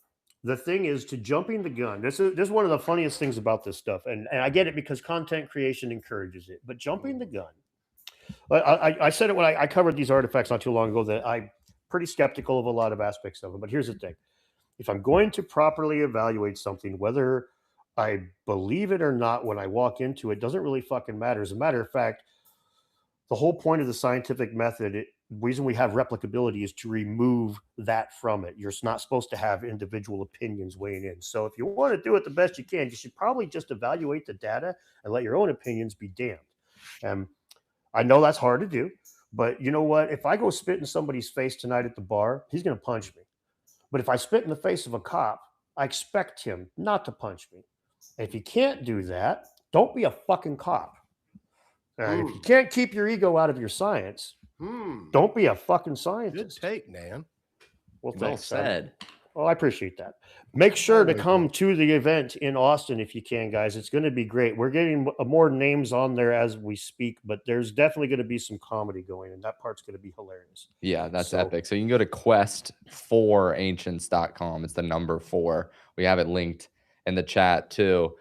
thing is to jumping the gun. This is one of the funniest things about this stuff. And I get it because content creation encourages it, but jumping the gun. I said it when I covered these artifacts not too long ago that I'm pretty skeptical of a lot of aspects of them. But here's the thing. If I'm going to properly evaluate something, whether I believe it or not when I walk into it, doesn't really fucking matter. As a matter of fact, the whole point of the scientific method, the reason we have replicability is to remove that from it. You're not supposed to have individual opinions weighing in. So if you want to do it the best you can, you should probably just evaluate the data and let your own opinions be damned. I know that's hard to do. But you know what? If I go spit in somebody's face tonight at the bar, he's going to punch me. But if I spit in the face of a cop, I expect him not to punch me. And if you can't do that, don't be a fucking cop. And if you can't keep your ego out of your science, don't be a fucking scientist. Good take, Nan. Well said. Well, I appreciate that. Make sure to come to the event in Austin if you can, guys. It's going to be great. We're getting more names on there as we speak, but there's definitely going to be some comedy going, and that part's going to be hilarious. Yeah, that's epic. So you can go to quest4ancients.com. It's the number 4. We have it linked in the chat too.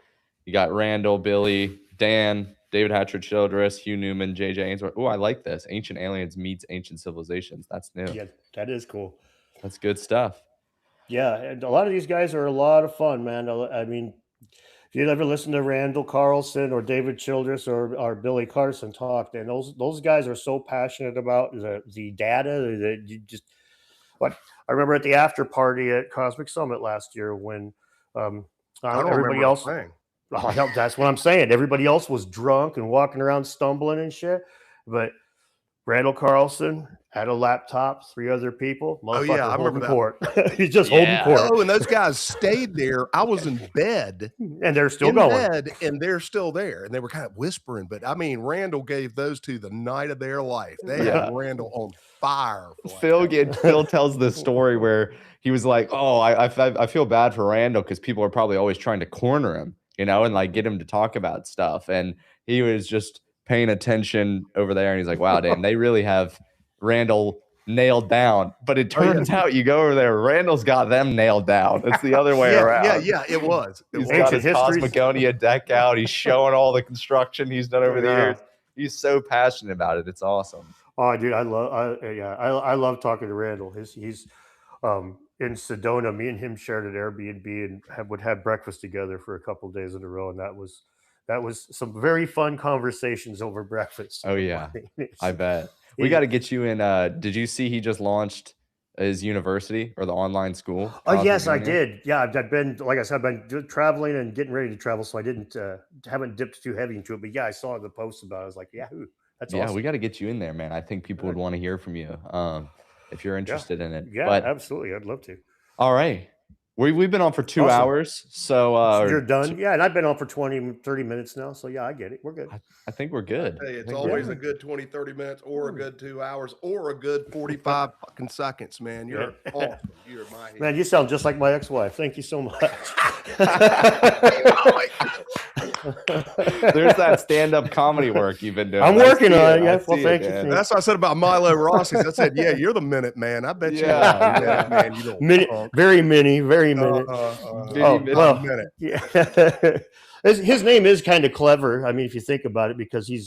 You got Randall, Billy, Dan, David Hatcher Childress, Hugh Newman, JJ Ainsworth. Oh, I like this. Ancient Aliens meets Ancient Civilizations. That's new. Yeah, that is cool. That's good stuff. Yeah, and a lot of these guys are a lot of fun, man. I mean, if you ever listen to Randall Carlson or David Childress or Billy Carson talk, then those guys are so passionate about the data that you just. But I remember at the after party at Cosmic Summit last year when everybody else. Oh, that's what I'm saying. Everybody else was drunk and walking around stumbling and shit, but Randall Carlson had a laptop, 3 other people. Oh yeah, I remember that. Court. He's just holding court. Oh, and those guys stayed there. I was in bed, and they're still going. And they're still there, and they were kind of whispering. But I mean, Randall gave those 2 the night of their life. They had Randall on fire. Phil tells the story where he was like, "Oh, I feel bad for Randall because people are probably always trying to corner him, and like get him to talk about stuff." And he was just paying attention over there, and he's like, "Wow, damn, they really have Randall nailed down." But it turns out you go over there, Randall's got them nailed down. It's the other way around. Yeah, it was. He's Ancient got his histories. Cosmogonia deck out. He's showing all the construction he's done over the Yeah. years. He's so passionate about it. It's awesome. Oh, dude, I love talking to Randall. He's in Sedona. Me and him shared an Airbnb and would have breakfast together for a couple days in a row, and that was some very fun conversations over breakfast. Oh yeah, I bet. We got to get you in. Did you see he just launched his university or the online school? Oh yes, I did. Yeah, I've been, like I said, I've been traveling and getting ready to travel, so I haven't dipped too heavy into it. But yeah, I saw the post about it. I was like, Yahoo! That's awesome. We got to get you in there, man. I think people would want to hear from you if you're interested in it. Yeah, but, absolutely. I'd love to. All right. We've been on for 2 hours, so you're done. Yeah, and I've been on for 20-30 minutes now, so yeah, I get it. We're good. I think we're good. Hey, it's always a good 20-30 minutes or a good 2 hours or a good 45 fucking seconds, man. You're awesome. You're my hero. Man, you sound just like my ex-wife. Thank you so much. There's that stand-up comedy work you've been doing. I'm working on it. Yeah, well, thank you. That's what I said about Milo Rossi's. I said, yeah, you're the minute man. I bet you are. Yeah, man. You don't very mini. Minute. Yeah. His name is kind of clever. I mean, if you think about it, because he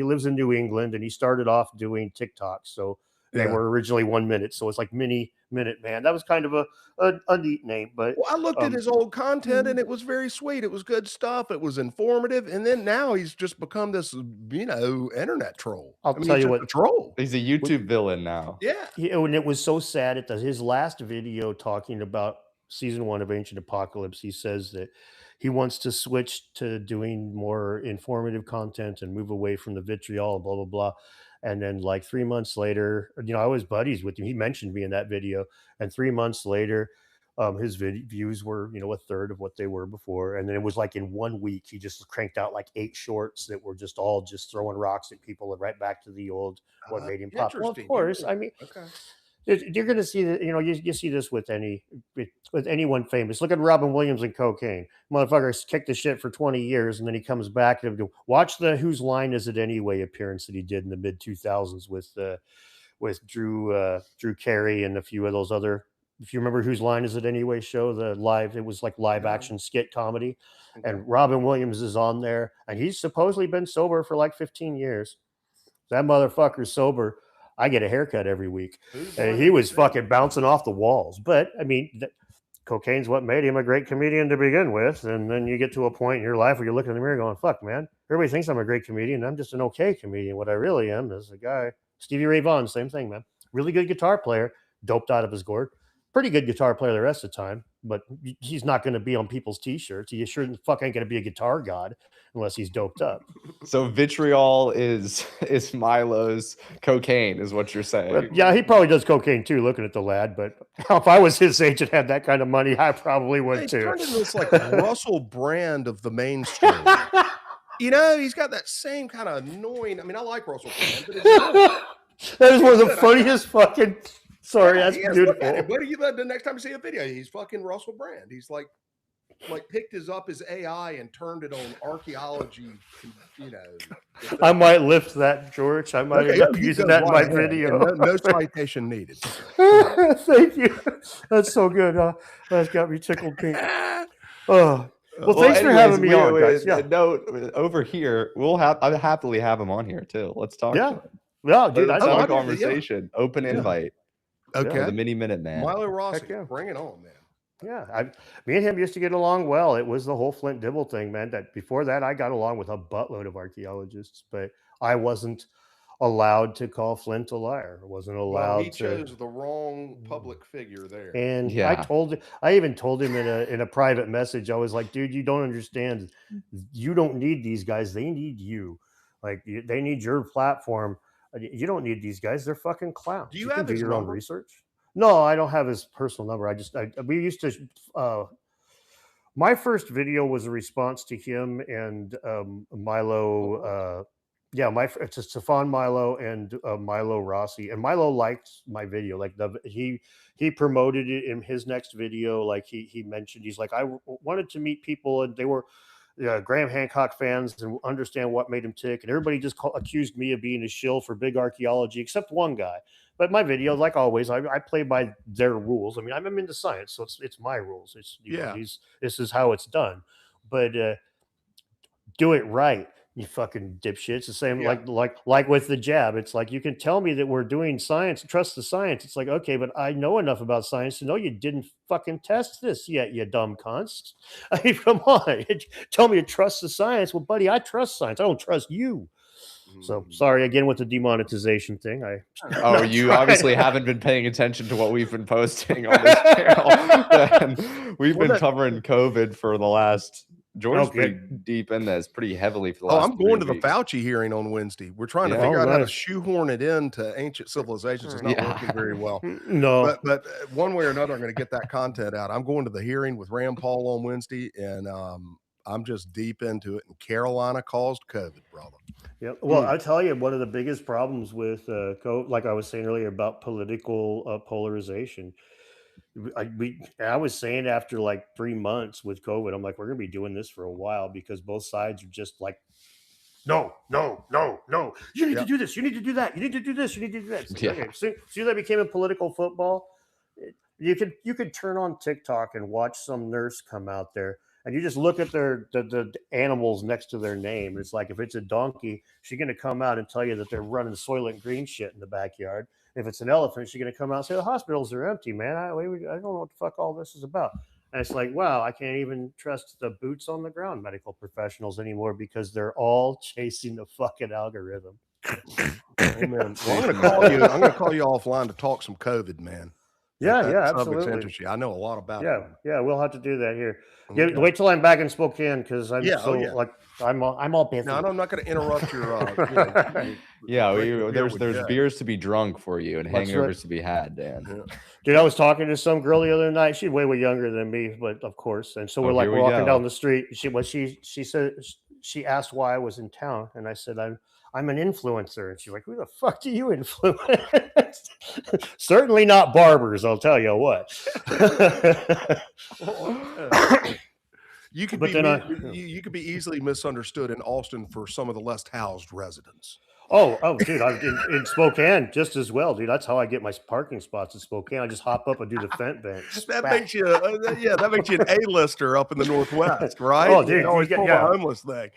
lives in New England and he started off doing TikTok. So they were originally 1 minute. So it's like Mini Minute Man. That was kind of a neat name. But I looked at his old content and it was very sweet. It was good stuff. It was informative. And then now he's just become this, internet troll. I'll tell you what, troll. He's a YouTube villain now. Yeah. And it was so sad. His last video talking about season 1 of Ancient Apocalypse, he says that he wants to switch to doing more informative content and move away from the vitriol, blah, blah, blah. And then like 3 months later, I was buddies with him. He mentioned me in that video. And 3 months later, his views were, a third of what they were before. And then it was like in 1 week, he just cranked out like 8 shorts that were just all just throwing rocks at people and right back to the old, what made him pop. Well, of course. I mean, you're going to see that, you see this with anyone famous. Look at Robin Williams and cocaine. Motherfucker kicked the shit for 20 years, and then he comes back and watch the Whose Line Is It Anyway appearance that he did in the mid 2000s with Drew Carey and a few of those other. If you remember Whose Line Is It Anyway show, it was like live action skit comedy, and Robin Williams is on there, and he's supposedly been sober for like 15 years. That motherfucker's sober. I get a haircut every week. And he was fucking bouncing off the walls. But I mean, cocaine's what made him a great comedian to begin with. And then you get to a point in your life where you're looking in the mirror going, fuck, man, everybody thinks I'm a great comedian. I'm just an okay comedian. What I really am is a guy, Stevie Ray Vaughan, same thing, man. Really good guitar player, doped out of his gourd. Pretty good guitar player the rest of the time, but he's not going to be on people's t-shirts. He sure the fuck ain't going to be a guitar god unless he's doped up. So vitriol is Milo's cocaine, is what you're saying. But yeah, he probably does cocaine too, looking at the lad. But if I was his age and had that kind of money, I probably would too. He's turned into this like Russell Brand of the mainstream. He's got that same kind of annoying. I mean, I like Russell Brand, but that is one of the funniest fucking. Sorry, that's beautiful. What do you the next time you see a video? He's fucking Russell Brand. He's like picked his AI and turned it on archology. I might lift that, George. I might end up using that in my video. No citation needed. Thank you. That's so good. That's got me tickled pink. Oh. Well, thanks for having me on, guys. Yeah. No, over here, I'll happily have him on here too. Let's talk. Yeah. Yeah, dude. Let's have a conversation. Yeah. Open invite. Okay. The Mini Minute Man. Milo Rossi, bring it on, man. Yeah, me and him used to get along well. It was the whole Flint Dibble thing, man. That before that, I got along with a buttload of archaeologists, but I wasn't allowed to call Flint a liar. I wasn't allowed. He chose the wrong public figure there. And I even told him in a private message. I was like, dude, you don't understand. You don't need these guys. They need you. Like they need your platform. You don't need these guys. They're fucking clowns. Do you have your own research? No, I don't have his personal number. We used to. My first video was a response to him and Milo. It's Stefan Milo and Milo Rossi. And Milo liked my video. Like he promoted it in his next video. Like he mentioned, he's like, I wanted to meet people, and Graham Hancock fans and understand what made him tick. And everybody just accused me of being a shill for big archaeology, except one guy. But my video, like always, I play by their rules. I mean, I'm into science, so it's my rules. It's this is how it's done. But do it right, you fucking dipshit. It's the same like with the jab. It's like, you can tell me that we're doing science, trust the science. It's like, okay, but I know enough about science to know you didn't fucking test this yet, you dumb cunts. I mean, come on. Tell me to trust the science. Well, buddy, I trust science. I don't trust you. So sorry again with the demonetization thing. You obviously haven't been paying attention to what we've been posting on this channel. We've been covering COVID for the last. George's pretty deep in this, pretty heavily for the last. I'm going to the Fauci hearing on Wednesday. We're trying to figure out how to shoehorn it into ancient civilizations. It's not working very well. No, but one way or another, I'm going to get that content out. I'm going to the hearing with Rand Paul on Wednesday, and I'm just deep into it. And Carolina caused COVID, brother. Yeah. Well, I tell you, one of the biggest problems with COVID, like I was saying earlier about political polarization. I was saying after like 3 months with COVID, I'm like, we're going to be doing this for a while because both sides are just like, no. You need to do this. You need to do that. You need to do this. You need to do that. Like, okay. Soon as that became a political football, you could turn on TikTok and watch some nurse come out there. And you just look at the animals next to their name. It's like, if it's a donkey, she's going to come out and tell you that they're running Soylent Green shit in the backyard. If it's an elephant, she's going to come out and say, the hospitals are empty, man. I don't know what the fuck all this is about. And it's like, wow, I can't even trust the boots on the ground medical professionals anymore because they're all chasing the fucking algorithm. Amen. Well, I'm going to call you offline to talk some COVID, man. Yeah, absolutely. I know a lot about it. Yeah, we'll have to do that here. Wait till I'm back in Spokane because I'm I'm all busy. No, I'm not going to interrupt your. There's beers to be drunk for you and hangovers to be had, Dan. Yeah. Dude, I was talking to some girl the other night. She's way younger than me, but of course. And so we're walking down the street. She said she asked why I was in town, and I said I'm an influencer. And she's like, who the fuck do you influence? Certainly not barbers, I'll tell you what. You could be easily misunderstood in Austin for some of the less housed residents. Oh, dude, I'm in Spokane just as well, dude. That's how I get my parking spots in Spokane. I just hop up and do the fence bench. That makes you, an A-lister up in the Northwest, right? Oh, dude, you always pull a homeless thing.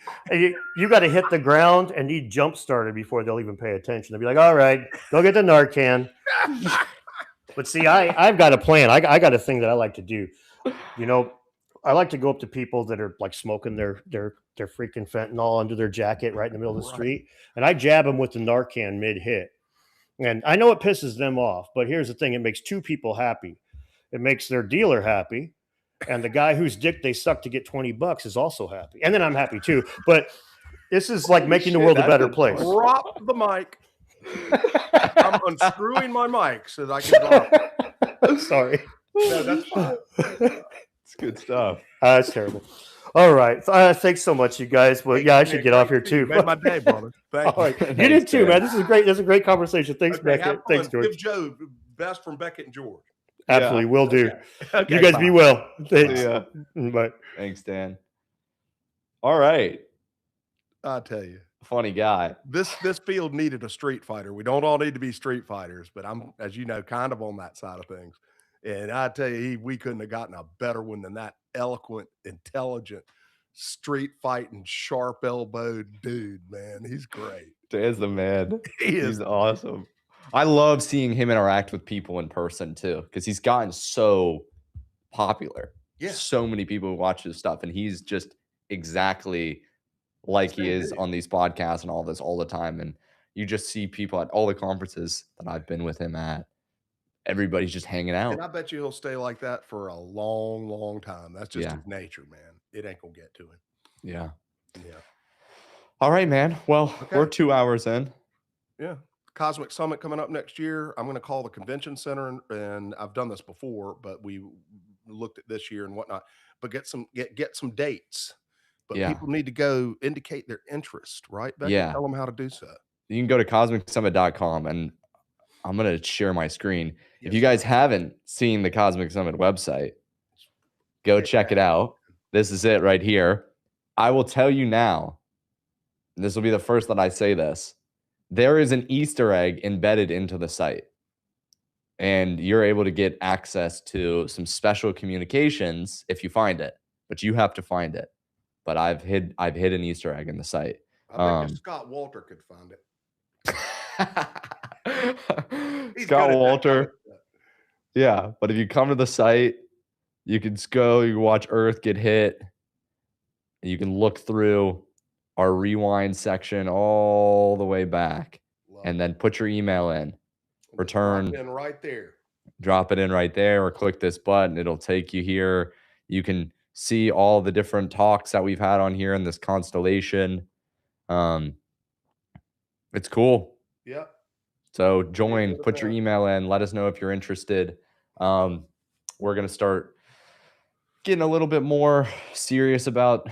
You got to hit the ground and need jump started before they'll even pay attention. They'll be like, all right, go get the Narcan. But see, I've got a plan. I got a thing that I like to do. You know, I like to go up to people that are like smoking their freaking fentanyl under their jacket right in the middle of the street. And I jab them with the Narcan mid-hit. And I know it pisses them off, but here's the thing. It makes two people happy. It makes their dealer happy. And the guy whose dick they suck to get $20 is also happy. And then I'm happy too. But this is like making the world a better place. Drop the mic. I'm unscrewing my mic so that I can drop it. I'm sorry. No, that's fine. It's good stuff. That's terrible. All right. Thanks so much, you guys. Well, I should get off here too. You made my day, brother. Thank you. Right. You did too, man. This is great. This is a great conversation. Thanks, Beckett. Thanks, George. Give Joe best from Beckett and George. Absolutely. Will do. Okay, you guys be well. Thanks. Yeah. Bye. Thanks, Dan. All right. I'll tell you. Funny guy. This field needed a street fighter. We don't all need to be street fighters, but I'm, as you know, kind of on that side of things. And I tell you, we couldn't have gotten a better one than that eloquent, intelligent, street fighting, sharp elbowed dude, man. He's great. Dan's the man. He's awesome. I love seeing him interact with people in person too, because he's gotten so popular. Yeah. So many people who watch his stuff, and he's just exactly like he is on these podcasts and all this all the time. And you just see people at all the conferences that I've been with him at. Everybody's just hanging out. And I bet you he'll stay like that for a long, long time. That's just his nature, man. It ain't gonna get to him. Yeah. Yeah. All right, man. Well, we're 2 hours in. Yeah. Cosmic Summit coming up next year. I'm going to call the convention center, and I've done this before, but we looked at this year and whatnot. But get some dates. But people need to go indicate their interest, right? Becky? Yeah. Tell them how to do so. You can go to cosmicsummit.com, and I'm going to share my screen. If you guys haven't seen the Cosmic Summit website, go check it out. This is it right here. I will tell you now, this will be the first that I say this. There is an Easter egg embedded into the site, and you're able to get access to some special communications if you find it, but you have to find it. But I've hid an Easter egg in the site. I bet you Scott Walter could find it. He's Scott good at that kind of Walter. stuff. Yeah, but if you come to the site, you can go, you can watch Earth get hit. And you can look through our rewind section all the way back, Love and it. then put your email in, And just return, drop it in right there. drop it in right there, or click this button. It'll take you here. You can see all the different talks that we've had on here in this constellation. It's cool. Yep. So join, good put your event. email in, let us know if you're interested. We're going to start getting a little bit more serious about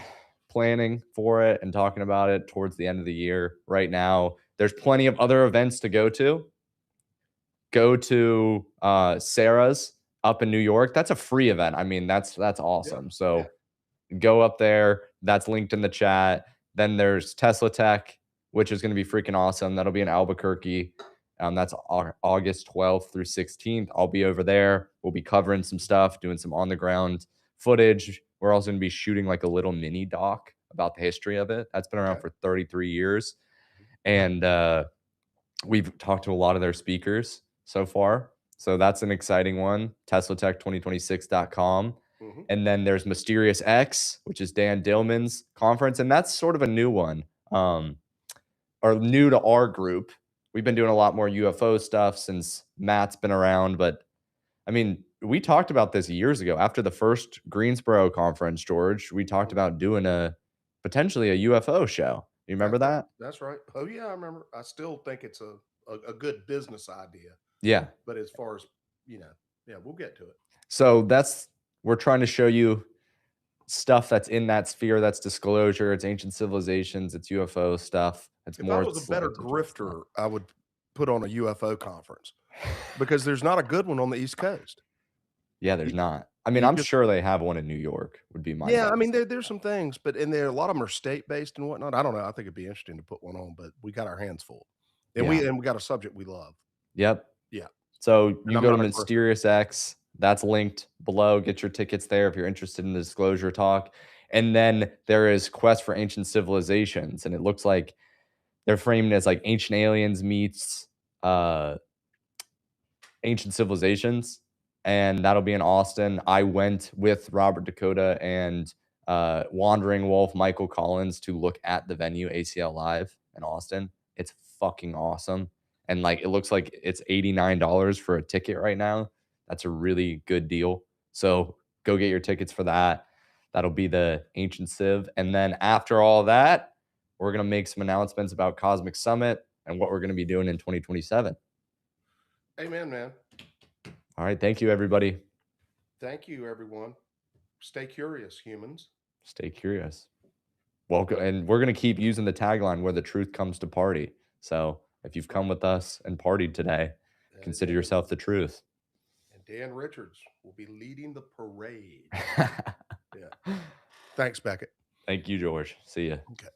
planning for it and talking about it towards the end of the year. Right now, there's plenty of other events to go to. Go to Sarah's up in New York. That's a free event. I mean, that's awesome. So go up there. That's linked in the chat. Then there's Tesla Tech, which is going to be freaking awesome. That'll be in Albuquerque. That's August 12th through 16th. I'll be over there. We'll be covering some stuff, doing some on the ground footage. We're also going to be shooting like a little mini doc about the history of it. That's been around for 33 years. And we've talked to a lot of their speakers so far. So that's an exciting one. TeslaTech2026.com. And then there's Mysterious X, which is Dan Dillman's conference. And that's sort of a new one, or new to our group. We've been doing a lot more UFO stuff since Matt's been around. But I mean, we talked about this years ago. After the first Greensboro conference, George, we talked about doing potentially a UFO show. You remember that? That's right. Oh yeah, I remember. I still think it's a good business idea. Yeah. But as far as, we'll get to it. So we're trying to show you stuff that's in that sphere. That's disclosure. It's ancient civilizations. It's UFO stuff. It's If more. I was a better grifter, I would put on a UFO conference because there's not a good one on the East Coast. Yeah, there's not. I mean, I'm sure they have one in New York. Would be my guess. I mean, there's some things, but a lot of them are state based and whatnot. I don't know. I think it'd be interesting to put one on, but we got our hands full, and we got a subject we love. Yep. Yeah. So you go to Mysterious X. That's linked below. Get your tickets there if you're interested in the disclosure talk. And then there is Quest for Ancient Civilizations, and it looks like they're framing it as like Ancient Aliens meets Ancient Civilizations, and that'll be in Austin. I went with Robert Dakota and Wandering Wolf Michael Collins to look at the venue, ACL Live in Austin. It's fucking awesome. And like, it looks like it's $89 for a ticket right now. That's a really good deal. So go get your tickets for that. That'll be the Ancient Civ. And then after all that, we're going to make some announcements about Cosmic Summit and what we're going to be doing in 2027. Amen, man. All right. Thank you, everybody. Thank you, everyone. Stay curious, humans. Stay curious. Welcome. And we're going to keep using the tagline where the truth comes to party. So if you've come with us and partied today, consider yourself the truth. And Dan Richards will be leading the parade. Thanks, Beckett. Thank you, George. See ya. Okay.